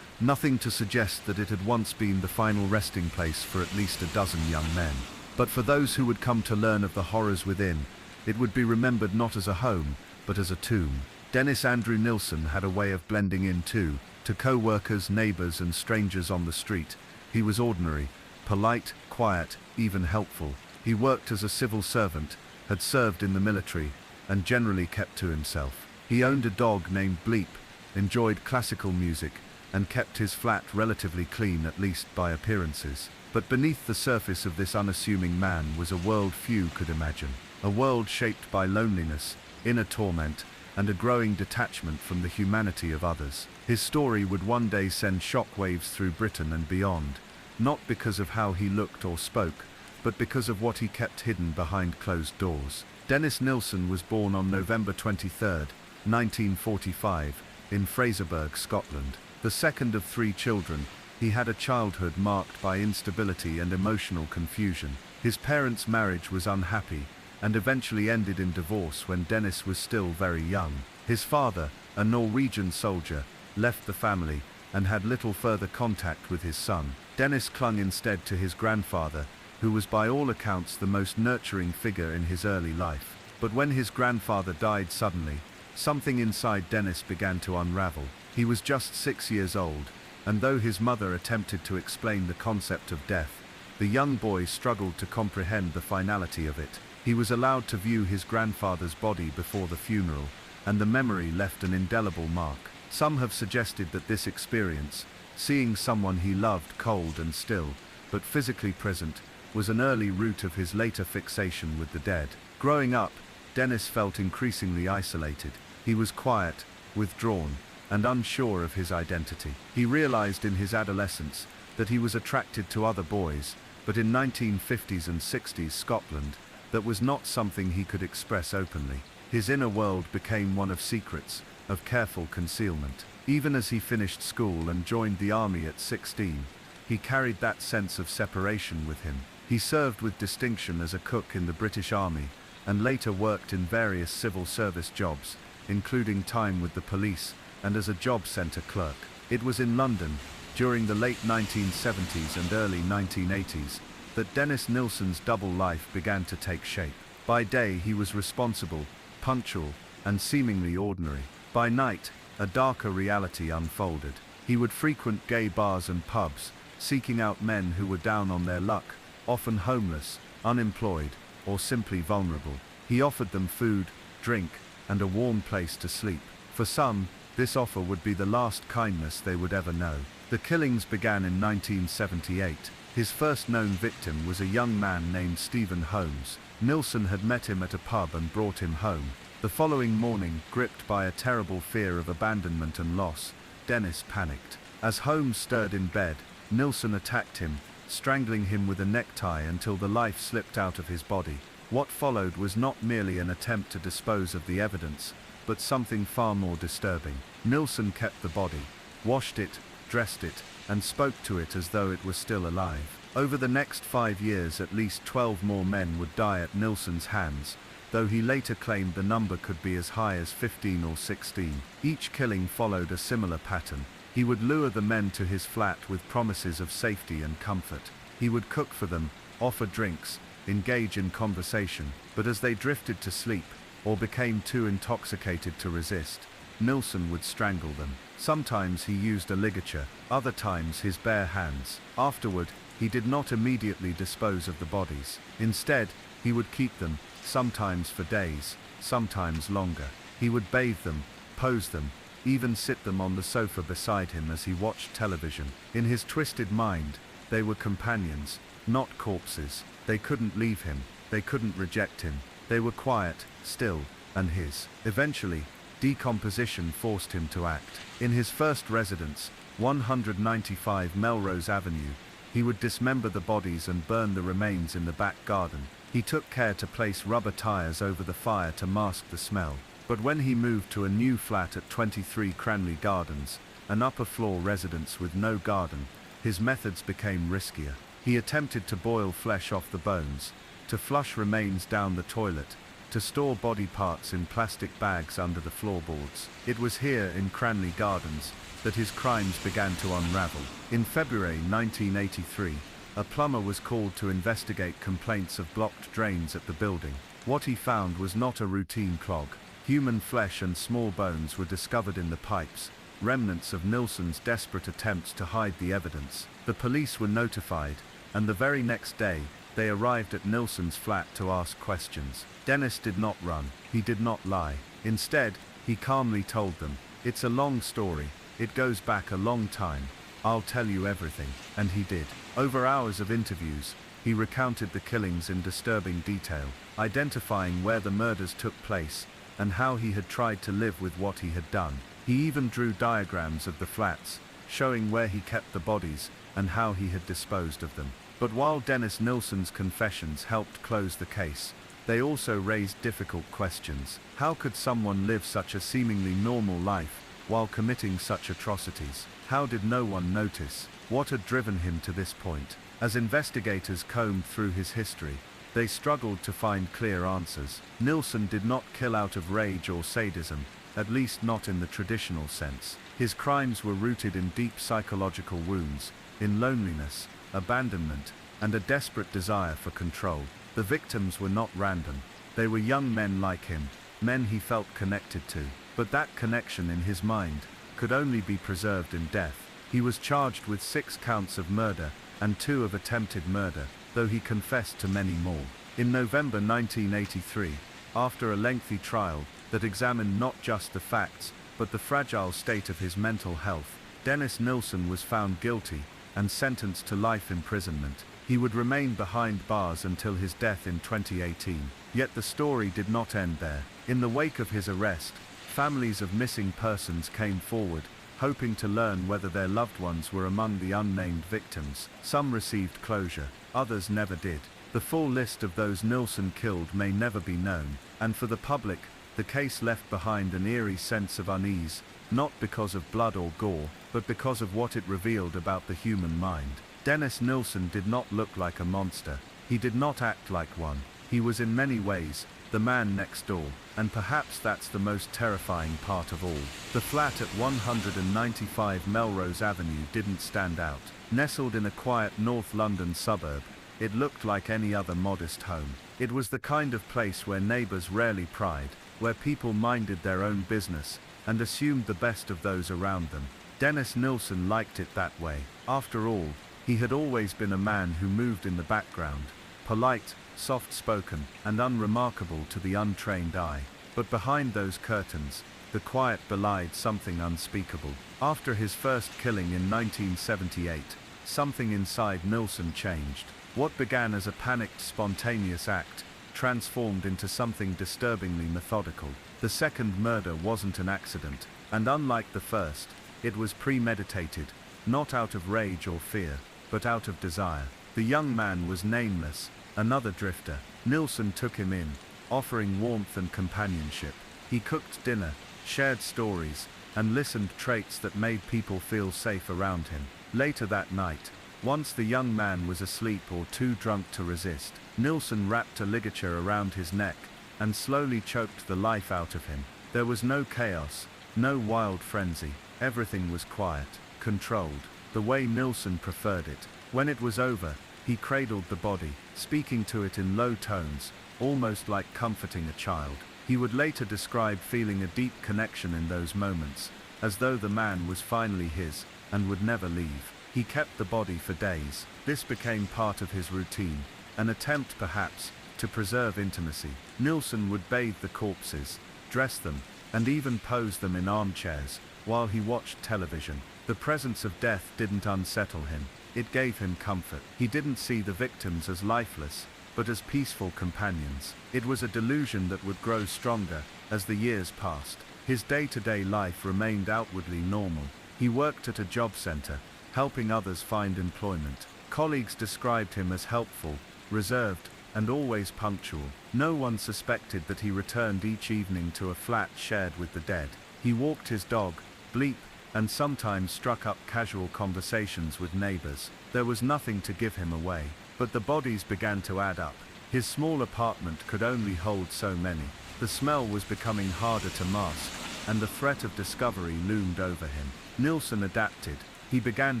nothing to suggest that it had once been the final resting place for at least a dozen young men. But for those who would come to learn of the horrors within, it would be remembered not as a home, but as a tomb. Dennis Andrew Nilsen had a way of blending in too. To co-workers, neighbors and strangers on the street, he was ordinary, polite, quiet, even helpful. He worked as a civil servant, had served in the military, and generally kept to himself. He owned a dog named Bleep, enjoyed classical music, and kept his flat relatively clean, at least by appearances. But beneath the surface of this unassuming man was a world few could imagine. A world shaped by loneliness, inner torment, and a growing detachment from the humanity of others. His story would one day send shockwaves through Britain and beyond, not because of how he looked or spoke, but because of what he kept hidden behind closed doors. Dennis Nilsen was born on November 23, 1945, in Fraserburgh, Scotland. The second of three children, he had a childhood marked by instability and emotional confusion. His parents' marriage was unhappy, and eventually ended in divorce when Dennis was still very young. His father, a Norwegian soldier, left the family and had little further contact with his son. Dennis clung instead to his grandfather, who was by all accounts the most nurturing figure in his early life. But when his grandfather died suddenly, something inside Dennis began to unravel. He was just 6 years old, and though his mother attempted to explain the concept of death, the young boy struggled to comprehend the finality of it. He was allowed to view his grandfather's body before the funeral, and the memory left an indelible mark. Some have suggested that this experience, seeing someone he loved cold and still, but physically present, was an early root of his later fixation with the dead. Growing up, Dennis felt increasingly isolated. He was quiet, withdrawn, and unsure of his identity. He realized in his adolescence that he was attracted to other boys, but in 1950s and 60s Scotland, that was not something he could express openly. His inner world became one of secrets, of careful concealment. Even as he finished school and joined the army at 16, he carried that sense of separation with him. He served with distinction as a cook in the British Army, and later worked in various civil service jobs, including time with the police and as a job centre clerk. It was in London, during the late 1970s and early 1980s, that Dennis Nilsen's double life began to take shape. By day he was responsible, punctual, and seemingly ordinary. By night, a darker reality unfolded. He would frequent gay bars and pubs, seeking out men who were down on their luck, often homeless, unemployed, or simply vulnerable. He offered them food, drink, and a warm place to sleep. For some, this offer would be the last kindness they would ever know. The killings began in 1978. His first known victim was a young man named Stephen Holmes. Nilsen had met him at a pub and brought him home. The following morning, gripped by a terrible fear of abandonment and loss, Dennis panicked. As Holmes stirred in bed, Nilsen attacked him, strangling him with a necktie until the life slipped out of his body. What followed was not merely an attempt to dispose of the evidence, but something far more disturbing. Nilsen kept the body, washed it, dressed it, and spoke to it as though it was still alive. Over the next 5 years, at least 12 more men would die at Nilsen's hands, though he later claimed the number could be as high as 15 or 16. Each killing followed a similar pattern. He would lure the men to his flat with promises of safety and comfort. He would cook for them, offer drinks, engage in conversation, but as they drifted to sleep, or became too intoxicated to resist, Nilsson would strangle them. Sometimes he used a ligature, other times his bare hands. Afterward, he did not immediately dispose of the bodies. Instead, he would keep them, sometimes for days, sometimes longer. He would bathe them, pose them, even sit them on the sofa beside him as he watched television. In his twisted mind, they were companions, not corpses. They couldn't leave him, they couldn't reject him. They were quiet, still, and his. Eventually, decomposition forced him to act. In his first residence, 195 Melrose Avenue, he would dismember the bodies and burn the remains in the back garden. He took care to place rubber tires over the fire to mask the smell. But when he moved to a new flat at 23 Cranley Gardens, an upper-floor residence with no garden, his methods became riskier. He attempted to boil flesh off the bones, to flush remains down the toilet, to store body parts in plastic bags under the floorboards. It was here in Cranley Gardens that his crimes began to unravel. In February 1983, a plumber was called to investigate complaints of blocked drains at the building. What he found was not a routine clog. Human flesh and small bones were discovered in the pipes, remnants of Nilsson's desperate attempts to hide the evidence. The police were notified, and the very next day, they arrived at Nilsson's flat to ask questions. Dennis did not run, he did not lie. Instead, he calmly told them, "It's a long story, it goes back a long time, I'll tell you everything," and he did. Over hours of interviews, he recounted the killings in disturbing detail, identifying where the murders took place, and how he had tried to live with what he had done. He even drew diagrams of the flats, showing where he kept the bodies, and how he had disposed of them. But while Dennis Nilsson's confessions helped close the case, they also raised difficult questions. How could someone live such a seemingly normal life, while committing such atrocities? How did no one notice? What had driven him to this point? As investigators combed through his history, they struggled to find clear answers. Nilsson did not kill out of rage or sadism, at least not in the traditional sense. His crimes were rooted in deep psychological wounds, in loneliness, abandonment, and a desperate desire for control. The victims were not random. They were young men like him, men he felt connected to. But that connection in his mind could only be preserved in death. He was charged with 6 counts of murder and 2 of attempted murder, though he confessed to many more. In November 1983, after a lengthy trial that examined not just the facts, but the fragile state of his mental health, Dennis Nilsson was found guilty and sentenced to life imprisonment. He would remain behind bars until his death in 2018. Yet the story did not end there. In the wake of his arrest, families of missing persons came forward, hoping to learn whether their loved ones were among the unnamed victims. Some received closure, others never did. The full list of those Nilsson killed may never be known, and for the public, the case left behind an eerie sense of unease, not because of blood or gore, but because of what it revealed about the human mind. Dennis Nilsson did not look like a monster. He did not act like one. He was in many ways the man next door, and perhaps that's the most terrifying part of all. The flat at 195 Melrose Avenue didn't stand out. Nestled in a quiet North London suburb, it looked like any other modest home. It was the kind of place where neighbors rarely pried, where people minded their own business and assumed the best of those around them. Dennis Nilsson liked it that way. After all, he had always been a man who moved in the background, polite, soft-spoken, and unremarkable to the untrained eye. But behind those curtains, the quiet belied something unspeakable. After his first killing in 1978, something inside Nilsson changed. What began as a panicked, spontaneous act transformed into something disturbingly methodical. The second murder wasn't an accident, and unlike the first, it was premeditated, not out of rage or fear, but out of desire. The young man was nameless, another drifter. Nilsson took him in, offering warmth and companionship. He cooked dinner, shared stories, and listened traits that made people feel safe around him. Later that night, once the young man was asleep or too drunk to resist, Nilsson wrapped a ligature around his neck and slowly choked the life out of him. There was no chaos, no wild frenzy. Everything was quiet, controlled, the way Nilsson preferred it. When it was over, He cradled the body, speaking to it in low tones, almost like comforting a child. He would later describe feeling a deep connection in those moments, as though the man was finally his, and would never leave. He kept the body for days. This became part of his routine, an attempt perhaps, to preserve intimacy. Nilsson would bathe the corpses, dress them, and even pose them in armchairs, while he watched television. The presence of death didn't unsettle him, it gave him comfort. He didn't see the victims as lifeless, but as peaceful companions. It was a delusion that would grow stronger as the years passed. His day-to-day life remained outwardly normal. He worked at a job center, helping others find employment. Colleagues described him as helpful, reserved, and always punctual. No one suspected that he returned each evening to a flat shared with the dead. He walked his dog, Bleep, and sometimes struck up casual conversations with neighbors. There was nothing to give him away. But the bodies began to add up. His small apartment could only hold so many. The smell was becoming harder to mask, and the threat of discovery loomed over him. Nilsson adapted. He began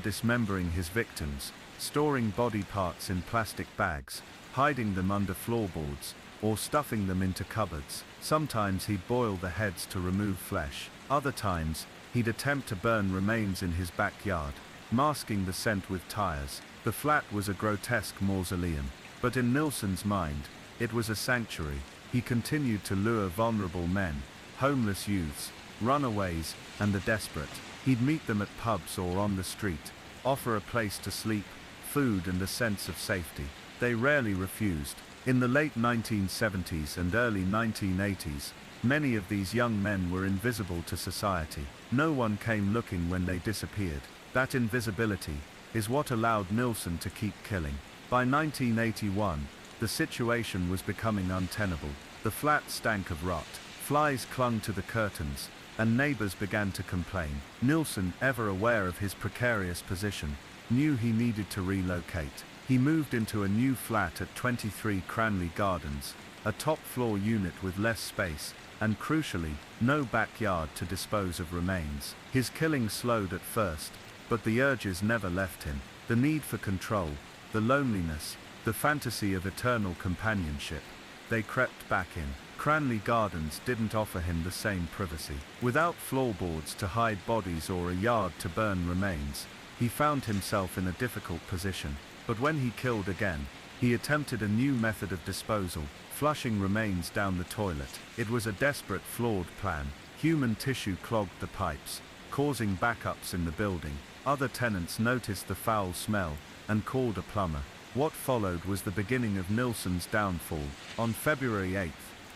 dismembering his victims, storing body parts in plastic bags, hiding them under floorboards, or stuffing them into cupboards. Sometimes he'd boil the heads to remove flesh. Other times, he'd attempt to burn remains in his backyard, masking the scent with tires. The flat was a grotesque mausoleum, but in Nilsson's mind, it was a sanctuary. He continued to lure vulnerable men, homeless youths, runaways, and the desperate. He'd meet them at pubs or on the street, offer a place to sleep, food and a sense of safety. They rarely refused. In the late 1970s and early 1980s, many of these young men were invisible to society. No one came looking when they disappeared. That invisibility is what allowed Nilsson to keep killing. By 1981, the situation was becoming untenable. The flat stank of rot, flies clung to the curtains, and neighbors began to complain. Nilsson, ever aware of his precarious position, knew he needed to relocate. He moved into a new flat at 23 Cranley Gardens, a top-floor unit with less space, and crucially, no backyard to dispose of remains. His killing slowed at first, but the urges never left him. The need for control, the loneliness, the fantasy of eternal companionship, they crept back in. Cranley Gardens didn't offer him the same privacy. Without floorboards to hide bodies or a yard to burn remains, he found himself in a difficult position. But when he killed again, he attempted a new method of disposal, flushing remains down the toilet. It was a desperate, flawed plan. Human tissue clogged the pipes, causing backups in the building. Other tenants noticed the foul smell and called a plumber. What followed was the beginning of Nilsson's downfall. On February 8,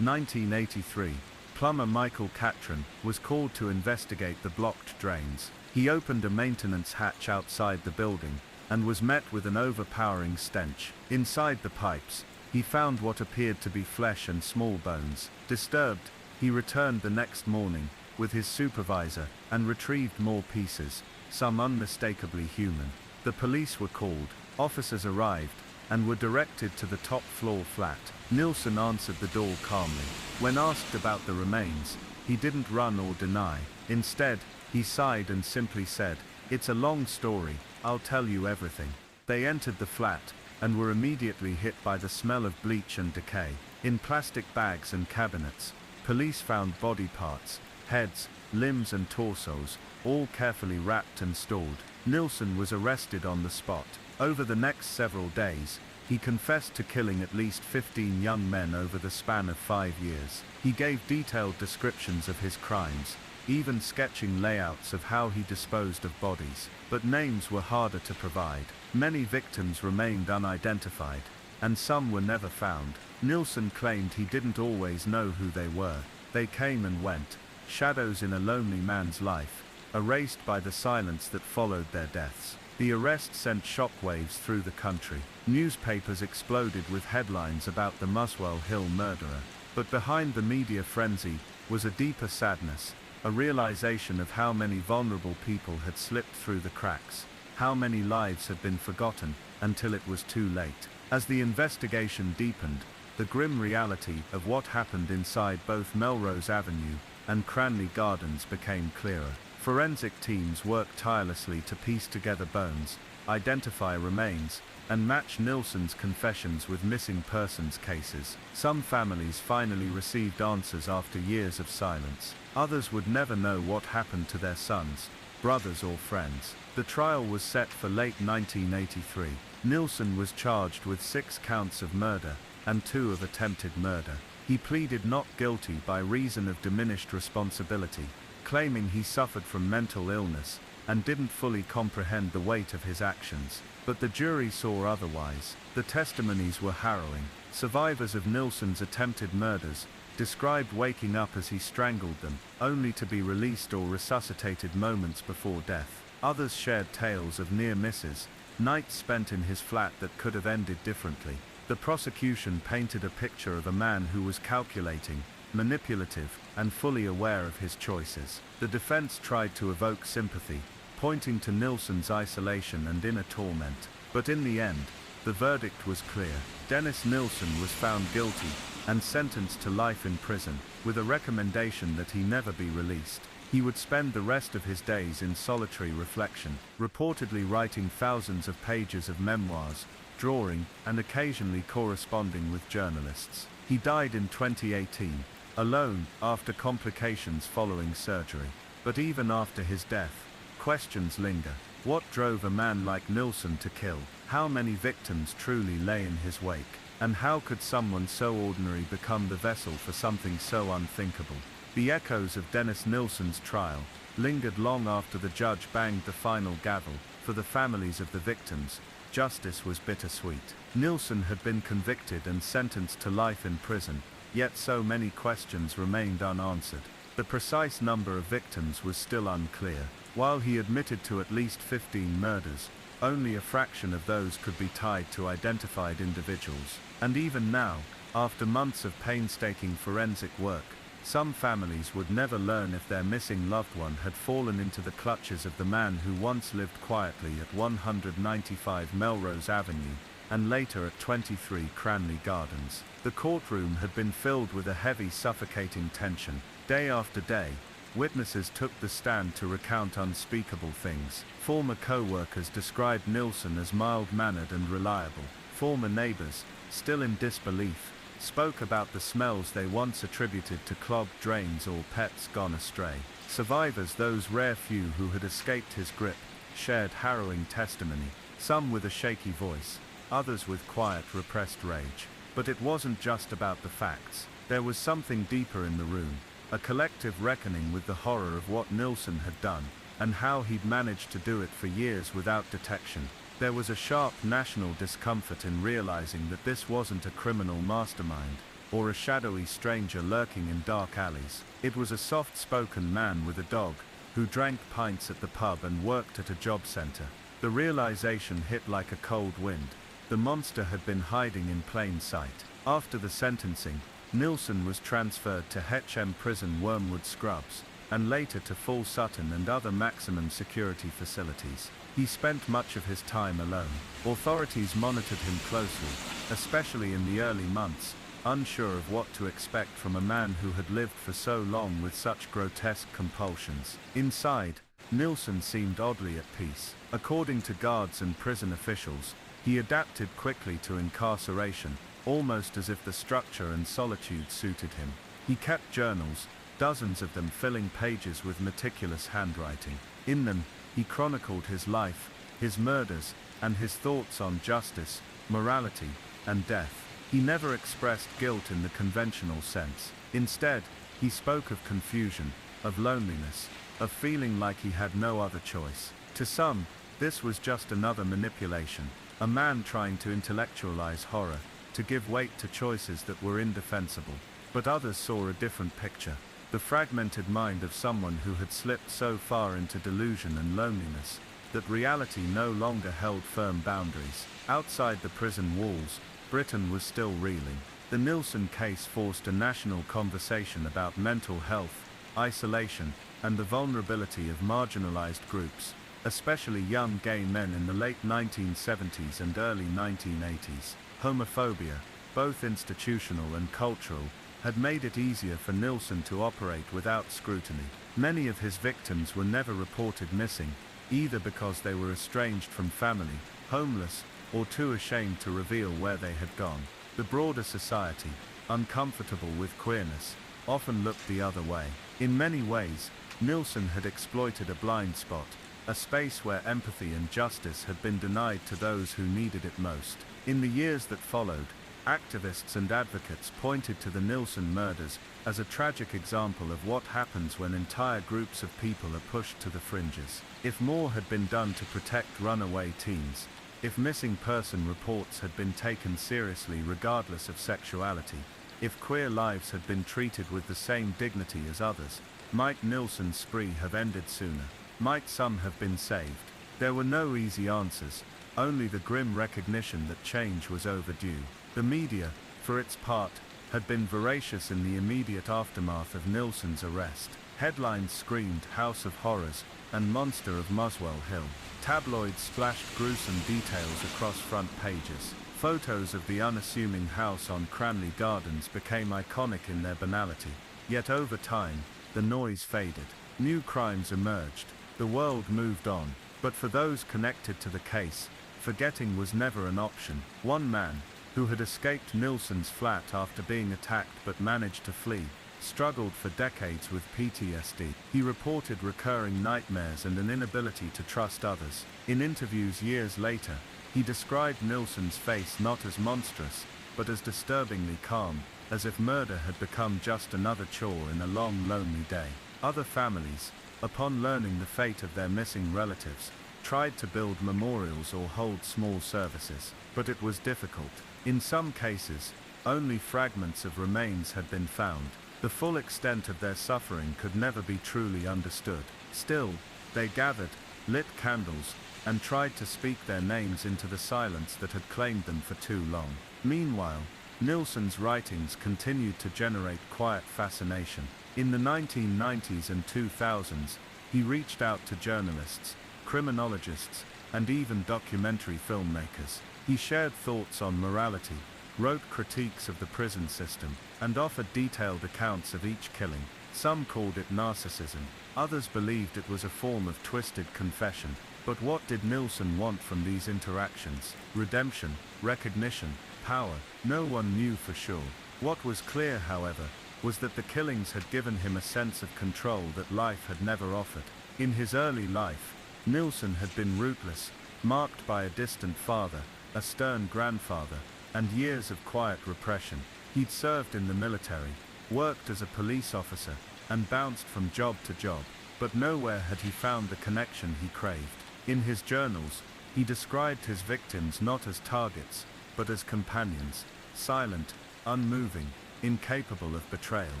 1983, plumber Michael Catron was called to investigate the blocked drains. He opened a maintenance hatch outside the building and was met with an overpowering stench. Inside the pipes, he found what appeared to be flesh and small bones. Disturbed, he returned the next morning with his supervisor and retrieved more pieces, some unmistakably human. The police were called, officers arrived, and were directed to the top-floor flat. Nilsson answered the door calmly. When asked about the remains, he didn't run or deny. Instead, he sighed and simply said, "It's a long story, I'll tell you everything." They entered the flat, and were immediately hit by the smell of bleach and decay. In plastic bags and cabinets, police found body parts, heads, limbs and torsos, all carefully wrapped and stored. Nilsson was arrested on the spot. Over the next several days, he confessed to killing at least 15 young men over the span of 5 years. He gave detailed descriptions of his crimes, even sketching layouts of how he disposed of bodies. But names were harder to provide. Many victims remained unidentified, and some were never found. Nilsson claimed he didn't always know who they were. They came and went, shadows in a lonely man's life, erased by the silence that followed their deaths. The arrest sent shockwaves through the country. Newspapers exploded with headlines about the Muswell Hill murderer. But behind the media frenzy was a deeper sadness, a realization of how many vulnerable people had slipped through the cracks, how many lives had been forgotten until it was too late. As the investigation deepened, the grim reality of what happened inside both Melrose Avenue and Cranley Gardens became clearer. Forensic teams worked tirelessly to piece together bones, identify remains, and match Nilsson's confessions with missing persons cases. Some families finally received answers after years of silence. Others would never know what happened to their sons, brothers or friends. The trial was set for late 1983. Nilsson was charged with 6 counts of murder and 2 of attempted murder. He pleaded not guilty by reason of diminished responsibility, claiming he suffered from mental illness and didn't fully comprehend the weight of his actions. But the jury saw otherwise. The testimonies were harrowing. Survivors of Nilsson's attempted murders described waking up as he strangled them, only to be released or resuscitated moments before death. Others shared tales of near misses, nights spent in his flat that could have ended differently. The prosecution painted a picture of a man who was calculating, manipulative, and fully aware of his choices. The defense tried to evoke sympathy, pointing to Nilsson's isolation and inner torment. But in the end, the verdict was clear. Dennis Nilsson was found guilty and sentenced to life in prison, with a recommendation that he never be released. He would spend the rest of his days in solitary reflection, reportedly writing thousands of pages of memoirs, drawing, and occasionally corresponding with journalists. He died in 2018, alone, after complications following surgery. But even after his death, questions linger. What drove a man like Nilsson to kill? How many victims truly lay in his wake? And how could someone so ordinary become the vessel for something so unthinkable? The echoes of Dennis Nilsson's trial lingered long after the judge banged the final gavel. For the families of the victims, justice was bittersweet. Nilsson had been convicted and sentenced to life in prison, yet so many questions remained unanswered. The precise number of victims was still unclear. While he admitted to at least 15 murders, only a fraction of those could be tied to identified individuals. And even now, after months of painstaking forensic work, some families would never learn if their missing loved one had fallen into the clutches of the man who once lived quietly at 195 Melrose Avenue, and later at 23 Cranley Gardens. The courtroom had been filled with a heavy, suffocating tension. Day after day, witnesses took the stand to recount unspeakable things. Former co-workers described Nilsson as mild-mannered and reliable. Former neighbors, still in disbelief, spoke about the smells they once attributed to clogged drains or pets gone astray. Survivors, those rare few who had escaped his grip, shared harrowing testimony, some with a shaky voice, others with quiet, repressed rage. But it wasn't just about the facts. There was something deeper in the room, a collective reckoning with the horror of what Nilsson had done, and how he'd managed to do it for years without detection. There was a sharp national discomfort in realizing that this wasn't a criminal mastermind, or a shadowy stranger lurking in dark alleys. It was a soft-spoken man with a dog, who drank pints at the pub and worked at a job center. The realization hit like a cold wind. The monster had been hiding in plain sight. After the sentencing, Nilsson was transferred to HM Prison Wormwood Scrubs, and later to Full Sutton and other maximum security facilities. He spent much of his time alone. Authorities monitored him closely, especially in the early months, unsure of what to expect from a man who had lived for so long with such grotesque compulsions. Inside, Nilsson seemed oddly at peace. According to guards and prison officials, he adapted quickly to incarceration, almost as if the structure and solitude suited him. He kept journals, dozens of them filling pages with meticulous handwriting. In them, he chronicled his life, his murders, and his thoughts on justice, morality, and death. He never expressed guilt in the conventional sense. Instead, he spoke of confusion, of loneliness, of feeling like he had no other choice. To some, this was just another manipulation, a man trying to intellectualize horror, to give weight to choices that were indefensible. But others saw a different picture. The fragmented mind of someone who had slipped so far into delusion and loneliness that reality no longer held firm boundaries. Outside the prison walls, Britain was still reeling. The Nilsson case forced a national conversation about mental health, isolation, and the vulnerability of marginalized groups, especially young gay men in the late 1970s and early 1980s. Homophobia, both institutional and cultural, had made it easier for Nilsson to operate without scrutiny. Many of his victims were never reported missing, either because they were estranged from family, homeless, or too ashamed to reveal where they had gone. The broader society, uncomfortable with queerness, often looked the other way. In many ways, Nilsen had exploited a blind spot, a space where empathy and justice had been denied to those who needed it most. In the years that followed, activists and advocates pointed to the Nilsen murders as a tragic example of what happens when entire groups of people are pushed to the fringes. If more had been done to protect runaway teens, if missing person reports had been taken seriously regardless of sexuality, if queer lives had been treated with the same dignity as others, might Nilsen's spree have ended sooner? Might some have been saved? There were no easy answers, only the grim recognition that change was overdue. The media, for its part, had been voracious in the immediate aftermath of Nilsen's arrest. Headlines screamed "House of Horrors" and "Monster of Muswell Hill." Tabloids splashed gruesome details across front pages. Photos of the unassuming house on Cranley Gardens became iconic in their banality. Yet over time, the noise faded. New crimes emerged. The world moved on. But for those connected to the case, forgetting was never an option. One man, who had escaped Nilsen's flat after being attacked but managed to flee, struggled for decades with PTSD. He reported recurring nightmares and an inability to trust others. In interviews years later, he described Nilsen's face not as monstrous, but as disturbingly calm, as if murder had become just another chore in a long, lonely day. Other families, upon learning the fate of their missing relatives, tried to build memorials or hold small services, but it was difficult. In some cases, only fragments of remains had been found. The full extent of their suffering could never be truly understood. Still, they gathered, lit candles, and tried to speak their names into the silence that had claimed them for too long. Meanwhile, Nilsen's writings continued to generate quiet fascination. In the 1990s and 2000s, he reached out to journalists, criminologists, and even documentary filmmakers. He shared thoughts on morality, wrote critiques of the prison system, and offered detailed accounts of each killing. Some called it narcissism, others believed it was a form of twisted confession. But what did Nilsen want from these interactions? Redemption, recognition, power? No one knew for sure. What was clear, however, was that the killings had given him a sense of control that life had never offered. In his early life, Nilsen had been rootless, marked by a distant father, a stern grandfather, and years of quiet repression. He'd served in the military, worked as a police officer, and bounced from job to job, but nowhere had he found the connection he craved. In his journals, he described his victims not as targets, but as companions, silent, unmoving, incapable of betrayal.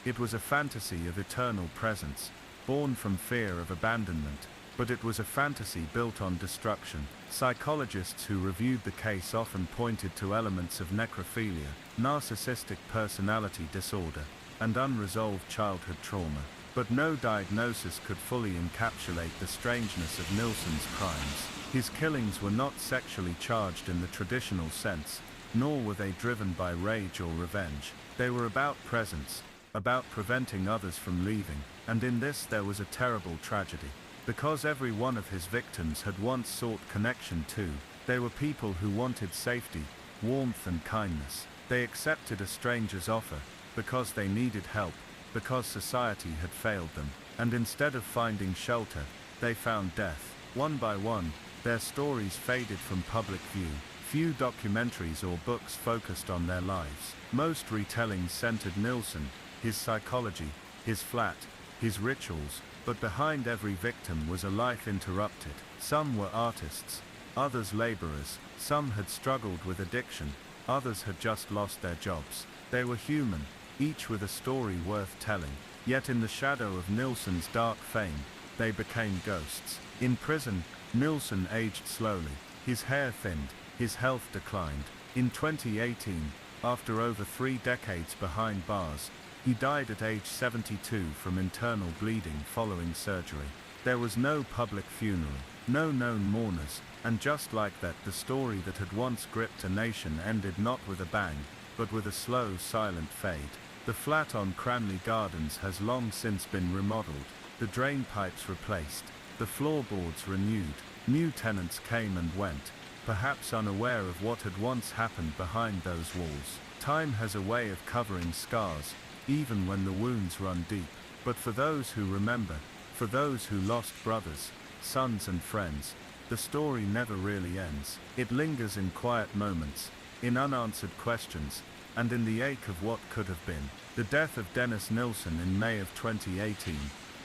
It was a fantasy of eternal presence, born from fear of abandonment, but it was a fantasy built on destruction. Psychologists who reviewed the case often pointed to elements of necrophilia, narcissistic personality disorder, and unresolved childhood trauma. But no diagnosis could fully encapsulate the strangeness of Nilsen's crimes. His killings were not sexually charged in the traditional sense, nor were they driven by rage or revenge. They were about presence, about preventing others from leaving, and in this there was a terrible tragedy. Because every one of his victims had once sought connection too, they were people who wanted safety, warmth and kindness. They accepted a stranger's offer, because they needed help, because society had failed them, and instead of finding shelter, they found death. One by one, their stories faded from public view. Few documentaries or books focused on their lives. Most retellings centered Nilsen, his psychology, his flat, his rituals, but behind every victim was a life interrupted. Some were artists, others laborers, some had struggled with addiction, others had just lost their jobs. They were human, each with a story worth telling. Yet in the shadow of Nilsen's dark fame, they became ghosts. In prison, Nilsen aged slowly. His hair thinned, his health declined. In 2018, after over 3 decades behind bars, he died at age 72 from internal bleeding following surgery. There was no public funeral, no known mourners, and just like that, the story that had once gripped a nation ended not with a bang, but with a slow, silent fade. The flat on Cranley Gardens has long since been remodeled, the drain pipes replaced, the floorboards renewed. New tenants came and went, perhaps unaware of what had once happened behind those walls. Time has a way of covering scars, even when the wounds run deep. But for those who remember, for those who lost brothers, sons and friends, the story never really ends. It lingers in quiet moments, in unanswered questions, and in the ache of what could have been. The death of Dennis Nilsen in May of 2018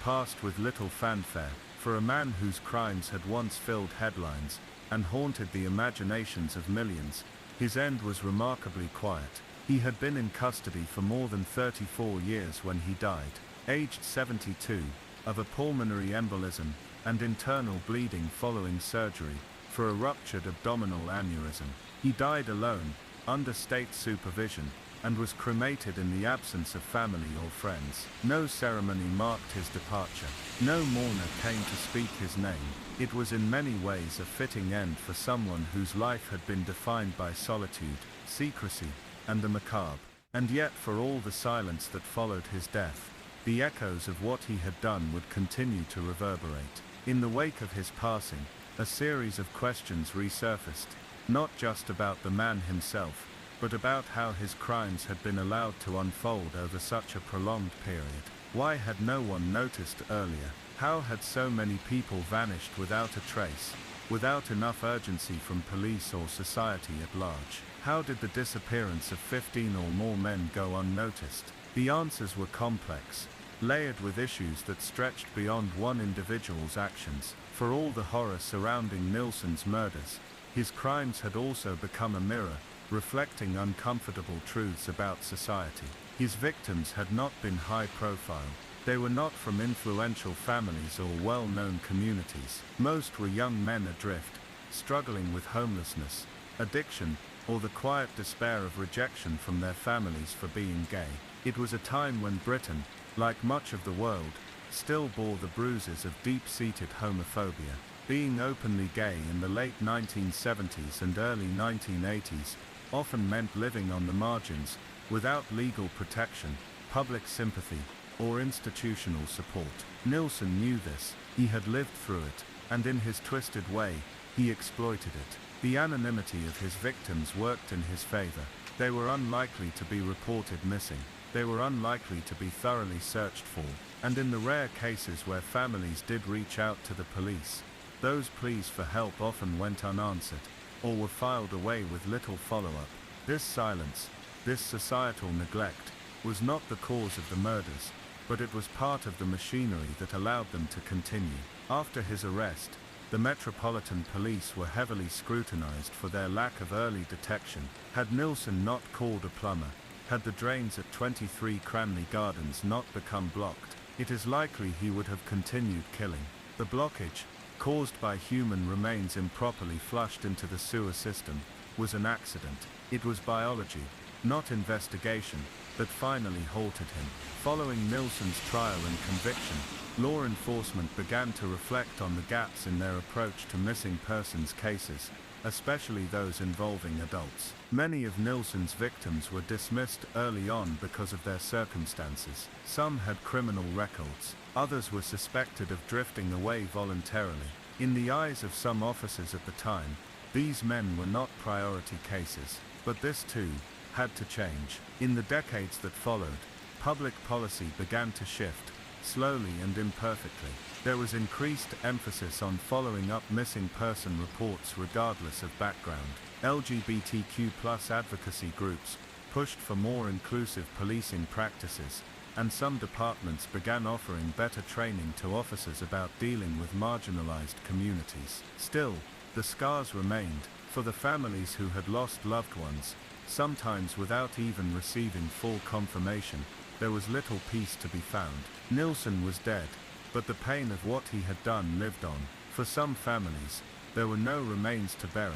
passed with little fanfare. For a man whose crimes had once filled headlines and haunted the imaginations of millions, his end was remarkably quiet. He had been in custody for more than 34 years when he died, aged 72, of a pulmonary embolism and internal bleeding following surgery for a ruptured abdominal aneurysm. He died alone, under state supervision, and was cremated in the absence of family or friends. No ceremony marked his departure. No mourner came to speak his name. It was in many ways a fitting end for someone whose life had been defined by solitude, secrecy, and the macabre. And yet, for all the silence that followed his death, the echoes of what he had done would continue to reverberate. In the wake of his passing, a series of questions resurfaced, not just about the man himself, but about how his crimes had been allowed to unfold over such a prolonged period. Why had no one noticed earlier? How had so many people vanished without a trace, without enough urgency from police or society at large? How did the disappearance of 15 or more men go unnoticed? The answers were complex, layered with issues that stretched beyond one individual's actions. For all the horror surrounding Nilsen's murders, his crimes had also become a mirror, reflecting uncomfortable truths about society. His victims had not been high profile. They were not from influential families or well-known communities. Most were young men adrift, struggling with homelessness, addiction, or the quiet despair of rejection from their families for being gay. It was a time when Britain, like much of the world, still bore the bruises of deep-seated homophobia. Being openly gay in the late 1970s and early 1980s often meant living on the margins, without legal protection, public sympathy, or institutional support. Nilsen knew this, he had lived through it, and in his twisted way, he exploited it. The anonymity of his victims worked in his favor. They were unlikely to be reported missing. They were unlikely to be thoroughly searched for, and in the rare cases where families did reach out to the police, those pleas for help often went unanswered, or were filed away with little follow-up. This silence, this societal neglect, was not the cause of the murders, but it was part of the machinery that allowed them to continue. After his arrest, the Metropolitan Police were heavily scrutinized for their lack of early detection. Had Nilsen not called a plumber, had the drains at 23 Cranley Gardens not become blocked, it is likely he would have continued killing. The blockage, caused by human remains improperly flushed into the sewer system, was an accident. It was biology, not investigation, that finally halted him. Following Nilsen's trial and conviction, law enforcement began to reflect on the gaps in their approach to missing persons cases, especially those involving adults. Many of Nilsen's victims were dismissed early on because of their circumstances. Some had criminal records, others were suspected of drifting away voluntarily. In the eyes of some officers at the time, these men were not priority cases, but this too had to change. In the decades that followed, public policy began to shift, slowly and imperfectly. There was increased emphasis on following up missing person reports regardless of background. LGBTQ+ advocacy groups pushed for more inclusive policing practices, and some departments began offering better training to officers about dealing with marginalized communities. Still, the scars remained, for the families who had lost loved ones, sometimes without even receiving full confirmation. There was little peace to be found. Nilsen was dead, but the pain of what he had done lived on. For some families, there were no remains to bury,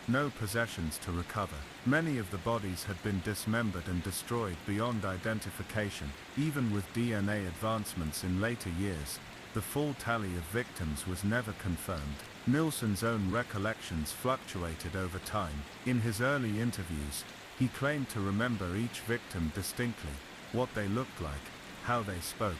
no possessions to recover. Many of the bodies had been dismembered and destroyed beyond identification. Even with DNA advancements in later years, the full tally of victims was never confirmed. Nilsen's own recollections fluctuated over time. In his early interviews, he claimed to remember each victim distinctly, what they looked like, how they spoke,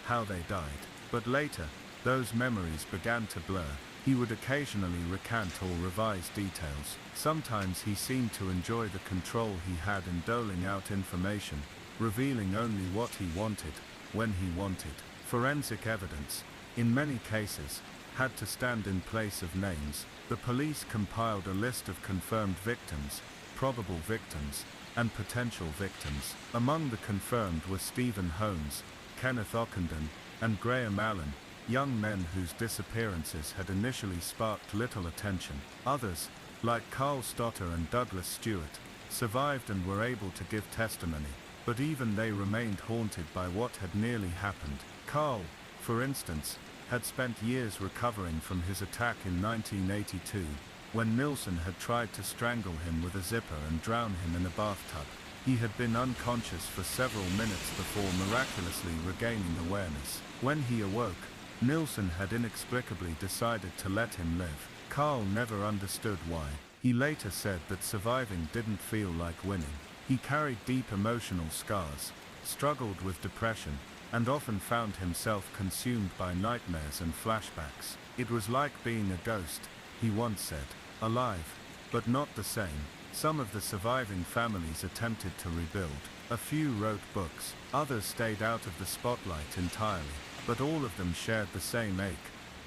how they died. But later, those memories began to blur. He would occasionally recant or revise details. Sometimes he seemed to enjoy the control he had in doling out information, revealing only what he wanted, when he wanted. Forensic evidence, in many cases, had to stand in place of names. The police compiled a list of confirmed victims, probable victims, and potential victims. Among the confirmed were Stephen Holmes, Kenneth Ockenden, and Graham Allen, young men whose disappearances had initially sparked little attention. Others, like Carl Stotter and Douglas Stewart, survived and were able to give testimony, but even they remained haunted by what had nearly happened. Carl, for instance, had spent years recovering from his attack in 1982, when Nilsen had tried to strangle him with a zipper and drown him in a bathtub. He had been unconscious for several minutes before miraculously regaining awareness. When he awoke, Nilsen had inexplicably decided to let him live. Carl never understood why. He later said that surviving didn't feel like winning. He carried deep emotional scars, struggled with depression, and often found himself consumed by nightmares and flashbacks. It was like being a ghost, he once said. Alive, but not the same. Some of the surviving families attempted to rebuild. A few wrote books, others stayed out of the spotlight entirely, but all of them shared the same ache,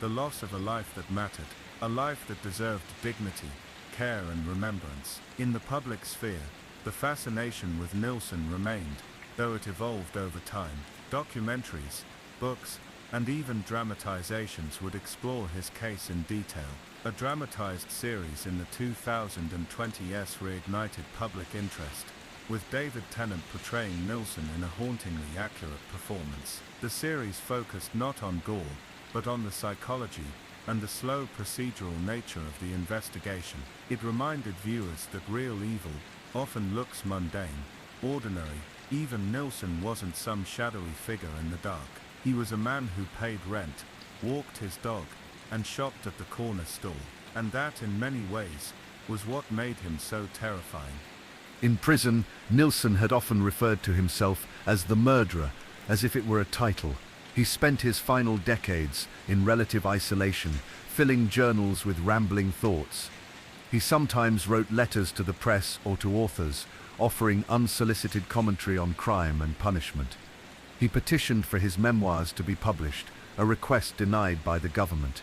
the loss of a life that mattered, a life that deserved dignity, care and remembrance. In the public sphere, the fascination with Nilsen remained, though it evolved over time. Documentaries, books, and even dramatizations would explore his case in detail. A dramatized series in the 2020s reignited public interest, with David Tennant portraying Nilsen in a hauntingly accurate performance. The series focused not on gore, but on the psychology and the slow procedural nature of the investigation. It reminded viewers that real evil often looks mundane, ordinary. Even Nilsen wasn't some shadowy figure in the dark. He was a man who paid rent, walked his dog, and shopped at the corner store. And that, in many ways, was what made him so terrifying. In prison, Nilsen had often referred to himself as the murderer, as if it were a title. He spent his final decades in relative isolation, filling journals with rambling thoughts. He sometimes wrote letters to the press or to authors, offering unsolicited commentary on crime and punishment. He petitioned for his memoirs to be published, a request denied by the government.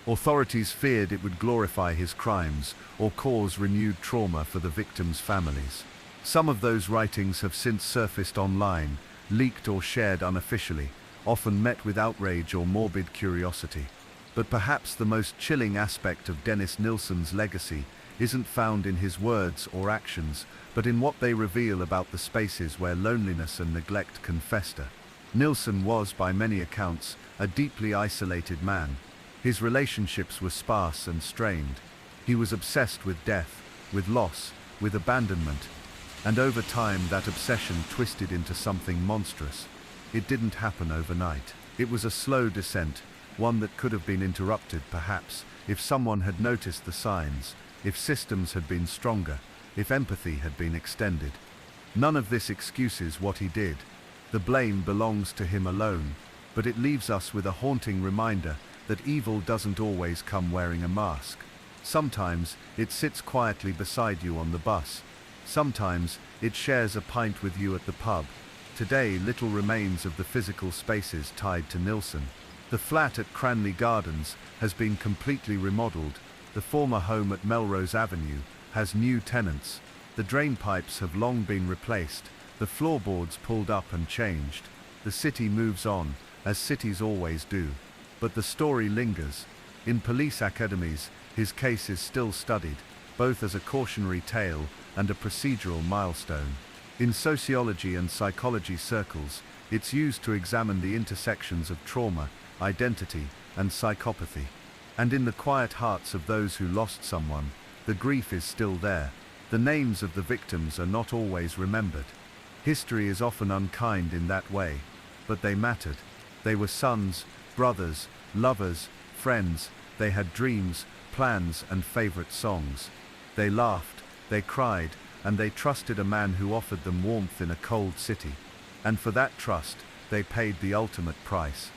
Authorities feared it would glorify his crimes or cause renewed trauma for the victims' families. Some of those writings have since surfaced online, leaked or shared unofficially, often met with outrage or morbid curiosity. But perhaps the most chilling aspect of Dennis Nilsen's legacy isn't found in his words or actions, but in what they reveal about the spaces where loneliness and neglect can fester. Nilsen was, by many accounts, a deeply isolated man. His relationships were sparse and strained. He was obsessed with death, with loss, with abandonment, and over time that obsession twisted into something monstrous. It didn't happen overnight. It was a slow descent, one that could have been interrupted perhaps, if someone had noticed the signs, if systems had been stronger, if empathy had been extended. None of this excuses what he did. The blame belongs to him alone, but it leaves us with a haunting reminder that evil doesn't always come wearing a mask. Sometimes it sits quietly beside you on the bus. Sometimes it shares a pint with you at the pub. Today, little remains of the physical spaces tied to Nilsen. The flat at Cranley Gardens has been completely remodeled. The former home at Melrose Avenue has new tenants. The drain pipes have long been replaced, the floorboards pulled up and changed. The city moves on, as cities always do. But the story lingers. In police academies, his case is still studied, both as a cautionary tale and a procedural milestone. In sociology and psychology circles, it's used to examine the intersections of trauma, identity, and psychopathy. And in the quiet hearts of those who lost someone, the grief is still there. The names of the victims are not always remembered. History is often unkind in that way, but they mattered. They were sons, brothers, lovers, friends. They had dreams, plans, and favorite songs. They laughed, they cried, and they trusted a man who offered them warmth in a cold city. And for that trust, they paid the ultimate price.